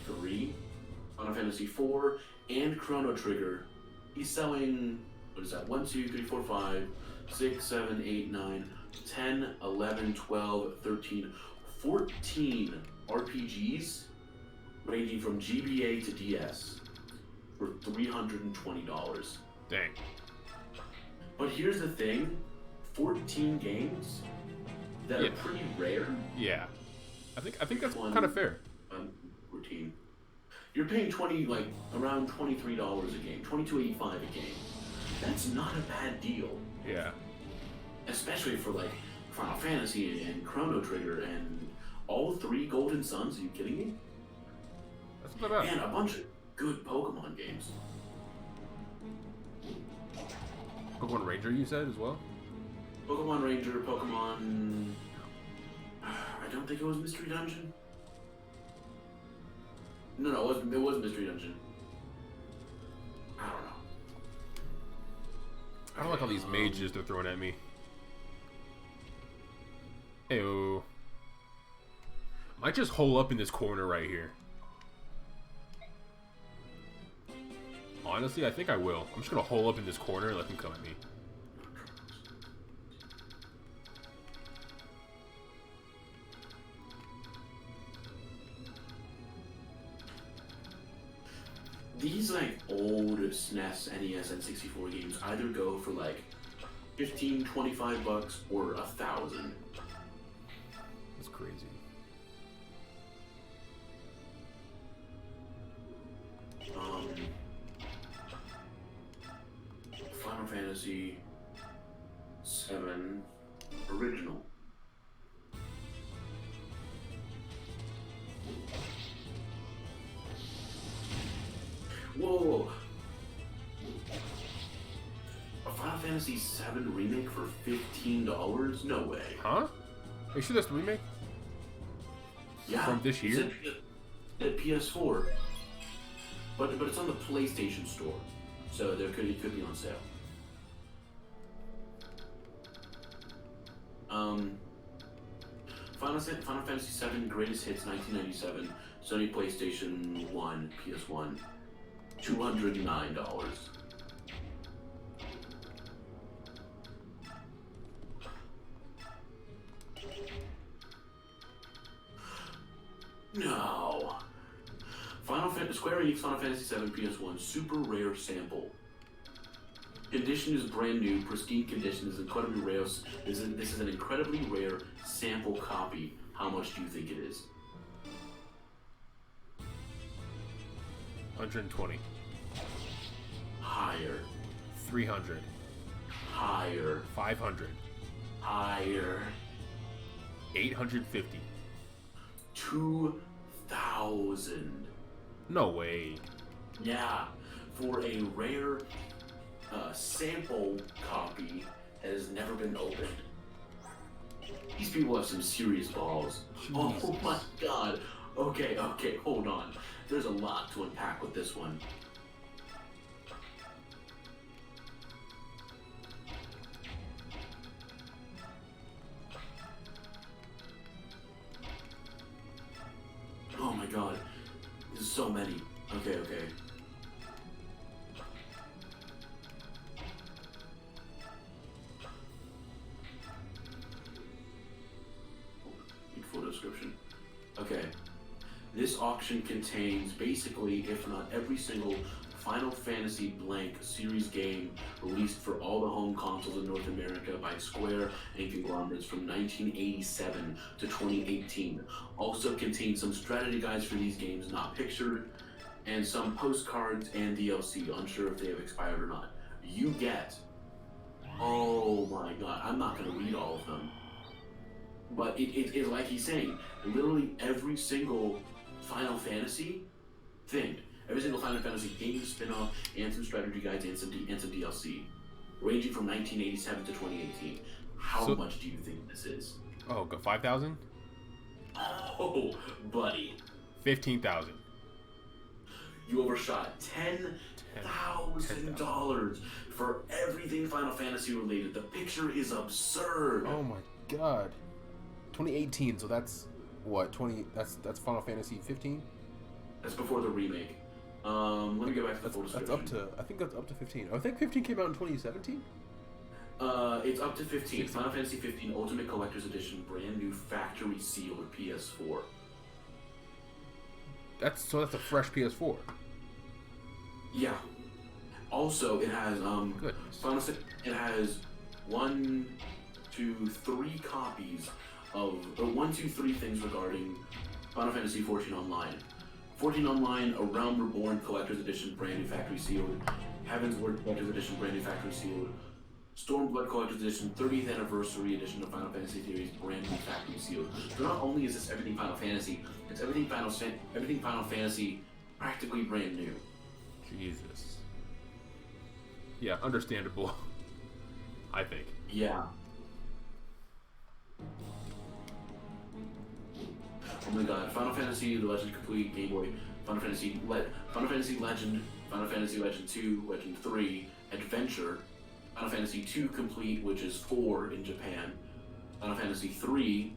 3, Final Fantasy 4, and Chrono Trigger. He's selling, what is that, 1, 2, 3, 4, 5, 6, 7, 8, 9, 10, 11, 12, 13, 14 RPGs ranging from GBA to DS for $320. Dang. But here's the thing, 14 games that are pretty rare. Yeah. I think that's kind of fair. 14. You're paying around $23 a game, $22.85 a game. That's not a bad deal. Yeah. Especially for like Final Fantasy and Chrono Trigger and all 3 Golden Suns. Are you kidding me? That's not bad. And a bunch of good Pokemon games. Pokemon Ranger, you said as well? Pokemon Ranger, Pokemon. I don't think it was Mystery Dungeon. No, it was Mystery Dungeon. I don't know. I don't like all these mages they're throwing at me. Heyo. Might just hole up in this corner right here. Honestly, I think I will. I'm just gonna hole up in this corner and let them come at me. These like old SNES, NES, and 64 games either go for like $15, $25 or $1,000. That's crazy. Final Fantasy 7 original. Whoa! A Final Fantasy 7 remake for $15? No way. Huh? Are you sure that's the remake? Yeah. From this year? It's at PS4. But it's on the PlayStation Store. So it could be on sale. Final Fantasy VII Greatest Hits 1997, Sony PlayStation 1, PS1, $209. No. Square Enix Final Fantasy VII PS1 Super Rare Sample. Condition is brand new, pristine condition is incredibly rare. This is an incredibly rare sample copy. How much do you think it is? 120. Higher. 300. Higher. 500. Higher. 850. 2,000. No way. Yeah, for a rare sample copy that has never been opened. These people have some serious balls. Jesus. Oh my god. Okay, hold on. There's a lot to unpack with this one. Oh my god. There's so many. Okay. Full description. Okay. This auction contains basically, if not every single Final Fantasy Blank series game released for all the home consoles in North America by Square and conglomerates from 1987 to 2018. Also contains some strategy guides for these games not pictured, and some postcards and DLC, unsure if they have expired or not. You get, oh my god, I'm not going to read all of them, but it is like he's saying, literally every single Final Fantasy thing. Every single Final Fantasy game spin-off, and some strategy guides, and some DLC, ranging from 1987 to 2018. How much do you think this is? Oh, go 5,000? Oh, buddy. 15,000. You overshot $10,000 for everything Final Fantasy related. The picture is absurd. Oh my god. 2018, so that's what? That's Final Fantasy 15? That's before the remake. Let me go back to the full description. I think that's up to 15. I think 15 came out in 2017? It's up to 15. Final Fantasy 15 Ultimate Collector's Edition, brand new factory sealed PS4. That's a fresh PS4. Yeah. Also, it has Goodness. It has 1, 2, 3 copies of 1, 2, 3 things regarding Final Fantasy 14 Online. 14 Online, A Realm Reborn Collector's Edition, brand new factory sealed. Heavensward Collector's Edition, brand new factory sealed. Stormblood Collector's Edition, 30th Anniversary Edition of Final Fantasy series, brand new factory sealed. So not only is this everything Final Fantasy, it's everything Final Fantasy practically brand new. Jesus. Yeah, understandable. I think. Yeah. Oh my god, Final Fantasy, The Legend Complete, Game Boy, Final Fantasy Legend, Final Fantasy Legend 2, Legend 3, Adventure, Final Fantasy 2 Complete, which is 4 in Japan, Final Fantasy 3,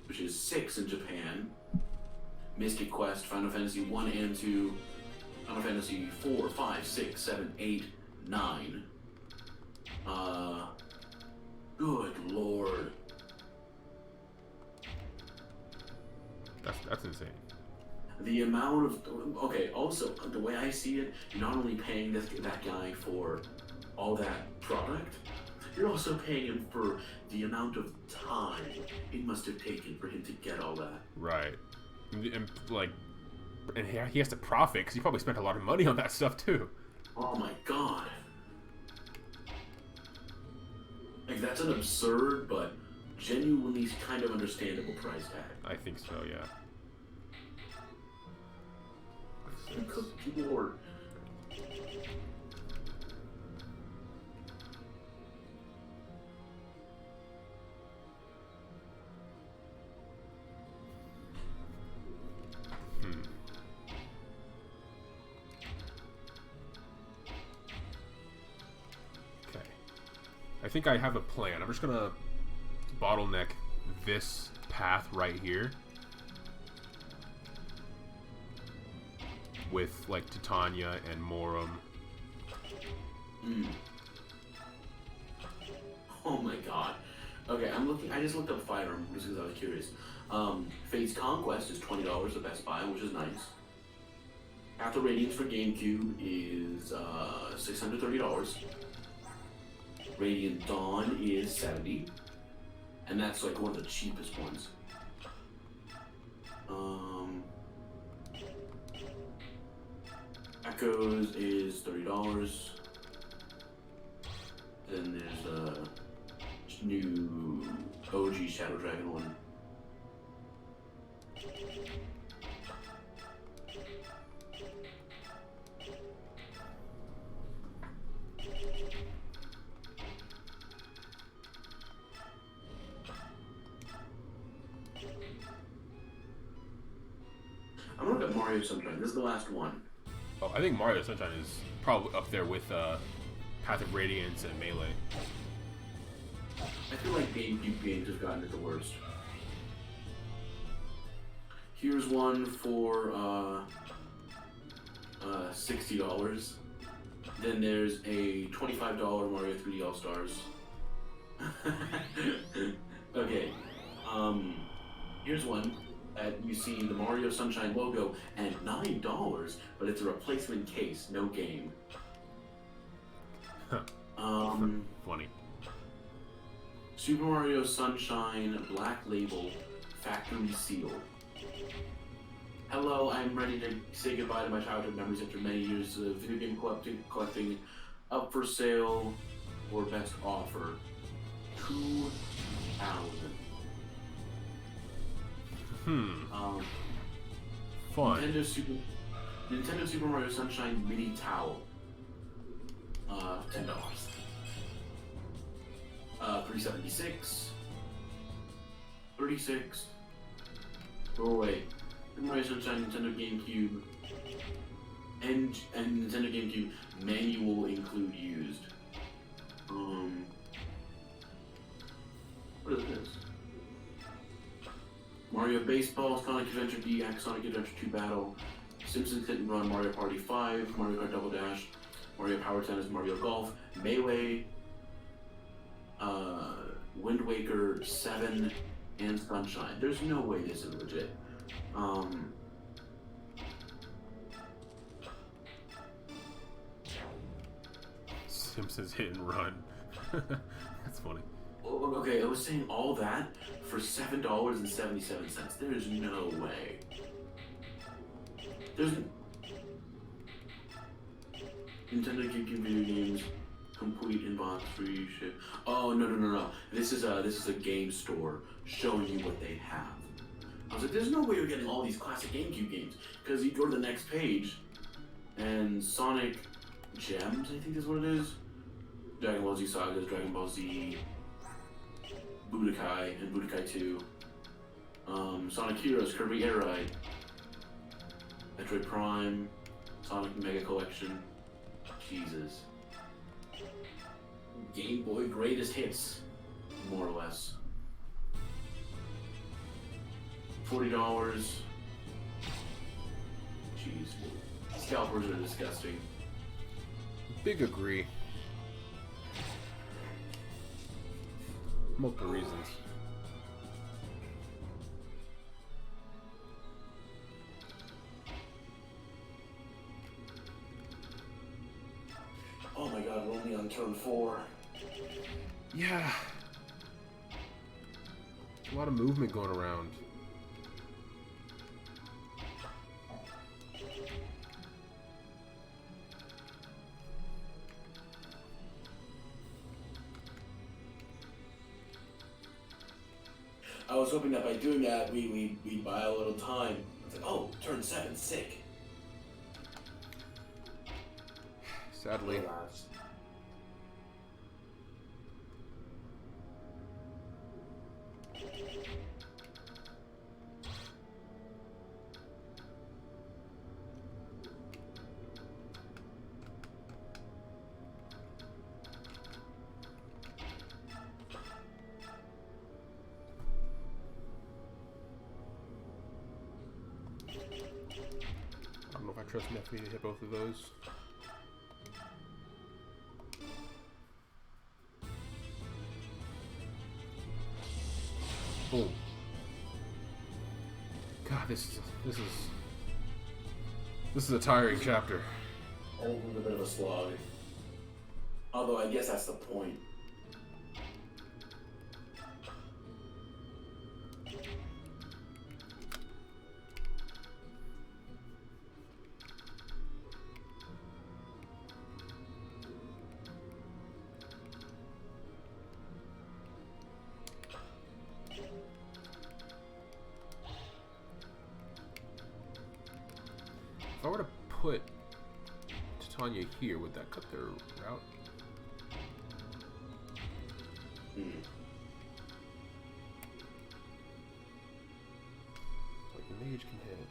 which is 6 in Japan, Mystic Quest, Final Fantasy 1 and 2, Final Fantasy 4, 5, 6, 7, 8, 9. Good lord. That's insane. The amount of also the way I see it, you're not only paying that guy for all that product, you're also paying him for the amount of time it must have taken for him to get all that. Right, and he has to profit because he probably spent a lot of money on that stuff too. Oh my god! Like that's an absurd but genuinely kind of understandable price tag. I think so, yeah. Good lord. Okay. I think I have a plan. I'm just gonna bottleneck this path right here with like Titania and Morum. Oh my god. Okay, I just looked up Fire Emblem just because I was curious. Fate's Conquest is $20 at Best Buy, which is nice. After Radiance for GameCube is $630. Radiant Dawn is $70. And that's like one of the cheapest ones. Echoes is $30. Then there's a new OG Shadow Dragon one. I'm gonna look at Mario Sunshine. This is the last one. Oh, I think Mario Sunshine is probably up there with Path of Radiance and Melee. I feel like GameCube games have gotten it the worst. Here's one for $60. Then there's a $25 Mario 3D All Stars. Okay. Here's one you see the Mario Sunshine logo and $9, but it's a replacement case, no game. Funny. Super Mario Sunshine Black Label Factory Seal. Hello, I'm ready to say goodbye to my childhood memories after many years of video game collecting. Up for sale or best offer, $2,000. Fun. Nintendo Super Mario Sunshine Mini Towel. $10. $376. $36. Oh wait. Super Mario Sunshine Nintendo GameCube and Nintendo GameCube manual include used. What is this? Mario Baseball, Sonic Adventure DX, Sonic Adventure 2 Battle, Simpsons Hit and Run, Mario Party 5, Mario Kart Double Dash, Mario Power Tennis, Mario Golf, Melee, Wind Waker 7, and Sunshine. There's no way this is legit. Simpsons Hit and Run. That's funny. Okay, I was saying all that for $7.77. There's no way. There's Nintendo GameCube video games, complete inbox, free ship. Oh no! This is a game store showing you what they have. I was like, there's no way you're getting all these classic GameCube games, because you go to the next page, and Sonic Gems, I think is what it is. Dragon Ball Z Sagas, Dragon Ball Z, Budokai, and Budokai 2. Sonic Heroes, Kirby Air Ride, Metroid Prime, Sonic Mega Collection. Jesus. Game Boy Greatest Hits, more or less. $40. Jeez. Scalpers are disgusting. Big agree. Multiple reasons. Oh my god, we're only on turn 4. Yeah. A lot of movement going around. I was hoping that by doing that, we'd buy a little time. It's like, oh, turn 7, sick. Sadly. I don't know if I trust enough for me to hit both of those. Boom. God, this is a tiring chapter. A little bit of a slog. Although I guess that's the point. If I were to put Titania here, would that cut their route? Like the mage can hit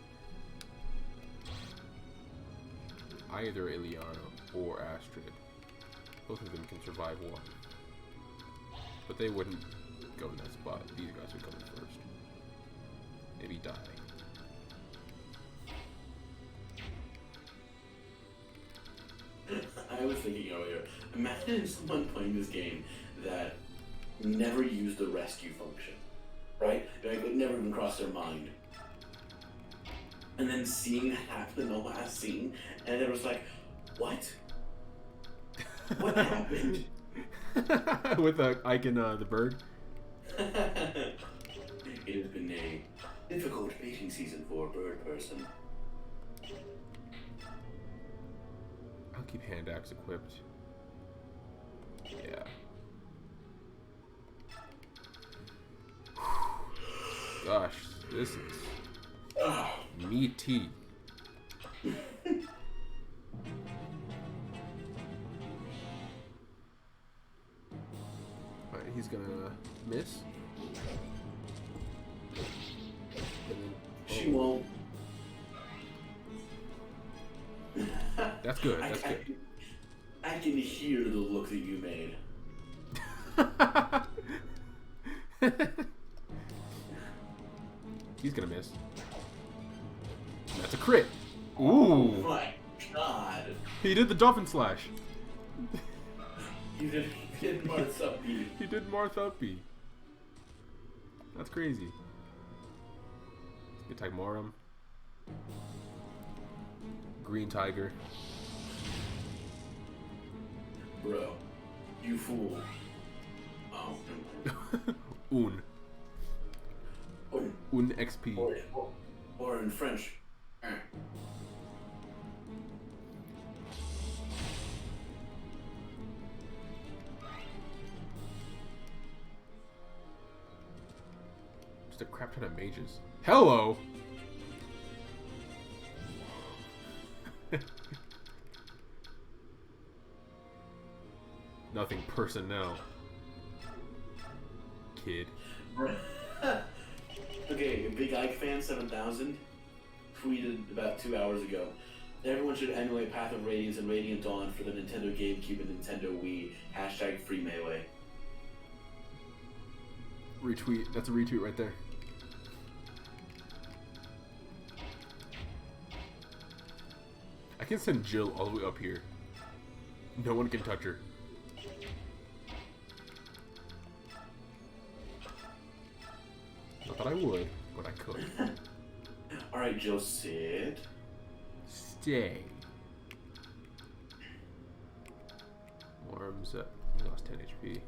either Ileana or Astrid. Both of them can survive one. But they wouldn't go in that spot. These guys would come in first. Maybe die. I was thinking earlier, imagine someone playing this game that never used the rescue function, right? Like, it never even crossed their mind. and then seeing that happen in the last scene, and it was like, what? What happened? With the Ike and the bird. It has been a difficult mating season for a bird person. I'll keep hand axe equipped. Yeah. Gosh, this is meaty. Alright, he's gonna miss. She won't. That's good. That's good. I can hear the look that you made. He's gonna miss. That's a crit. Ooh. Oh my god. He did the dolphin slash. He did Martha B. He did Martha B. That's crazy. Good Tagmorum. Green Tiger. Bro, you fool. Oh. Un. Un XP. Or in French. Just a crap ton of mages. Hello! Nothing personnel. Kid. Okay, Big Ike Fan 7000 tweeted about 2 hours ago. Everyone should emulate Path of Radiance and Radiant Dawn for the Nintendo GameCube and Nintendo Wii. Hashtag free melee. Retweet. That's a retweet right there. I can send Jill all the way up here. No one can touch her. Not that I would, but I could. Alright, Jill, sit. Stay. Arms up. He lost 10 HP.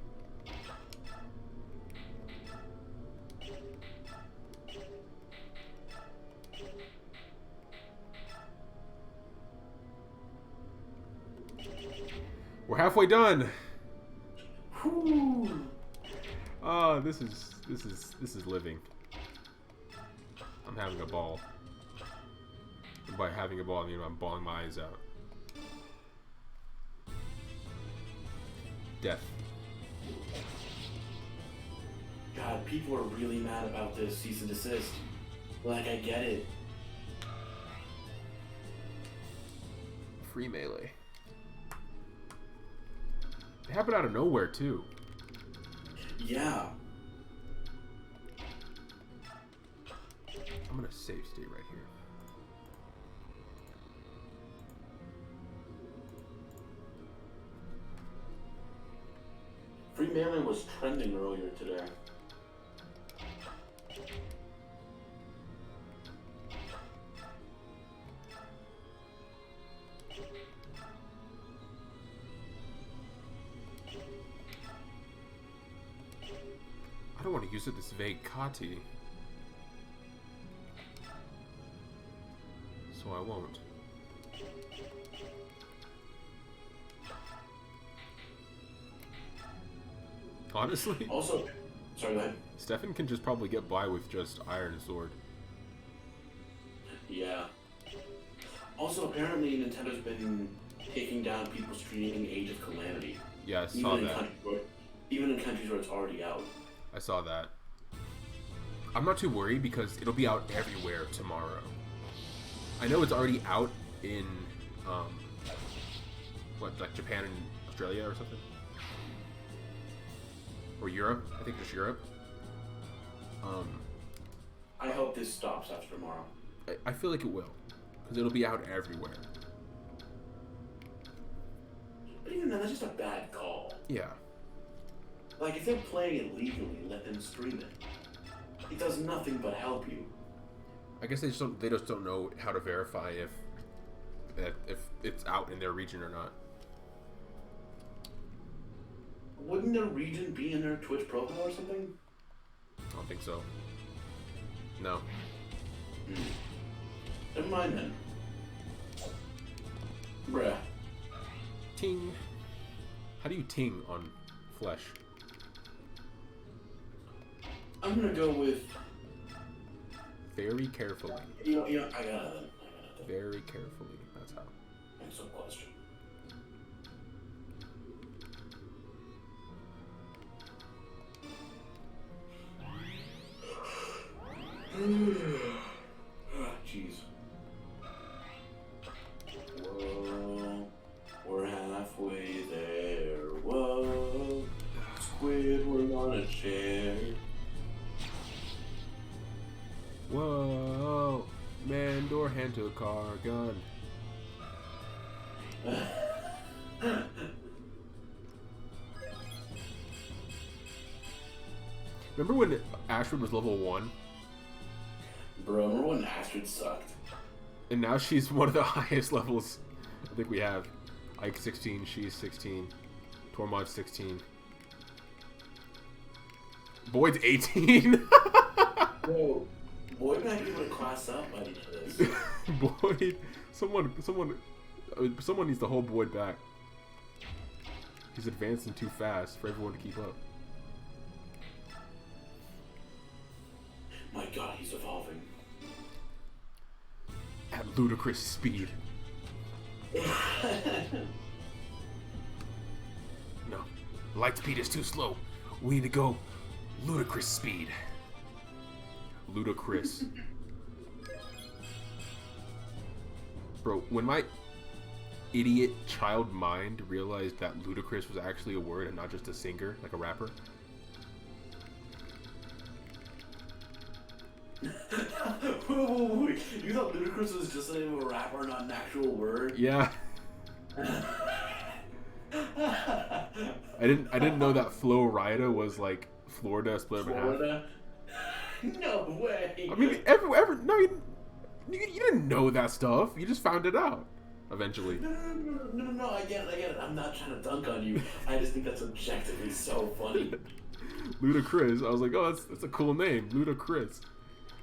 We're halfway done. Whew. Oh, this is living. I'm having a ball. And by having a ball, I mean I'm bawling my eyes out. Death. God, people are really mad about this cease and desist. Like, I get it. Free melee. It happened out of nowhere, too. Yeah. I'm gonna save state right here. Free melee was trending earlier today. I don't want to use it this vague Kati. So I won't. Honestly? Also, sorry, go ahead. Stefan can just probably get by with just Iron Sword. Yeah. Also, apparently Nintendo's been taking down people streaming Age of Calamity. Yeah, I saw that. Even in countries where it's already out. I saw that. I'm not too worried because it'll be out everywhere tomorrow. I know it's already out in, what, like Japan and Australia or something? Or Europe? I think just Europe. I hope this stops after tomorrow. I feel like it will. Because it'll be out everywhere. But even then, that's just a bad call. Yeah. Like, if they're playing it legally, let them stream it. It does nothing but help you. I guess they just don't know how to verify if it's out in their region or not. Wouldn't their region be in their Twitch profile or something? I don't think so. No. Never mind then. Bruh. Ting. How do you ting on flesh? I'm gonna go with... Very carefully. You know, I got it. Very carefully. That's how. Excellent question. Jeez. Whoa. We're halfway there. Whoa. Squid, we're on a chair. Whoa. Man, door hand to a car, gun. Remember when Astrid was level 1? Bro, remember when Astrid sucked? And now she's one of the highest levels I think we have. Ike 16, she's 16. Tormod's 16. Boyd's 18. Bro, Boyd might be able to class up by the end of this. Boyd, someone needs to hold Boyd back. He's advancing too fast for everyone to keep up. My god, he's evolving. At ludicrous speed. No, light speed is too slow. We need to go ludicrous speed. Ludicrous. Bro, when my idiot child mind realized that ludicrous was actually a word and not just a singer, like a rapper. Wait, you thought ludicrous was just the name of a rapper, not an actual word? Yeah. I didn't know that Flo Rida was like Florida split up in half. Florida? No way. I mean, no, you didn't know that stuff. You just found it out eventually. No, I get it. I'm not trying to dunk on you. I just think that's objectively so funny. Ludacris. I was like, oh, that's a cool name, Ludacris.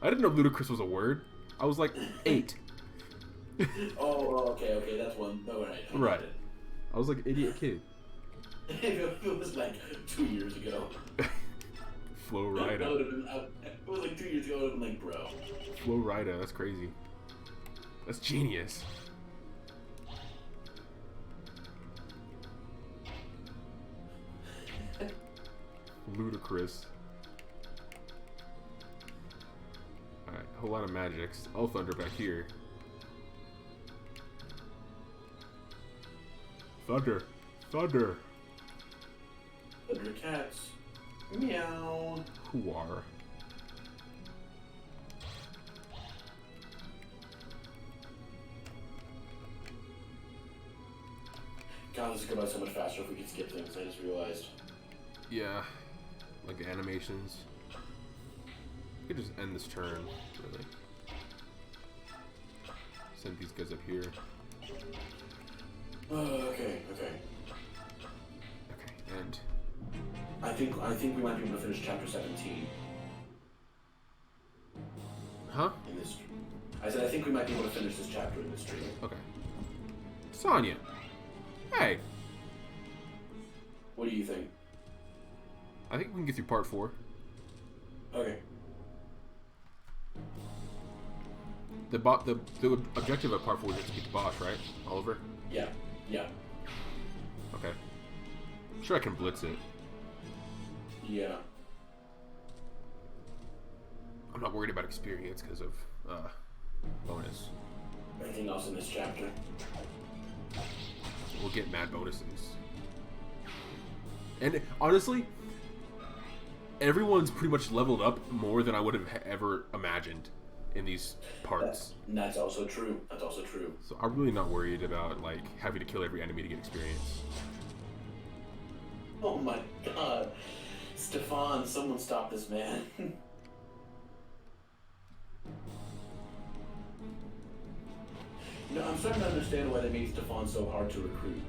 I didn't know ludicrous was a word. I was like 8. Okay, that's one. No, right. I was like an idiot kid. It was like 2 years ago. Flo Rida. It was like 2 years ago. I would have been like, bro. Flo Rida. That's crazy. That's genius. Ludicrous. Alright, a whole lot of magics. Oh, thunder back here. Thunder. Thunder cats. Meow. Who are? God, this is going by so much faster if we could skip things. I just realized. Yeah. Like animations. We could just end this turn, really. Send these guys up here. Okay, and I think we might be able to finish chapter 17. Huh? In this, I said I think we might be able to finish this chapter in this stream. Okay. Sonya. Hey. What do you think? I think we can get through part 4. Okay. The objective of part 4 is just to beat the boss, right, Oliver? Yeah. Okay. I'm sure I can blitz it. Yeah. I'm not worried about experience because of bonus. Anything else in this chapter? We'll get mad bonuses. And honestly, everyone's pretty much leveled up more than I would have ever imagined in these parts. That's also true. So I'm really not worried about like having to kill every enemy to get experience. Oh my god. Stefan, someone stop this man. No, I'm starting to understand why they made Stefan so hard to recruit.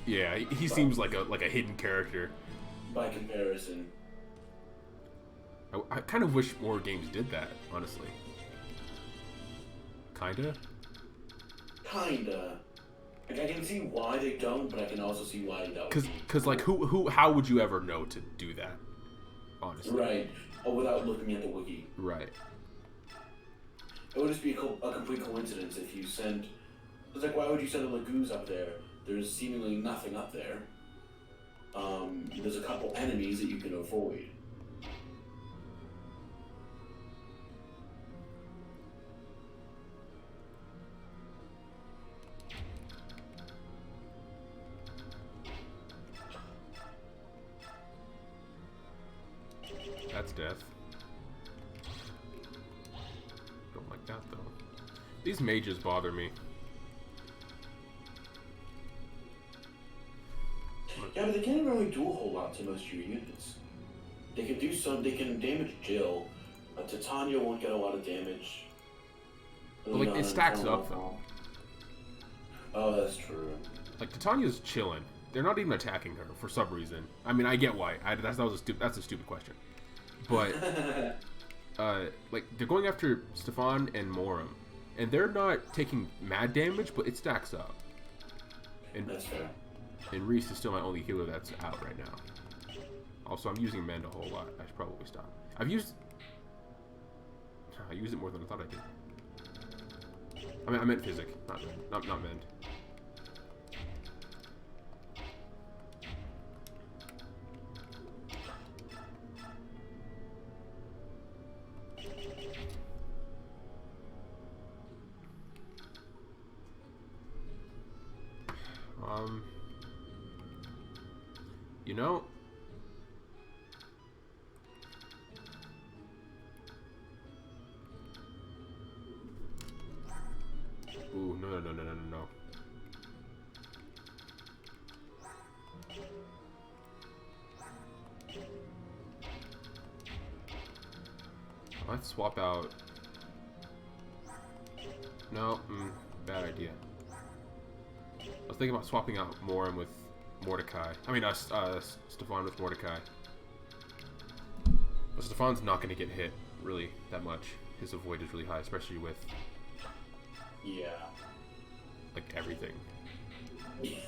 Yeah, he seems like a hidden character. By comparison. I kind of wish more games did that, honestly. Kinda? Kinda. Like, I can see why they don't, but I can also see why that would be. Cause like, how would you ever know to do that? Honestly. Right. Or without looking at the wiki. Right. It would just be a complete coincidence if you sent... It's like, why would you send a Lagoose up there? There's seemingly nothing up there. There's a couple enemies that you can avoid. That's death. Don't like that though. These mages bother me. Yeah, but they can't really do a whole lot to most of your units. They can do some. They can damage Jill. Titania won't get a lot of damage. But like, it stacks up though. Oh, that's true. Like, Titania's chilling. They're not even attacking her for some reason. I mean, I get why. That's a stupid question. But like, they're going after Stefan and Moram, and they're not taking mad damage, but it stacks up. And that's fair. And Reese is still my only healer that's out right now. Also, I'm using Mend a whole lot. I should probably stop. I used it more than I thought I did. I meant Physic, not Mend. You know, ooh, no. Let's swap out. No, bad idea. I was thinking about swapping out Moram with Mordecai. I mean, Stefan with Mordecai. But Stefan's not going to get hit, really, that much. His avoid is really high, especially with... Yeah. like, everything. Yeah.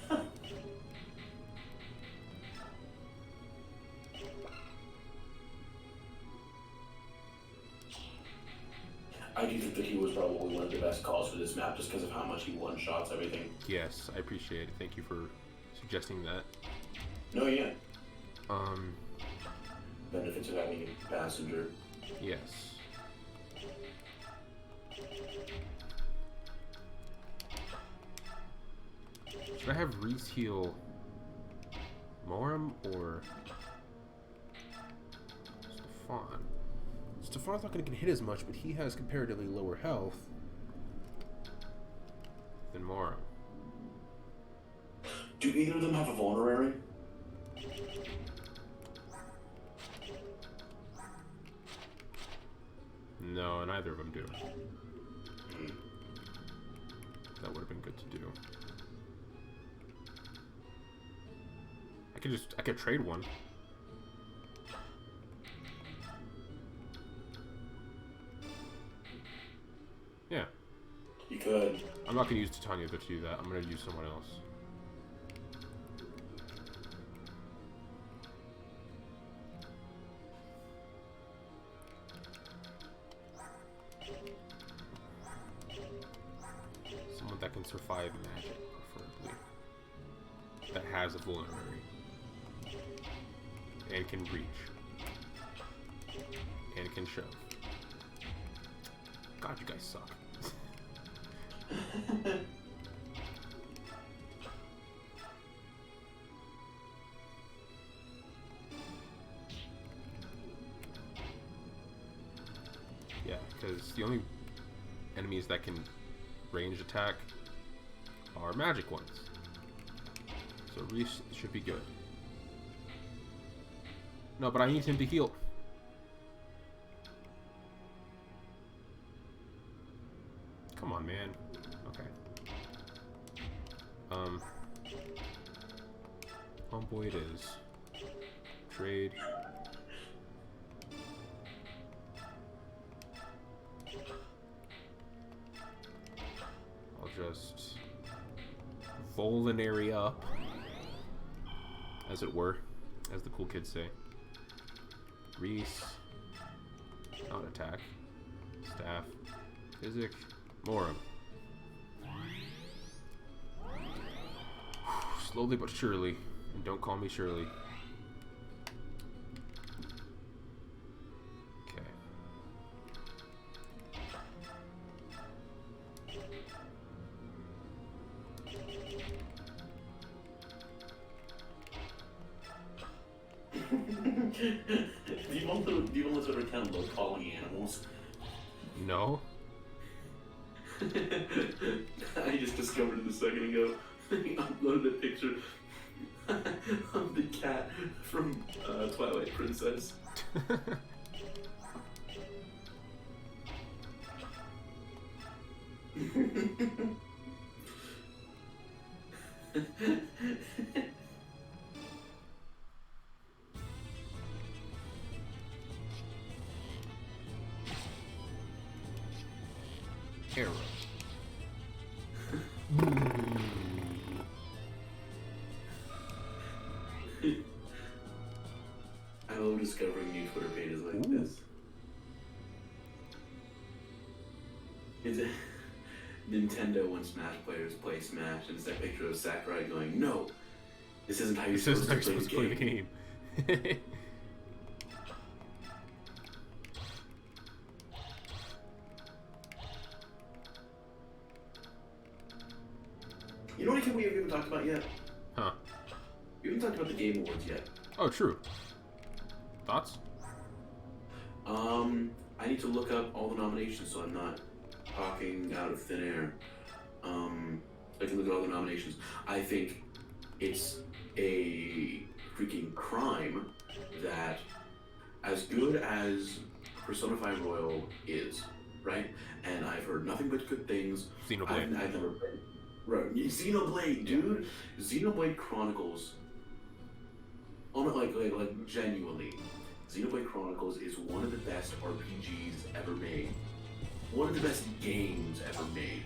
I do think that he was probably one of the best calls for this map just because of how much he one-shots everything. Yes, I appreciate it. Thank you for suggesting that. No, yeah. Benefits of having a passenger. Yes. Should I have Reese heal Moram or Stefan? Stefan's not going to get hit as much, but he has comparatively lower health than Moram. Do either of them have a vulnerary? No, neither of them do. That would have been good to do. I could trade one. Yeah. You could. I'm not going to use Titania to do that. I'm going to use someone else. Someone that can survive magic, preferably. That has a vulnerary. And can reach. And can shove. God, you guys suck. Yeah, because the only enemies that can range attack are magic ones. So Reese should be good. No, but I need him to heal. Come on, man. Homeboy it is. Trade. I'll just Volinary up, as it were, as the cool kids say. Reese. Not attack. Staff. Physic. Morum. Slowly but surely. And don't call me Shirley. Okay. Do you want to recount about calling animals? No. I just discovered it a second ago. I uploaded a picture of the cat from Twilight Princess. Arrow. I love discovering new Twitter pages like this. It's a Nintendo when Smash players play Smash, and it's that picture of Sakurai going, "No, this isn't how you're supposed to play the game." You know what we haven't even talked about yet? Huh? We haven't talked about the Game Awards yet. Oh, true. Thoughts? I need to look up all the nominations so I'm not talking out of thin air. I can look at all the nominations. I think it's a freaking crime that, as good as Persona 5 Royal is, right? And I've heard nothing but good things. Xenoblade. I've never played. Right. Xenoblade, dude. Xenoblade Chronicles. Oh, no, like genuinely. Xenoblade Chronicles is one of the best RPGs ever made. One of the best games ever made.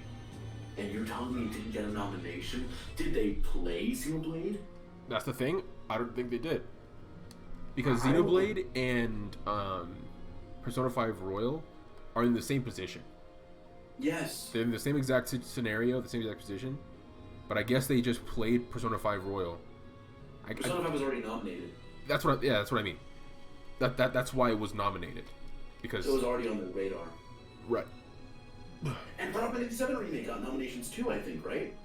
And you're telling me it didn't get a nomination? Did they play Xenoblade? That's the thing. I don't think they did. Because Xenoblade and Persona 5 Royal are in the same position. Yes. They're in the same exact scenario, the same exact position. But I guess they just played Persona 5 Royal. Persona 5 was already nominated. That's what I mean. That's why it was nominated. Because so it was already on the radar. Right. And Final Fantasy VII Remake got nominations too, I think, right?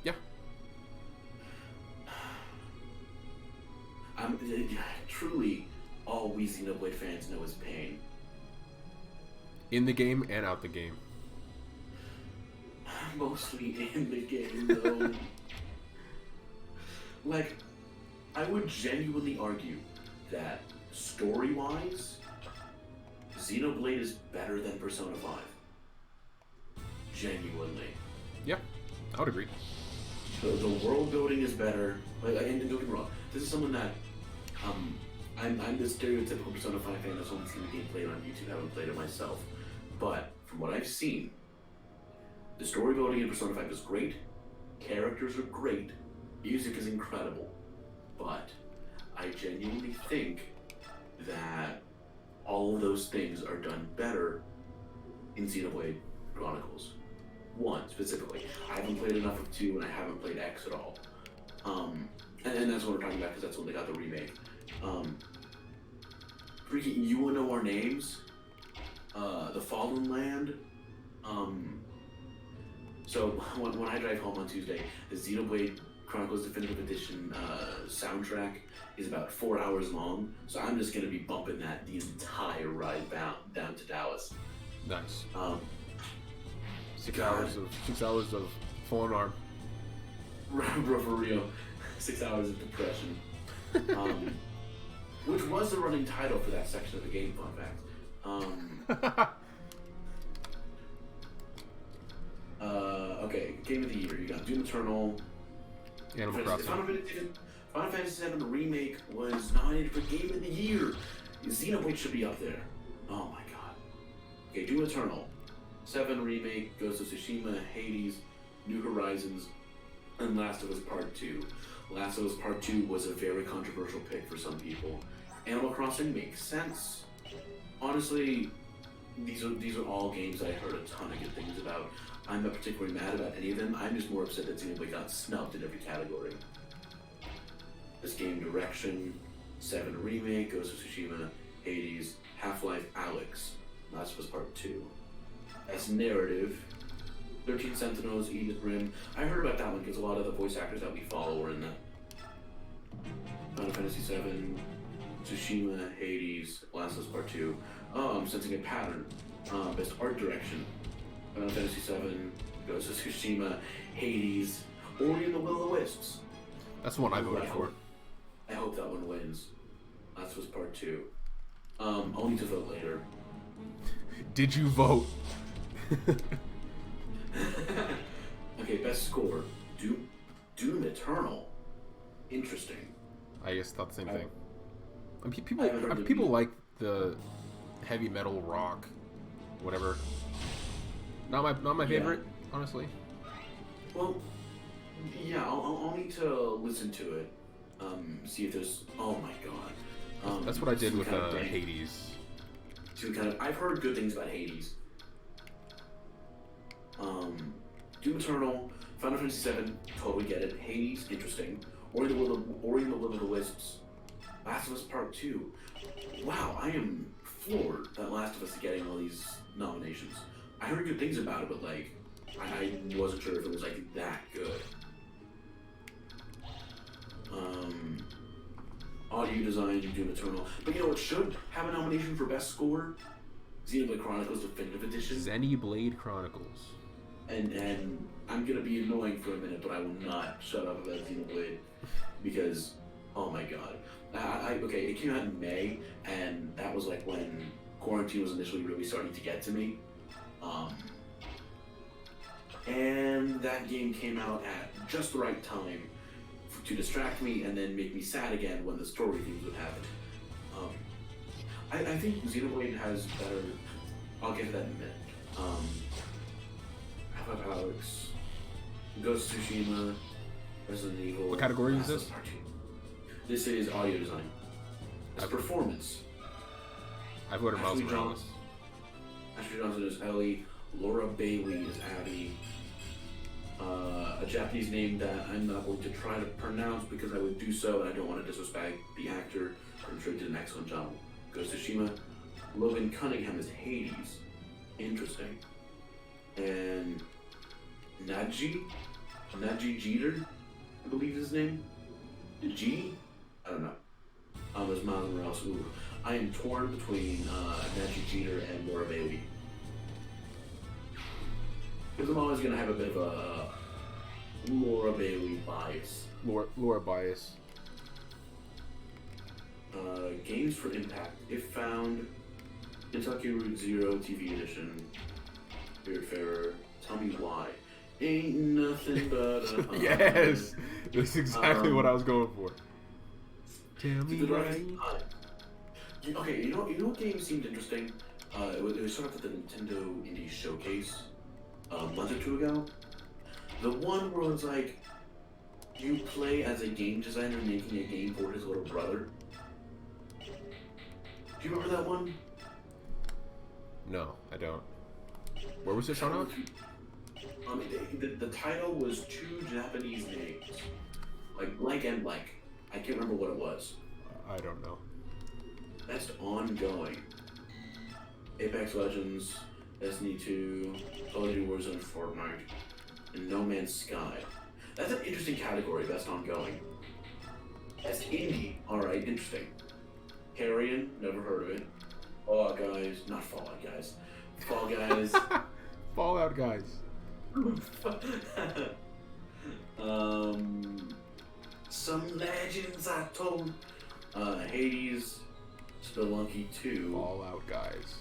Yeah. Truly, all we Xenoblade fans know is pain. In the game and out the game. Mostly in the game, though. Like, I would genuinely argue that story-wise, Xenoblade is better than Persona 5. Genuinely. Yeah, I would agree. The world building is better. Like, and don't get me wrong, this is someone that, I'm the stereotypical Persona 5 fan that's only seen the game played on YouTube, haven't played it myself. But from what I've seen, the story building in Persona 5 is great, characters are great, music is incredible, but I genuinely think that all of those things are done better in Xenoblade Chronicles. 1 specifically. I haven't played enough of 2 and I haven't played X at all. And that's what we're talking about because that's when they got the remake. Freaking You Will Know Our Names, The Fallen Land. So when I drive home on Tuesday, the Xenoblade Chronicles Definitive Edition soundtrack is about 4 hours long, so I'm just gonna be bumping that the entire ride down to Dallas. Nice. 6 God. hours of fallen arm. Bro, for real. 6 hours of depression. Which was the running title for that section of the game, fun fact. Okay, Game of the Year. You got Doom Eternal. Animal Crossing. Final Fantasy VII Remake was nominated for Game of the Year. Xenoblade should be up there. Oh my god. Okay, Doom Eternal. 7 Remake, Ghost of Tsushima, Hades, New Horizons, and Last of Us Part 2. Last of Us Part 2 was a very controversial pick for some people. Animal Crossing makes sense. Honestly, these are all games I heard a ton of good things about. I'm not particularly mad about any of them. I'm just more upset that Xenoblade got snubbed in every category. This game direction, 7 Remake, Ghost of Tsushima, Hades, Half-Life Alyx, Last of Us Part 2. As narrative, 13 Sentinels, Edith Rim. I heard about that one because a lot of the voice actors that we follow were in that. Final Fantasy VII, Tsushima, Hades, Last of Us Part 2. Oh, I'm sensing a pattern. Best art direction. Final Fantasy VII, Ghost of Tsushima, Hades, Ori and the Will-O-Wisps. That's the one I voted for. I hope that one wins. Last of Us Part 2. I'll need to vote later. Did you vote? Okay, best score. Doom Eternal. Interesting. I guess thought the same thing. People like the heavy metal rock, whatever. Not my favorite, honestly. Well, yeah, I'll need to listen to it. See if there's. Oh my god. That's what I did with Hades. I've heard good things about Hades. Doom Eternal, Final Fantasy VII, totally get it. Hades, interesting. Ori and the Will of the Wisps. Last of Us Part 2. Wow, I am floored that Last of Us is getting all these nominations. I heard good things about it, but like, I wasn't sure if it was like that good. Audio design, Doom Eternal. But you know what should have a nomination for best score? Xenoblade Chronicles Definitive Edition. Xenoblade Chronicles. And I'm gonna be annoying for a minute, but I will not shut up about Xenoblade because, oh my god. Okay, it came out in May, and that was like when quarantine was initially really starting to get to me. And that game came out at just the right time to distract me and then make me sad again when the story things would happen. I think Xenoblade has better. I'll get to that in a minute. Half-Life Alyx, Ghost of Tsushima, Resident Evil. What category is this? This is audio design. It's performance. I voted Miles Morales. Ashley Johnson is Ellie. Laura Bailey is Abby. A Japanese name that I'm not going to try to pronounce because I would do so, and I don't want to disrespect the actor. I'm sure he did an excellent job. Ghost of Tsushima. Logan Cunningham is Hades. Interesting. And Naji Jeter, I believe is his name. G? I don't know. There's Miles Morales. Ooh. I am torn between Naji Jeter and Laura Bailey. Because I'm always going to have a bit of a Laura Bailey bias. Laura bias. Games for Impact. If found, Kentucky Route Zero TV Edition. Spiritfarer. Tell me why. Ain't nothing but a yes! That's exactly what I was going for. Tell me why. Okay, you know what game seemed interesting? It was sort of at the Nintendo Indie Showcase a month or two ago. The one where it's like you play as a game designer making a game for his little brother. Do you remember that one? No, I don't. Where was this on? The title was two Japanese names, like blank and blank. I can't remember what it was. I don't know. Best ongoing. Apex Legends, Destiny 2, Call of Duty Warzone, Fortnite, and No Man's Sky. That's an interesting category, best ongoing. Best indie, alright, interesting. Carrion, never heard of it. Fallout Guys, not Fallout Guys. Fall Guys. Fallout Guys. Some legends I told. Hades, Spelunky 2. Fallout Guys.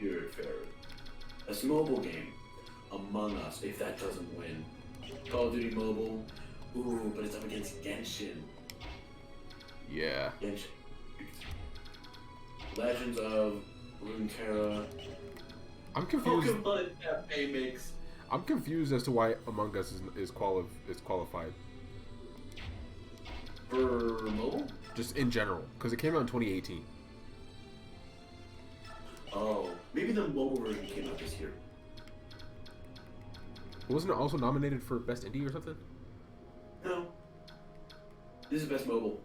Spiritfarer. Best mobile game. Among Us, if that doesn't win. Call of Duty Mobile, ooh, but it's up against Genshin. Yeah. Genshin. Legends of Runeterra. I'm confused. Pokemon Cafe Mix. I'm confused as to why Among Us is qualified. For mobile? Just in general, because it came out in 2018. Oh, maybe the mobile version came out this year. Wasn't it also nominated for Best Indie or something? No. This is Best Mobile.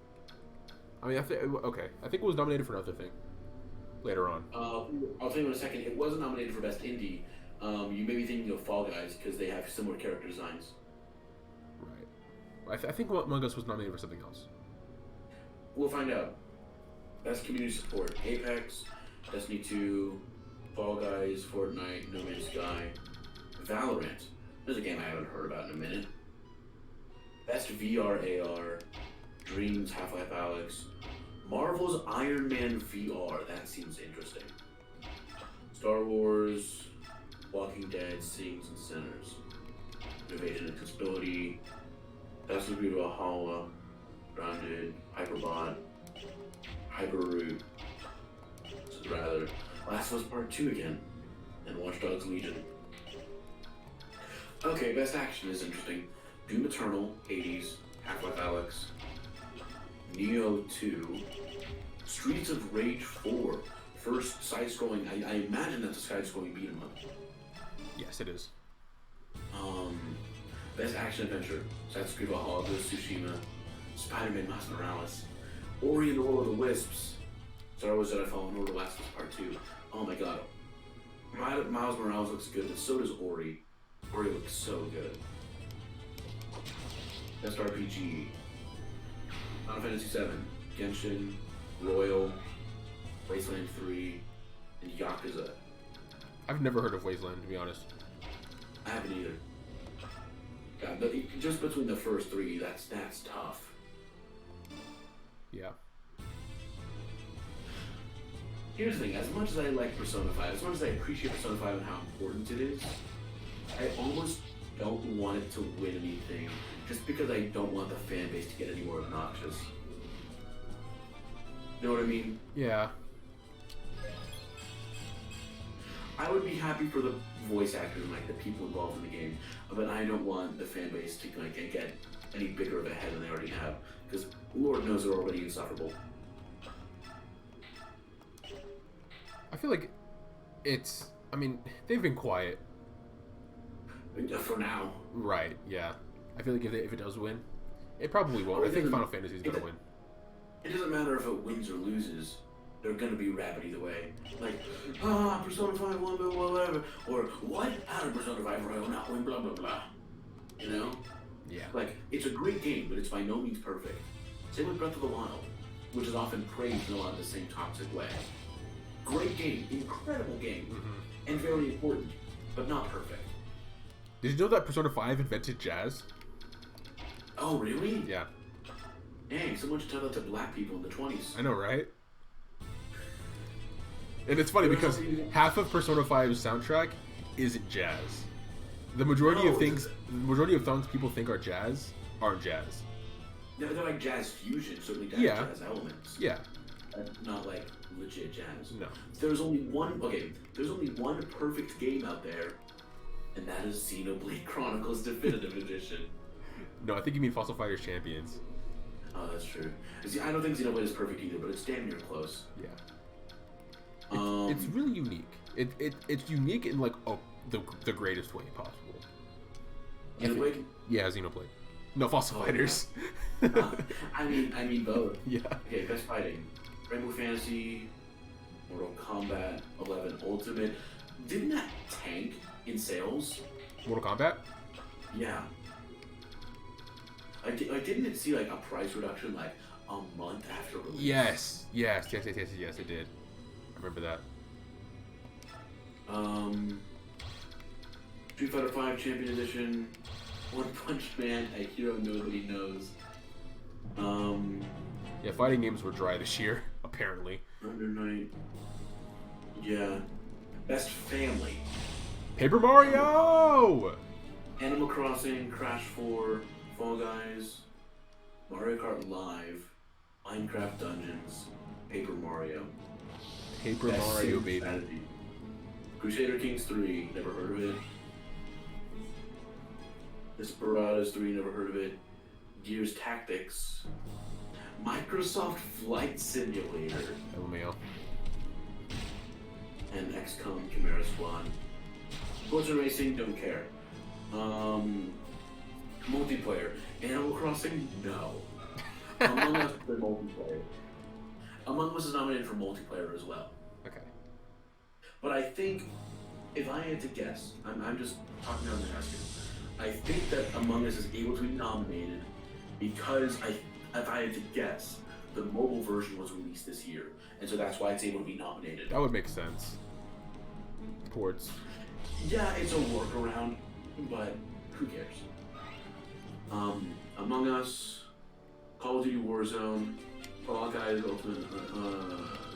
I mean, okay. I think it was nominated for another thing later on. I'll tell you in a second. It wasn't nominated for Best Indie. You may be thinking of Fall Guys because they have similar character designs. Right. I think Among Us was nominated for something else. We'll find out. Best Community Support: Apex, Destiny 2, Fall Guys, Fortnite, No Man's Sky, Valorant. There's a game I haven't heard about in a minute. Best VR AR: Dreams, Half-Life Alyx, Marvel's Iron Man VR. That seems interesting. Star Wars, Walking Dead, Sings and Sinners, Invasion and Accessibility, Best of Valhalla, Grounded, Hyperbot, Hyperroot, rather, Last of Us Part 2 again, and Watch Dogs Legion. Okay, Best Action is interesting. Doom Eternal, Hades, Half-Life Alyx, Neo 2, Streets of Rage 4, first side-scrolling, I imagine that's a side-scrolling beat-em-up. Yes, it is. Best Action Adventure, Satsuki Valhalla, Ghost of Tsushima, Spider-Man Miles Morales, Ori and the Will of the Wisps, Star Wars Jedi Fallen Order, Last of Us Part 2. Oh my god. Miles Morales looks good, and so does Ori. Ori looks so good. Best RPG, Final Fantasy VII, Genshin, Royal, Wasteland 3, and Yakuza. I've never heard of Wasteland, to be honest. I haven't either. God, but just between the first three, that's tough. Yeah. Here's the thing, as much as I like Persona 5, as much as I appreciate Persona 5 and how important it is, I almost don't want it to win anything, just because I don't want the fan base to get any more obnoxious. You know what I mean? Yeah. I would be happy for the voice actors and like the people involved in the game, but I don't want the fan base to like get any bigger of a head than they already have, because Lord knows they're already insufferable. I feel like I mean, they've been quiet. For now. Right, yeah. I feel like if it does win, it probably won't. I think Final Fantasy is going to win. It doesn't matter if it wins or loses. They're going to be rabid either way. Like, Persona 5 won, blah, blah, whatever. Or, what? How did Persona 5 Royal not win, blah, blah, blah. You know? Yeah. Like, it's a great game, but it's by no means perfect. Same with Breath of the Wild, which is often praised in a lot of the same toxic way. Great game, incredible game, and very important, but not perfect. Did you know that Persona 5 invented jazz? Oh, really? Yeah. Dang, someone should tell that to black people in the 20s. I know, right? And it's funny because half of Persona 5's soundtrack isn't jazz. The majority of songs people think are jazz aren't jazz. They're like jazz fusion, certainly jazz elements. Yeah. Not like legit jazz. No. There's only one perfect game out there, and that is Xenoblade Chronicles Definitive Edition. No, I think you mean Fossil Fighters Champions. Oh, that's true. See, I don't think Xenoblade is perfect either, but it's damn near close. Yeah. It's really unique. It's unique in like the greatest way possible. Xenoblade? Yeah, Xenoblade. No, Fossil Fighters. Yeah. I mean both. Yeah. Okay, best fighting: Rainbow Fantasy, Mortal Kombat 11 Ultimate. Didn't that tank in sales? Mortal Kombat? Yeah. Didn't it see like a price reduction like a month after release? Yes, it did. I remember that. Street Fighter 5 Champion Edition, One Punch Man, a hero nobody knows. Yeah, fighting games were dry this year, apparently. Under Night. Yeah. Best Family: Paper Mario! Animal Crossing, Crash 4, Fall Guys, Mario Kart Live, Minecraft Dungeons, Paper Mario. Paper Mario, baby. Strategy. Crusader Kings 3, never heard of it. Desperados 3, never heard of it. Gears Tactics. Microsoft Flight Simulator. LMAO. And XCOM Chimera Squad. Forza Racing, don't care. Multiplayer. Animal Crossing, no. Among Us, the multiplayer. Among Us is nominated for multiplayer as well. Okay. But I think, if I had to guess, I'm just talking out of the ass here. I think that Among Us is able to be nominated because if I had to guess, the mobile version was released this year, and so that's why it's able to be nominated. That would make sense. Ports. Yeah, it's a workaround, but who cares? Among Us, Call of Duty Warzone, Fall Guys Ultimate,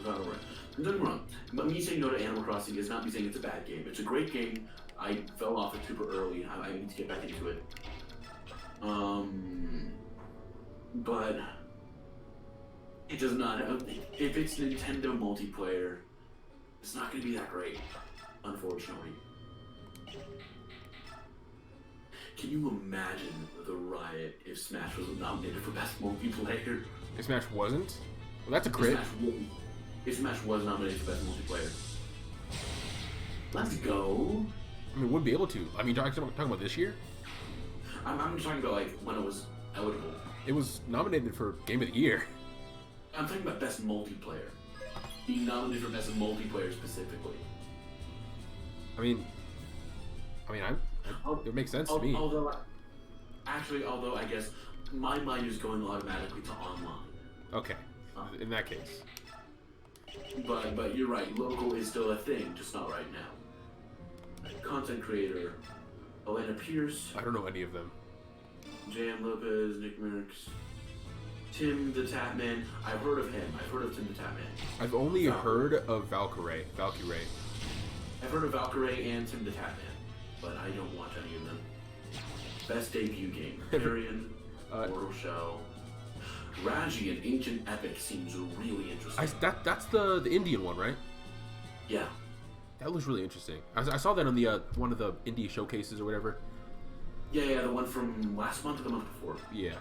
Valorant. Don't get me wrong, but me saying no to Animal Crossing is not me saying it's a bad game. It's a great game. I fell off it super early. I need to get back into it. But it does not have, if it's Nintendo multiplayer, it's not going to be that great, unfortunately. Can you imagine the riot if Smash was nominated for Best Multiplayer? If Smash wasn't? Well, that's a crit. If Smash was nominated for Best Multiplayer. Let's go. I mean, would be able to. I mean, talking about this year? I'm just talking about, like, when it was eligible. It was nominated for Game of the Year. I'm talking about Best Multiplayer. Being nominated for Best Multiplayer specifically. I mean, it makes sense to me. Although I guess my mind is going automatically to online. Okay, in that case. But you're right. Local is still a thing, just not right now. Content creator, Elena Pierce. I don't know any of them. Jan Lopez, Nick Merckx, Tim the Tatman. I've heard of him. I've heard of Tim the Tatman. I've only heard of Valkyrie. I've heard of Valkyrie and Tim the Tatman, but I don't watch any of them. Best debut game: Carrion, Mortal Shell. Raji, an ancient epic, seems really interesting. That's the Indian one, right? Yeah. That looks really interesting. I saw that on the one of the indie showcases or whatever. Yeah, the one from last month or the month before. Yeah,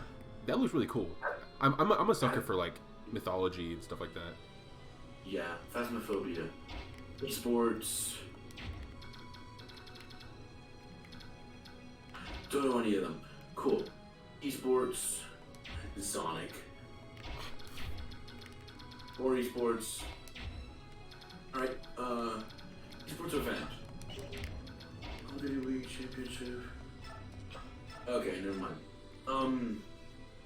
that looks really cool. I'm a sucker for like mythology and stuff like that. Yeah, Phasmophobia, esports. Don't know any of them. Cool. Esports, Sonic, or esports. All right. Esports event. Video League Championship. Okay, never mind.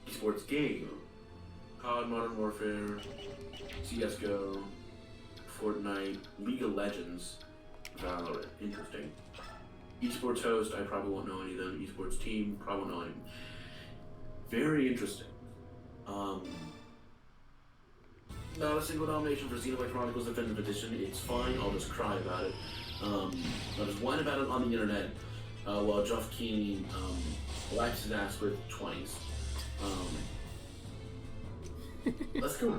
Esports game. COD, Modern Warfare, CS:GO, Fortnite, League of Legends, Valorant. Interesting. Esports host, I probably won't know any of them. Esports team, probably won't know any. Very interesting. Not a single nomination for Xenoblade Chronicles Definitive Edition. It's fine, I'll just cry about it. I'll just whine about it on the internet while Geoff Keighley wipes his ass with 20s. Let's go.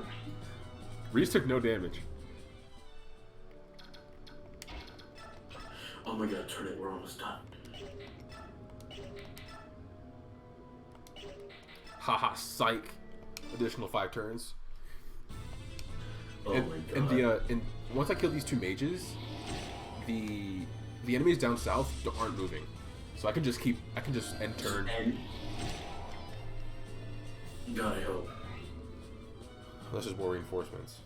Reese took no damage. Oh my god, turn it, we're almost done. Haha, psych. Additional 5 turns. Oh my god. And once I kill these 2 mages, the enemies down south aren't moving. So I can just end turn. God, I hope. That's just more reinforcements.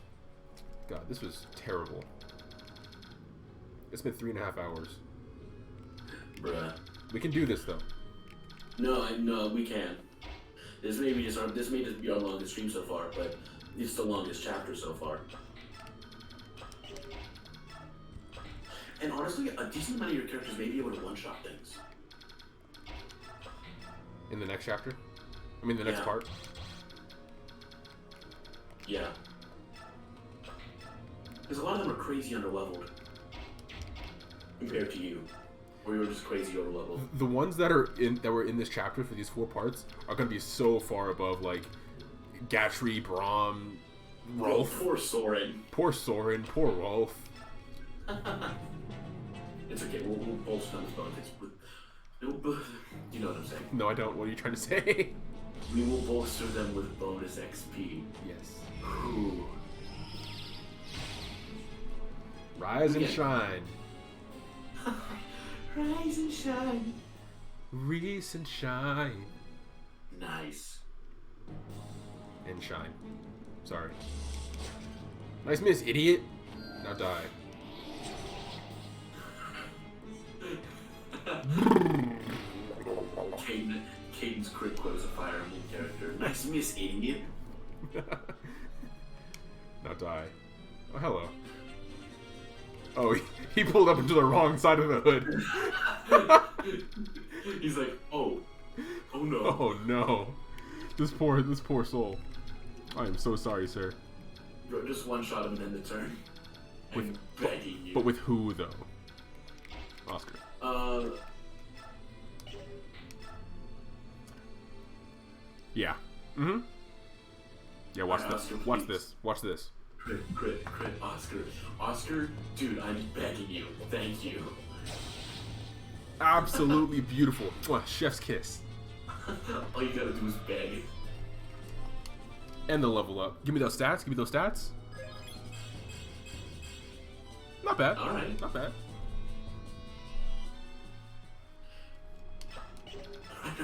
God, this was terrible. It's been 3.5 hours. Bruh. We can do this though. No, we can. This may just be our longest stream so far, but it's the longest chapter so far. And honestly, a decent amount of your characters may be able to one-shot things. In the next chapter? I mean the next part? Yeah. Because a lot of them are crazy underleveled. Compared to you. Or you were just crazy over level. The ones that were in this chapter for these 4 parts are gonna be so far above like Gatry, Braum, Rolf. Oh, poor Soren. Poor Soren. Poor Rolf. It's okay. We'll bolster them with bonus. You know what I'm saying? No, I don't. What are you trying to say? We will bolster them with bonus XP. Yes. Ooh. Rise and shine. Rise and shine. Reese and shine. Nice. And shine. Sorry. Nice miss, idiot. Now die. Caden's crit quote is a Fire Emblem character. Nice miss, idiot. Now die. Oh, hello. Oh, he pulled up into the wrong side of the hood. He's like, oh no. Oh no. This poor soul. I am so sorry, sir. Bro, just one shot him and end the turn. I'm begging you. But with who, though? Oscar. Yeah. Mm-hmm. Yeah, watch this. Oscar, watch this. Watch this. Crit, Oscar. Oscar, dude, I'm begging you. Thank you. Absolutely beautiful. Mwah, chef's kiss. All you gotta do is beg. And the level up. Give me those stats. Give me those stats. Not bad. Alright. Not bad.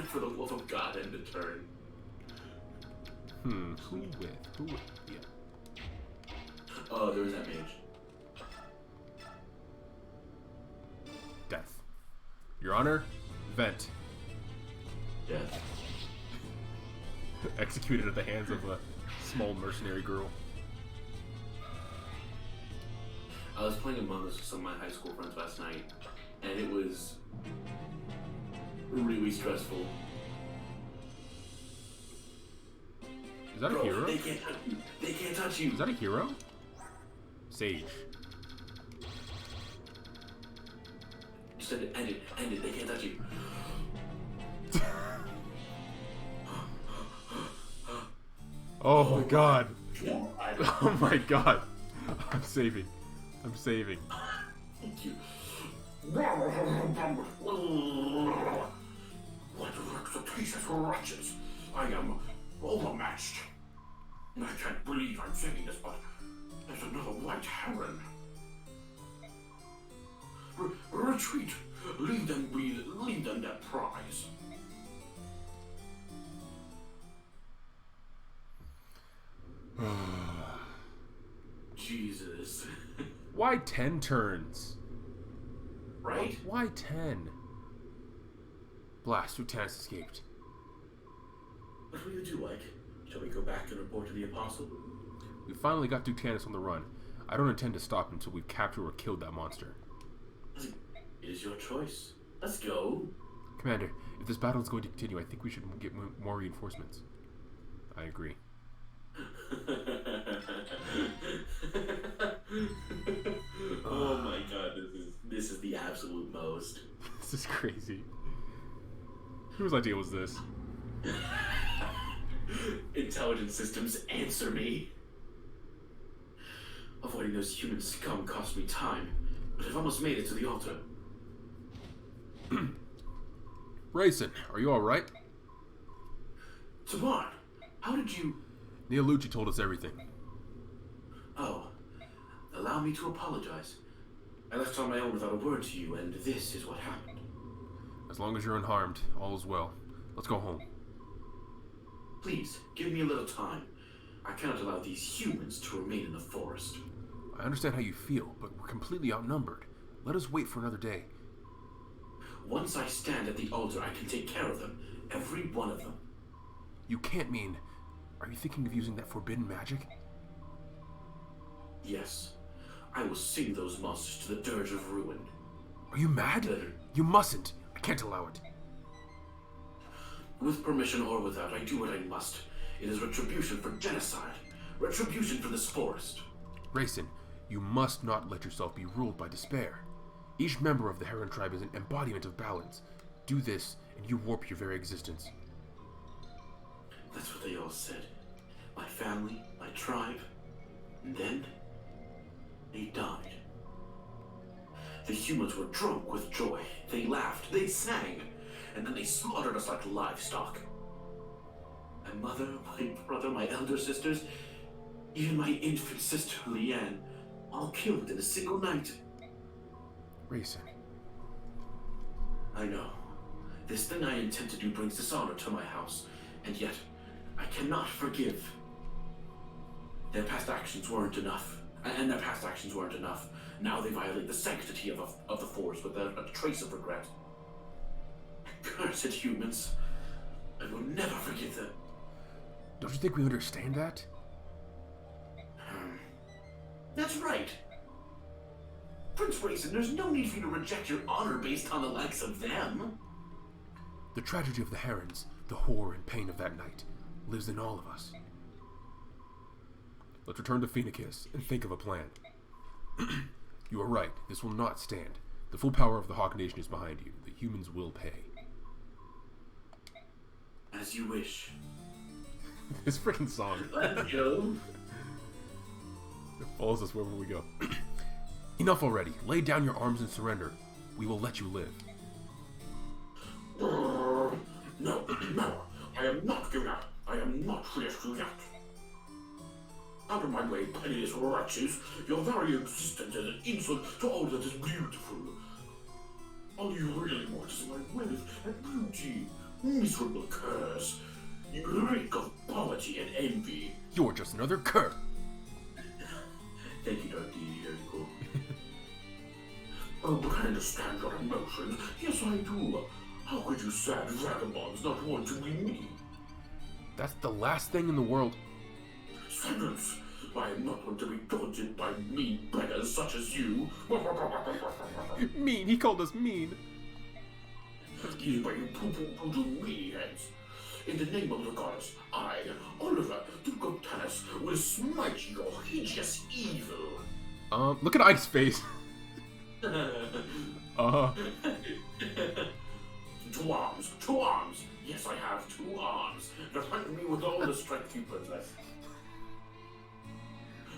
For the love of God, end the turn. Who with? Yeah. Oh, there was that mage. Death. Your Honor, vent. Death. Executed at the hands of a small mercenary girl. I was playing Among Us with some of my high school friends last night, and it was really stressful. Is that a hero? They can't touch you. They can't touch you. Is that a hero? Sage. Just end it. They can't touch you. Oh my god. Oh my god. I'm saving. Thank you. What executions wretches. I am overmatched. I can't believe I'm saying this, but there's another white heron. Retreat. Leave them their prize. Jesus. Why 10 turns? Right? Why 10? Blast, Radiance escaped. What will you do, Ike? Shall we go back and report to the Apostle? We finally got Radiance on the run. I don't intend to stop until we've captured or killed that monster. It is your choice. Let's go. Commander, if this battle is going to continue, I think we should get more reinforcements. I agree. Oh my god, this is the absolute most. This is crazy. Whose idea was this? Intelligence systems, answer me. Avoiding those human scum cost me time, but I've almost made it to the altar. Rayson, are you alright? Tamar, how did you... Neil Lucci told us everything. Oh, allow me to apologize. I left on my own without a word to you, and this is what happened. As long as you're unharmed, all is well. Let's go home. Please, give me a little time. I cannot allow these humans to remain in the forest. I understand how you feel, but we're completely outnumbered. Let us wait for another day. Once I stand at the altar, I can take care of them. Every one of them. You can't mean... Are you thinking of using that forbidden magic? Yes. I will sing those monsters to the dirge of ruin. Are you mad? You mustn't. I can't allow it. With permission or without, I do what I must. It is retribution for genocide. Retribution for this forest. Rayson, you must not let yourself be ruled by despair. Each member of the Heron tribe is an embodiment of balance. Do this, and you warp your very existence. That's what they all said. My family, my tribe. And then, they died. The humans were drunk with joy. They laughed, they sang, and then they slaughtered us like livestock. My mother, my brother, my elder sisters, even my infant sister, Leanne, all killed in a single night. Racing. I know. This thing I intend to do brings dishonor to my house, and yet I cannot forgive. Their past actions weren't enough, and their past actions weren't enough. Now they violate the sanctity of the Force without a trace of regret. Cursed humans. I will never forgive them. Don't you think we understand that? That's right. Prince Raisin, there's no need for you to reject your honor based on the likes of them. The tragedy of the Herons, the horror and pain of that night, lives in all of us. Let's return to Phoenix and think of a plan. You are right, this will not stand. The full power of the Hawk Nation is behind you. The humans will pay. As you wish. This freaking song. Let's go. It follows us wherever we go. Enough already. Lay down your arms and surrender. We will let you live. No, no. I am not giving up. I am not finished yet. Out of my way, penniless wretches. Your very existence is an insult to all that is beautiful. All you really want is my wealth and beauty. Miserable curs. You reek of poverty and envy. You're just another cur. Thank you, Dark Deity. Very cool. Oh, but I understand your emotions. Yes, I do. How could you sad vagabonds not want to be me? That's the last thing in the world. Silence! I am not going to be daunted by mean beggars such as you. Mean? He called us mean. These by you poo-poo meanie heads. In the name of the goddess, I, Oliver, Duke of Tanis, will smite your hideous evil. Look at Ike's face. 2 arms, 2 arms. Yes, I have 2 arms. Defend me with all the strength you possess.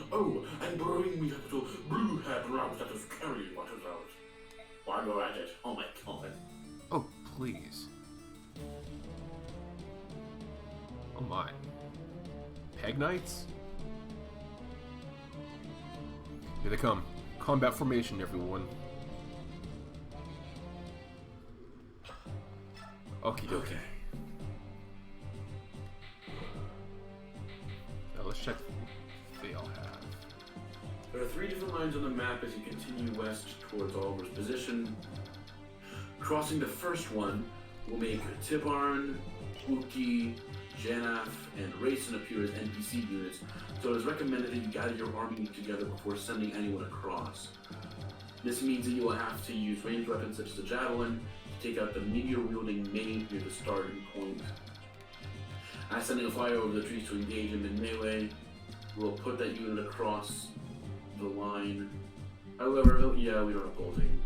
Oh, and bring me a little blue-haired route that is carrying what is out. While you're at it, oh my god. Oh, please. Oh my. Peg Knights? Here they come. Combat formation, everyone. Okie dokie. Okay. Now let's check what they all have. There are 3 different lines on the map as you continue west towards Oliver's position. Crossing the first one will make Tibarn, Uki, Janaf, and Racin appear as NPC units, so it is recommended that you gather your army together before sending anyone across. This means that you will have to use ranged weapons such as the javelin to take out the meteor-wielding main near the starting point. As sending a flyer over the trees to engage him in melee, we'll put that unit across the line. However, yeah, we don't have bolting.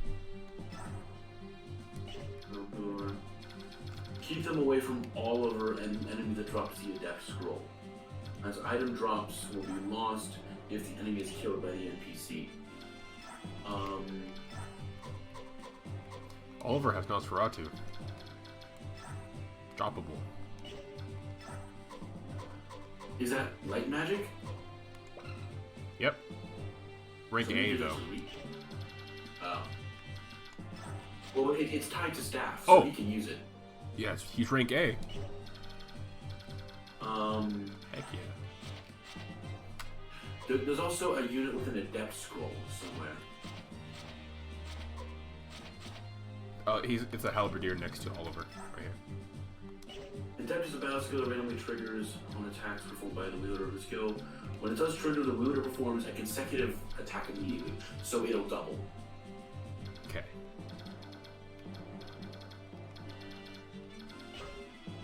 Keep them away from Oliver and enemy that drops the Adept Scroll, as item drops will be lost if the enemy is killed by the NPC. Oliver has Nosferatu. Droppable. Is that light magic? Yep. Rank A, though. Oh. Well, it's tied to staff, so he can use it. Yeah, he's rank A. Heck yeah. There's also a unit with an Adept Scroll somewhere. It's a halberdier next to Oliver, right here. Adept is a battle skill that randomly triggers on attacks performed by the wielder of the skill. When it does trigger, the wielder performs a consecutive attack immediately, so it'll double. Okay.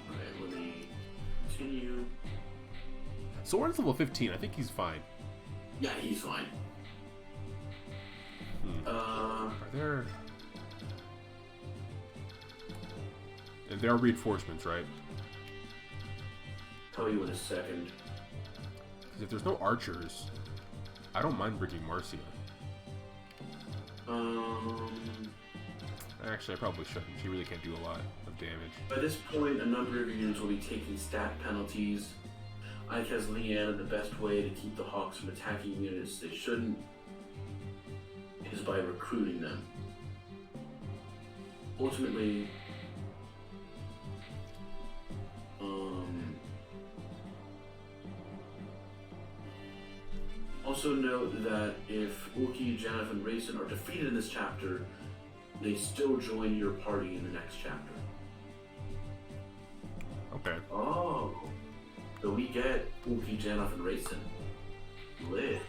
Alright, let me continue. Soren's level 15. I think he's fine. Yeah, he's fine. Alright, there... And there are reinforcements, right? Tell you in a second. Because if there's no archers, I don't mind bringing Marcia. Actually, I probably shouldn't. She really can't do a lot of damage. By this point, a number of units will be taking stat penalties. Ike has Leanne, the best way to keep the Hawks from attacking units they shouldn't is by recruiting them. Ultimately, also note that if Uki, Janeth, and Rayson are defeated in this chapter, they still join your party in the next chapter. Okay. Oh. So we get Uki, Janeth, and Rayson. Lit.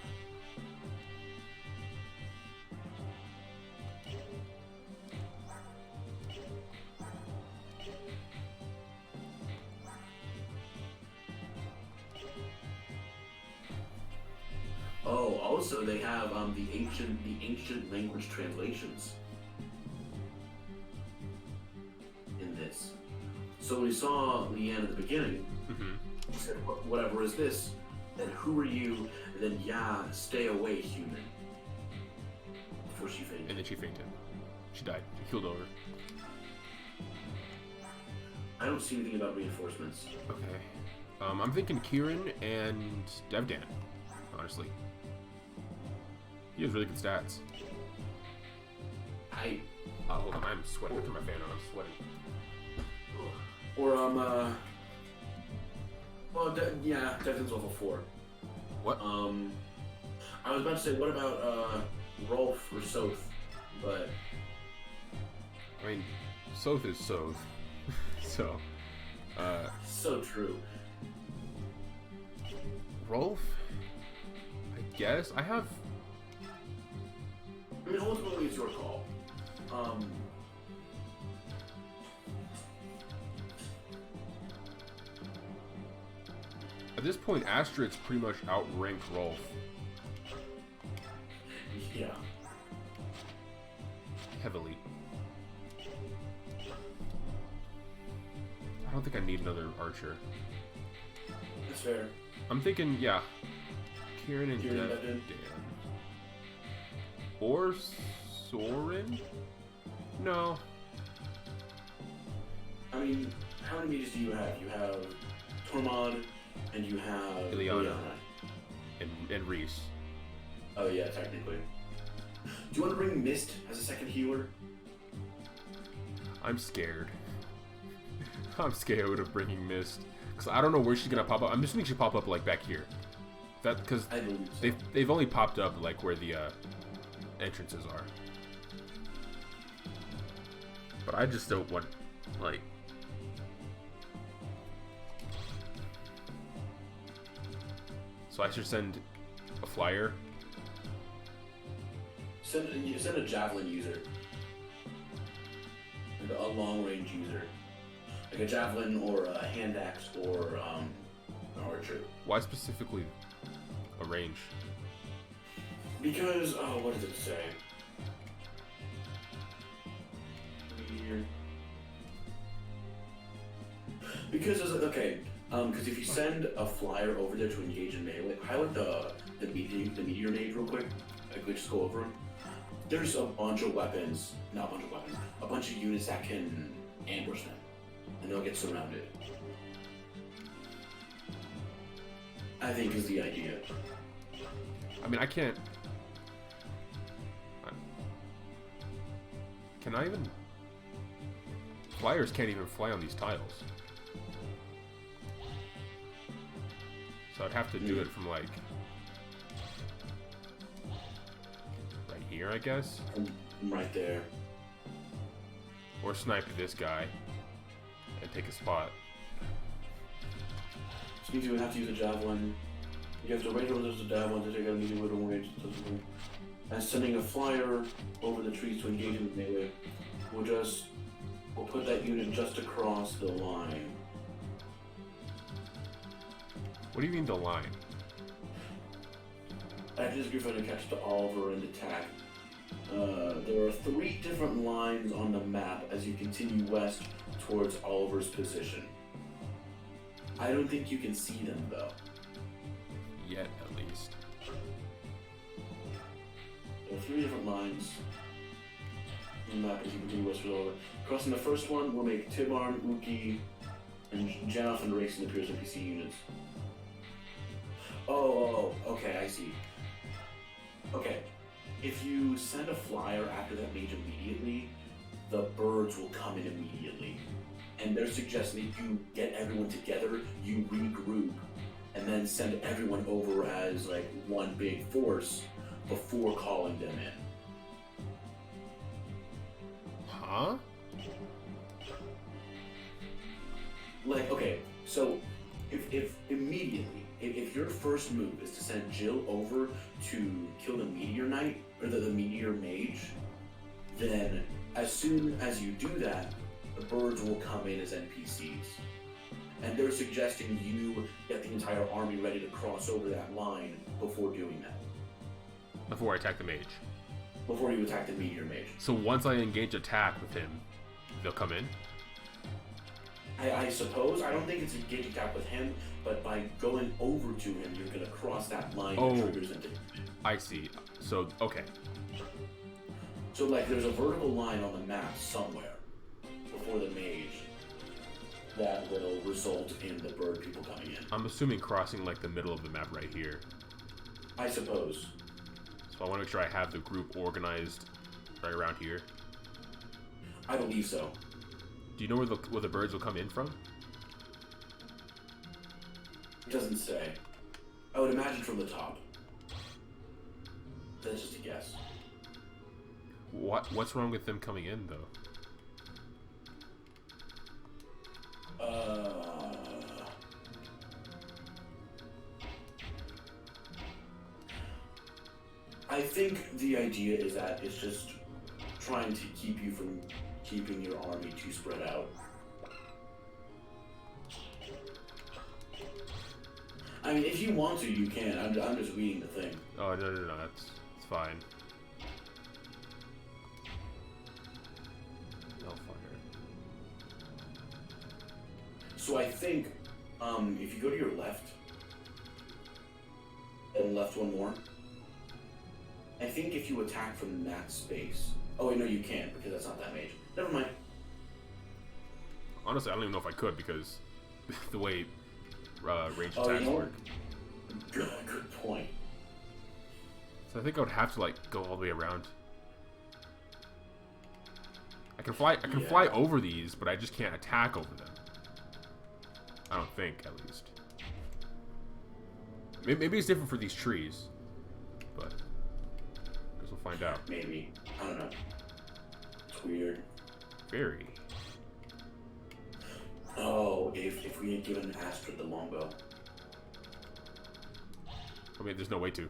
Oh, also they have the ancient language translations in this. So we saw Leanne at the beginning. She said, "Whatever is this? Then who are you?" And then, "Yeah, stay away, human." Before she fainted. And then she fainted. She died. She killed over. I don't see anything about reinforcements. Okay. I'm thinking Kieran and Devdan, honestly. He has really good stats. Hold on, I'm sweating. I turn my fan on, I'm sweating. Or, well, yeah, Devdan's level 4. What? I was about to say, what about, Rolf or Soth, but... I mean, Soth is Soth. So, So true. Rolf? I guess? I have... I mean, ultimately, it's your call. At this point, Asteroids pretty much outranked Rolf. Yeah. Heavily. I don't think I need another archer. That's fair. I'm thinking, yeah, Kieran and Devdan. Or Soren? No. I mean, how many mages do you have? You have Tormod, and you have Ileana. And Reese. Oh yeah, technically. Do you want to bring Mist as a second healer? I'm scared. I'm scared of bringing Mist. Because I don't know where she's going to pop up. I'm just thinking she'll pop up, like, back here. That, because so. they've only popped up, like, where the entrances are. But I just don't want, like... So I should send a flyer? Send a javelin user. And a long-range user. Like a javelin or a hand axe or an archer. Why specifically a range? Because, oh, what does it say? Here. Because, okay, because if you send a flyer over there to engage in melee, highlight the meteor mage real quick. Like, just go over them. There's a bunch of weapons, not a bunch of weapons, a bunch of units that can ambush them. And they'll get surrounded. I think is the idea. I mean, I can't... Can I even... Flyers can't even fly on these tiles. So I'd have to do it from, like... right here, I guess? Right there. Or snipe this guy. And take a spot. So you would have to use a javelin. You have to range over the javelin to take out a medium with a range. And sending a flyer over the trees to engage in melee we'll put that unit just across the line. What do you mean the line? That is Griffin to catch the Oliver and attack. There are 3 different lines on the map as you continue west towards Oliver's position. I don't think you can see them, though. Yet, at least. There are 3 different lines on the map as you continue west towards Oliver. Crossing the first one will make Tibarn, Uki, and Janoff and Racing appear as NPC units. Oh, okay, I see. Okay. If you send a flyer after that mage immediately, the birds will come in immediately. And they're suggesting that you get everyone together, you regroup, and then send everyone over as like one big force before calling them in. Huh? Like, okay, so if immediately, if your first move is to send Jill over to kill the Meteor Knight, or the Meteor Mage, then as soon as you do that, the birds will come in as NPCs. And they're suggesting you get the entire army ready to cross over that line before doing that. Before I attack the mage. Before you attack the Meteor Mage. So once I engage attack with him, they'll come in? I suppose. I don't think it's a engage attack with him, but by going over to him, you're going to cross that line that triggers into. I see. So, okay. So, like, there's a vertical line on the map somewhere before the mage that will result in the bird people coming in. I'm assuming crossing, like, the middle of the map right here. I suppose. So I want to make sure I have the group organized right around here. I believe so. Do you know where the birds will come in from? It doesn't say. I would imagine from the top. That's just a guess. What's wrong with them coming in, though? I think the idea is that it's just trying to keep you from keeping your army too spread out. I mean, if you want to, you can. I'm just reading the thing. Oh, no, it's fine. Hellfire. So I think, if you go to your left, and left one more, I think if you attack from that space... Oh, wait, no, you can't, because that's not that mage. Never mind. Honestly, I don't even know if I could, because the way range attacks work. Good point. So I think I would have to, like, go all the way around. I can fly over these, but I just can't attack over them. I don't think, at least. Maybe it's different for these trees, but I guess we'll find out. Maybe. I don't know. It's weird. Very. Oh, if we had given Astrid the longbow. I mean, there's no way to.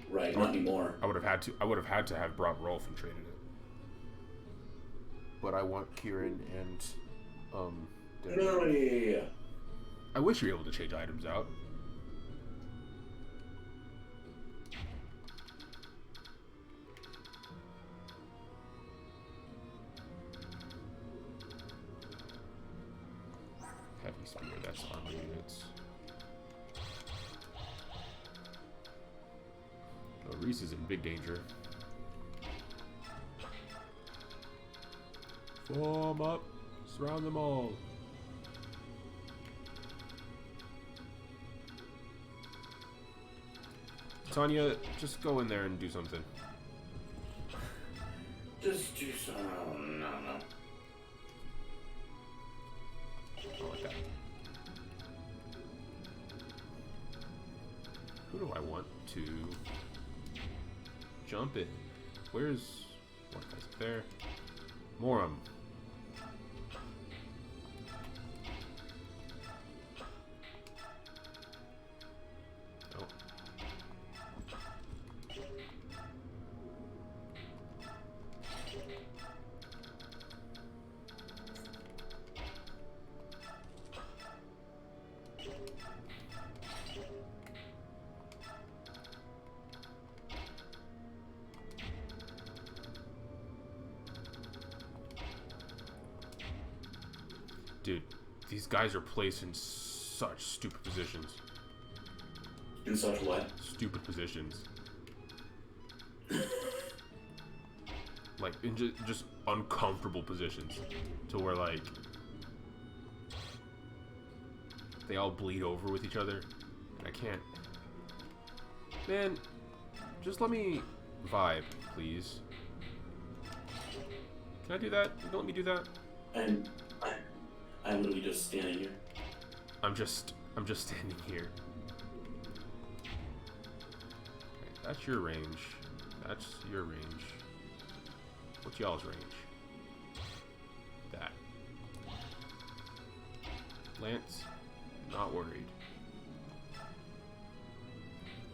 Right, not anymore. I would have had to have brought Rolf and traded it. But I want Kieran and No, yeah. I wish you were able to change items out. Heavy spear, that's armor units. Oh, Reese is in big danger. Form up! Surround them all! Tanya, just go in there and do something. Just do some... No. I like that. Who do I want to jump in? Where's one guy's up there? Morum. Oh. Dude, these guys are placed in such stupid positions. In such what? Stupid positions. Like, in just uncomfortable positions. To where, like, they all bleed over with each other. I can't. Man, just let me vibe, please. Can I do that? You don't let me do that? I'm literally just standing here. I'm just standing here. Okay, that's your range. That's your range. What's y'all's range? That. Lance, not worried.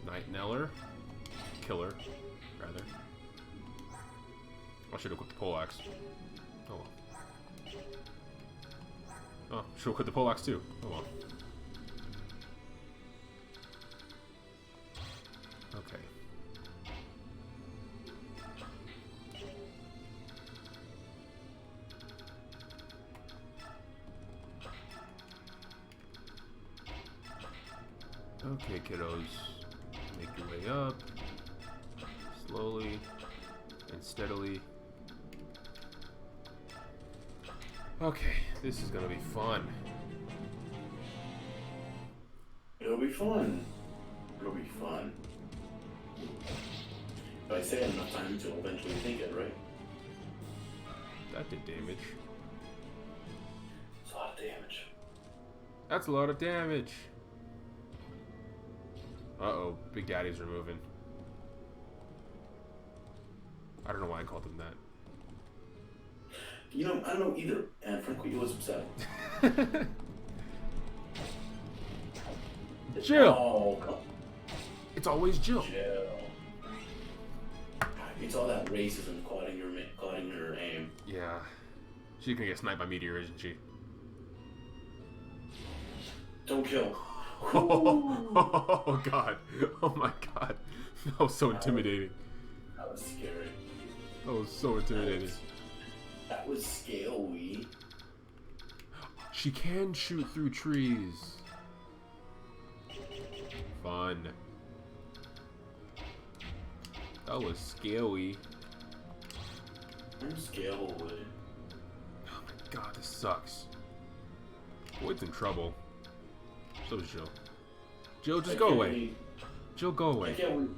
Night Neller, killer, rather. I should have equipped the poleaxe. Oh well. Oh, should have equipped the poleaxe too. Oh well. Okay. Okay, kiddos. Make your way up. Slowly and steadily. Okay, this is gonna be fun. It'll be fun. It'll be fun. If I say it enough times, you'll eventually think it, right? That did damage. It's a lot of damage. That's a lot of damage. Uh-oh, Big Daddies are moving. I don't know why I called them that. You know, I don't know either, and frankly, it was upsetting. Jill! Oh, it's always Jill. Jill. It's all that racism clouding her aim. Yeah. She's gonna get sniped by Meteor, isn't she? Don't kill. Oh god. Oh my god. That was so intimidating. That was scary. That was so intimidating. That was scary. She can shoot through trees. Fun. That was scary. I'm scared. Oh my god, this sucks. Boyd's in trouble. So is Jill. Jill, just go away. Jill, go away. I can't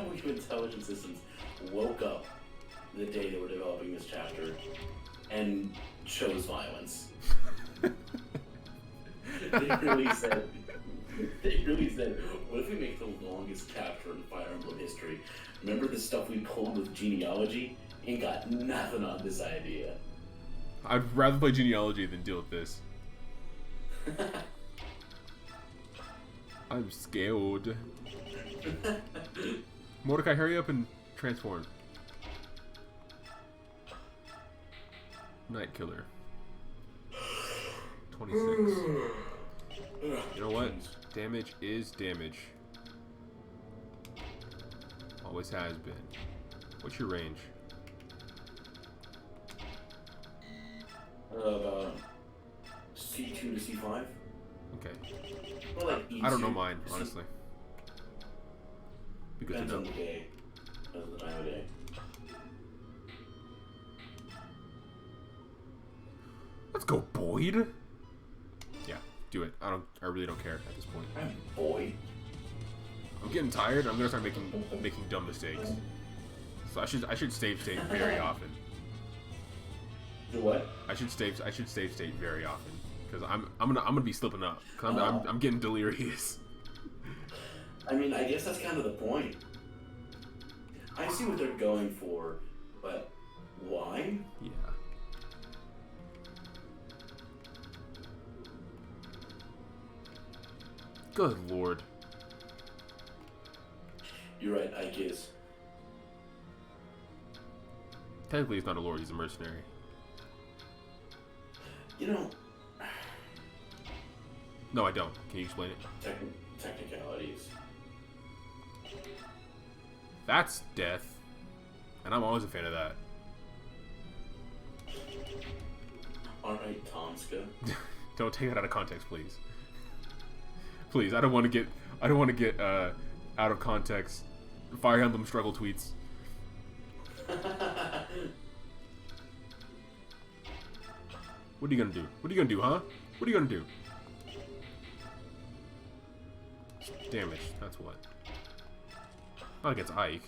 believe intelligent systems woke up the day they were developing this chapter and chose violence. They really said, what if we make the longest chapter in Fire Emblem history? Remember the stuff we pulled with genealogy? Ain't got nothing on this idea. I'd rather play genealogy than deal with this. I'm scared. Mordecai, hurry up and transform. Night Killer. 26. You know what? Damage is damage. Always has been. What's your range? About C2 to C5. Okay. Or like E2. I don't know mine, honestly. Because Depends on the day. Depends on the time of day. Let's go, Boyd. Yeah, do it. I really don't care at this point. I'm Boyd. I'm getting tired. I'm gonna start making dumb mistakes. So I should save state very often. Do what? I should save state very often because I'm gonna be slipping up. Cause I'm getting delirious. I mean, I guess that's kind of the point. I see what they're going for, but why? Yeah. Good lord. You're right, Ike is. Technically, he's not a lord. He's a mercenary. You know. No, I don't. Can you explain it? Technicalities. That's death. And I'm always a fan of that. Alright, Tomska. Don't take it out of context, please. Please, I don't want to get out of context Fire Emblem struggle tweets. What are you gonna do? What are you gonna do, huh? What are you gonna do? Damage, that's what. Not against Ike.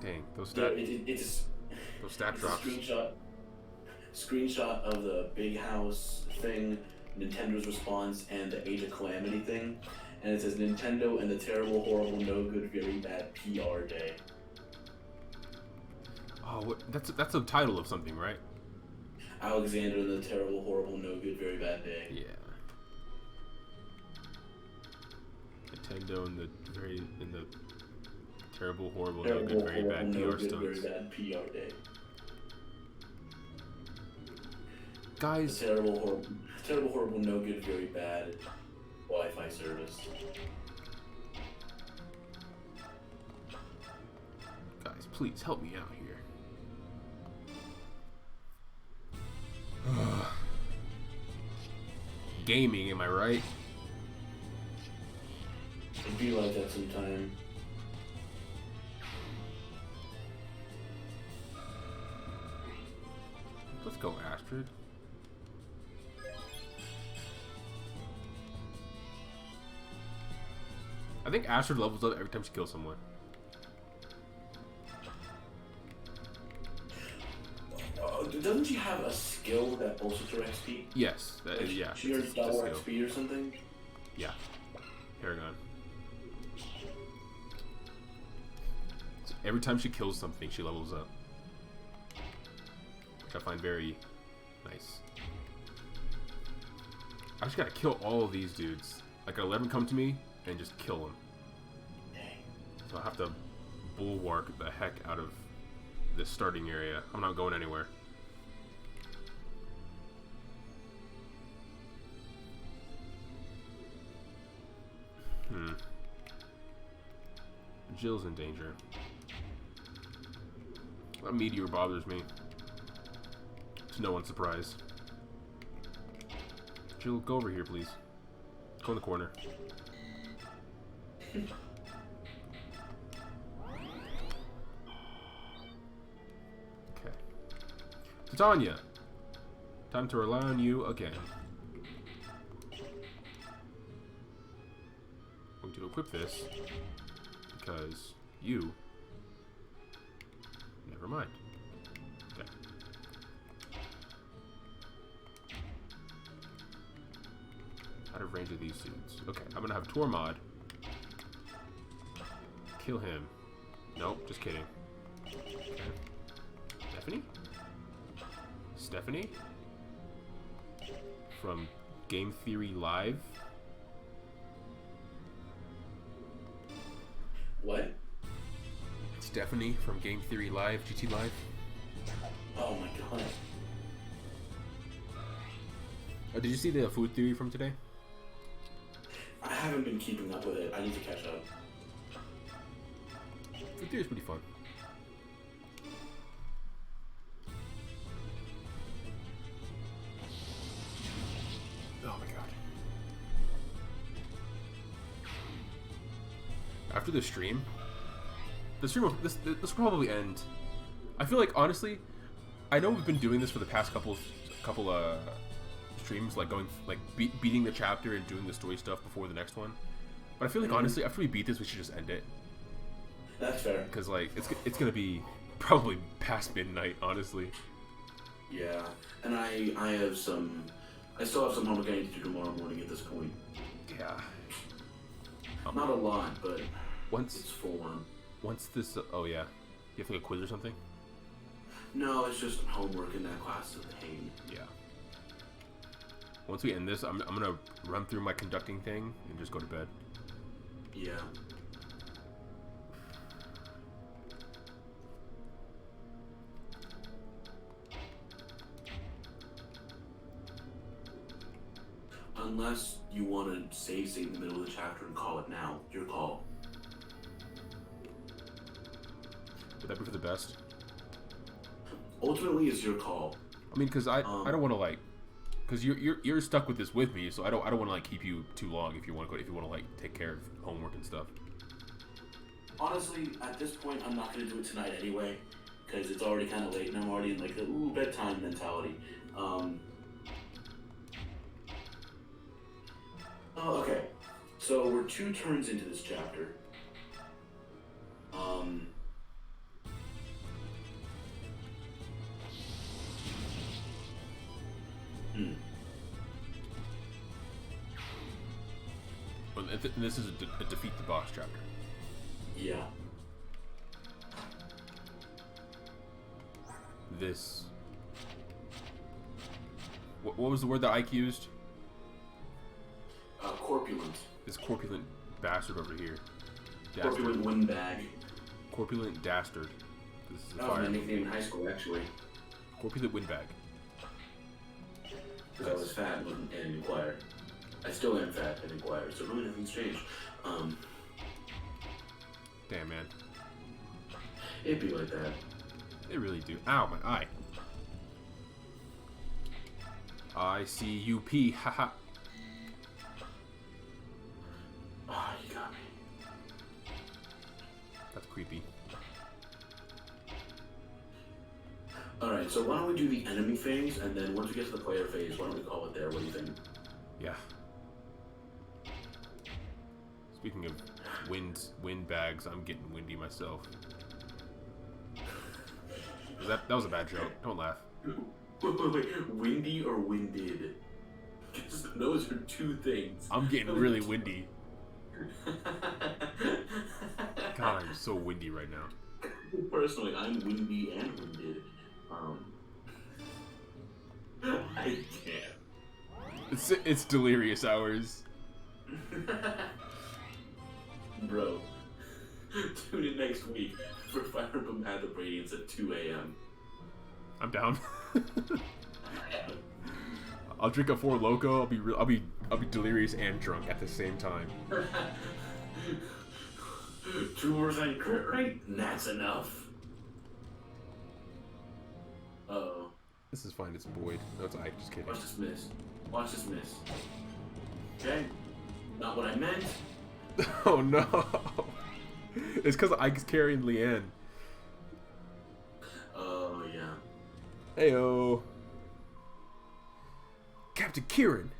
Dang, those stat drops. Screenshot of the big house thing, Nintendo's response, and the Age of Calamity thing, and it says Nintendo and the terrible, horrible, no good, very bad PR day. Oh, what? That's a title of something, right? Alexander and the terrible, horrible, no good, very bad day. Yeah. Nintendo and the terrible, horrible, no good, very bad PR stunts. Very bad PR day. Guys. The terrible, horrible, no good, very bad Wi-Fi service. Guys, please help me out here. Gaming, am I right? It'd be like that sometime. Let's go, Astrid. I think Astrid levels up every time she kills someone. Doesn't she have a skill that bolsters her XP? Yes, that is, yeah. She earns double XP or something? Yeah. Paragon. So every time she kills something, she levels up. Which I find very nice. I just gotta kill all of these dudes. I gotta let them come to me and just kill them. Dang. So I have to bulwark the heck out of this starting area. I'm not going anywhere. Jill's in danger. That meteor bothers me. To no one's surprise. Jill, go over here, please. Go in the corner. Okay. Titania! Time to rely on you again. I'm going to equip this because you... Never mind. Okay. Out of range of these dudes. Okay, I'm gonna have Tormod kill him. Nope, just kidding. Okay. Stephanie? Stephanie? From Game Theory Live? What? Stephanie from Game Theory Live, GT Live. Oh my god. Oh, did you see the food theory from today? I haven't been keeping up with it. I need to catch up. Food theory is pretty fun. Oh my god. After the stream, this will probably end. I feel like, honestly, I know we've been doing this for the past couple streams, like going beating the chapter and doing the story stuff before the next one. But I feel like honestly, after we beat this, we should just end it. That's fair. Because like it's gonna be probably past midnight, honestly. Yeah, and I still have some homework I need to do tomorrow morning at this point. Yeah. Not a lot, but Once it's full on. Once this, oh yeah, you have to take a quiz or something. No, it's just homework in that class is a pain. Yeah. Once we end this, I'm gonna run through my conducting thing and just go to bed. Yeah. Unless you want to save in the middle of the chapter and call it now. Your call. Would that be for the best? Ultimately, it's your call. I mean, because I don't want to like, because you're stuck with this with me, so I don't want to like keep you too long if you want to like take care of homework and stuff. Honestly, at this point, I'm not gonna do it tonight anyway, because it's already kind of late and I'm already in like the bedtime mentality. Oh, okay. So we're 2 turns into this chapter. And this is a defeat the boss chapter. Yeah. This. What was the word that Ike used? Corpulent. This corpulent bastard over here. Dastard. Corpulent windbag. Corpulent dastard. This is that was my nickname in high school, actually. Corpulent windbag. Because I was fat and in choir. I still am fat and in choir, so really nothing's changed. Damn, man. It'd be like that. They really do. Ow, my eye. ICUP, haha. Oh, you got me. That's creepy. Alright, so why don't we do the enemy phase, and then once we get to the player phase, why don't we call it there? What do you think? Yeah. Speaking of wind bags, I'm getting windy myself. That was a bad joke. Don't laugh. Wait. Windy or winded? Because those are 2 things. I'm getting really windy. God, I'm so windy right now. Personally, I'm windy and winded. I can't. It's delirious hours. Bro, tune in next week for Fire Emblem Path of Radiance at 2 a.m. I'm down. I'll drink a 4 Loco. I'll be delirious and drunk at the same time. 2% crit rate? That's enough. Uh-oh. This is fine. It's Boyd. No, it's Ike. Just kidding. Watch this miss. Watch this miss. Okay? Not what I meant. Oh no! It's because Ike's carrying Leanne. Oh, yeah. Heyo! Captain Kieran!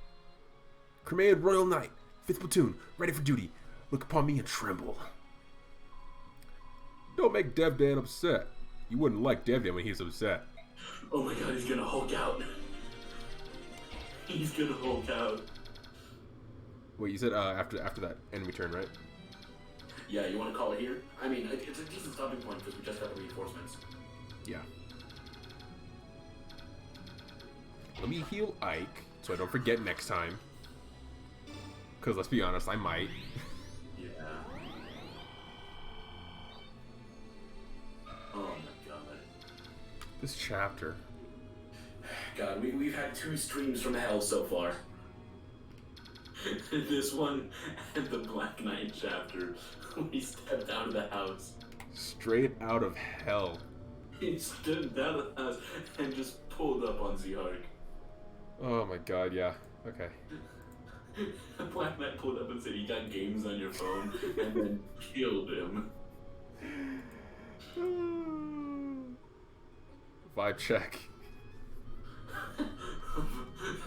Cremated Royal Knight, 5th Platoon, ready for duty. Look upon me and tremble. Don't make Devdan upset. You wouldn't like Devdan when he's upset. Oh my god, he's gonna Hulk out. He's gonna Hulk out. Wait, you said after that enemy turn, right? Yeah, you want to call it here? I mean, it's a decent stopping point because we just got the reinforcements. Yeah. Let me heal Ike so I don't forget next time. Because let's be honest, I might. Yeah. Oh my god. This chapter. God, we've had 2 streams from hell so far. This one and the Black Knight chapter when he stepped out of the house. Straight out of hell. He stepped out of the house and just pulled up on Zihark. Oh my god, yeah. Okay. The Black Knight pulled up and said, "You got games on your phone," and then killed him. Vibe check.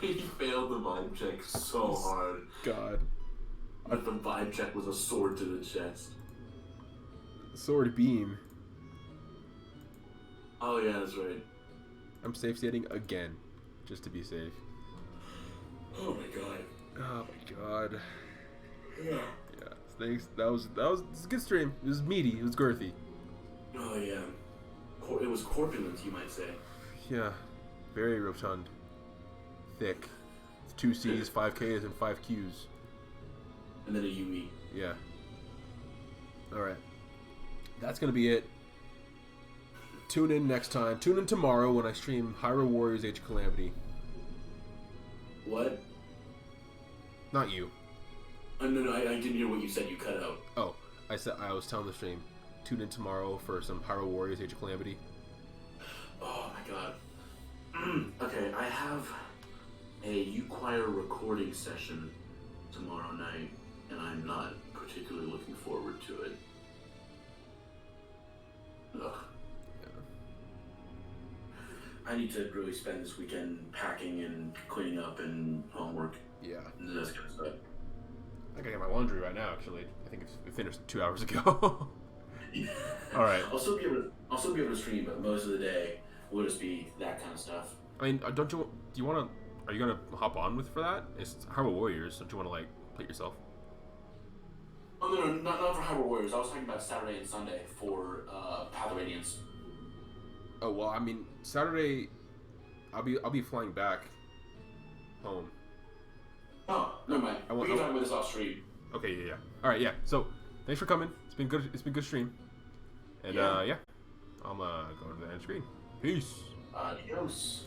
He failed the vibe check so hard. God. But the vibe check was a sword to the chest. Sword beam. Oh yeah, that's right. I'm safe stating again, just to be safe. Oh my god. Oh my god. Yeah. Yeah. Thanks. That was a good stream. It was meaty. It was girthy. Oh yeah. It was corpulent, you might say. Yeah. Very rotund. Thick. 2 C's, 5 K's, and 5 Q's. And then a UE. Yeah. Alright. That's gonna be it. Tune in next time. Tune in tomorrow when I stream Hyrule Warriors Age of Calamity. What? Not you. No, I didn't hear what you said. You cut out. Oh, I was telling the stream. Tune in tomorrow for some Hyrule Warriors Age of Calamity. Oh my god. Okay, I have a U-Choir recording session tomorrow night, and I'm not particularly looking forward to it. Ugh. I need to really spend this weekend packing and cleaning up and homework. Yeah. And this kind of stuff. I gotta get my laundry right now, actually. I think it finished 2 hours ago. All right. I'll still be able to stream, but most of the day will just be that kind of stuff. I mean, do you want to? Are you gonna hop on for that? It's Hyrule Warriors. Don't you want to like play it yourself? Oh no, not for Hyrule Warriors. I was talking about Saturday and Sunday for Path of Radiance. Oh well, I mean Saturday, I'll be flying back home. Oh, never mind. We can talk about this off stream. Okay, yeah. All right, yeah. So thanks for coming. It's been good. It's been good stream. And yeah, I'm going to the end screen. Peace. Adios.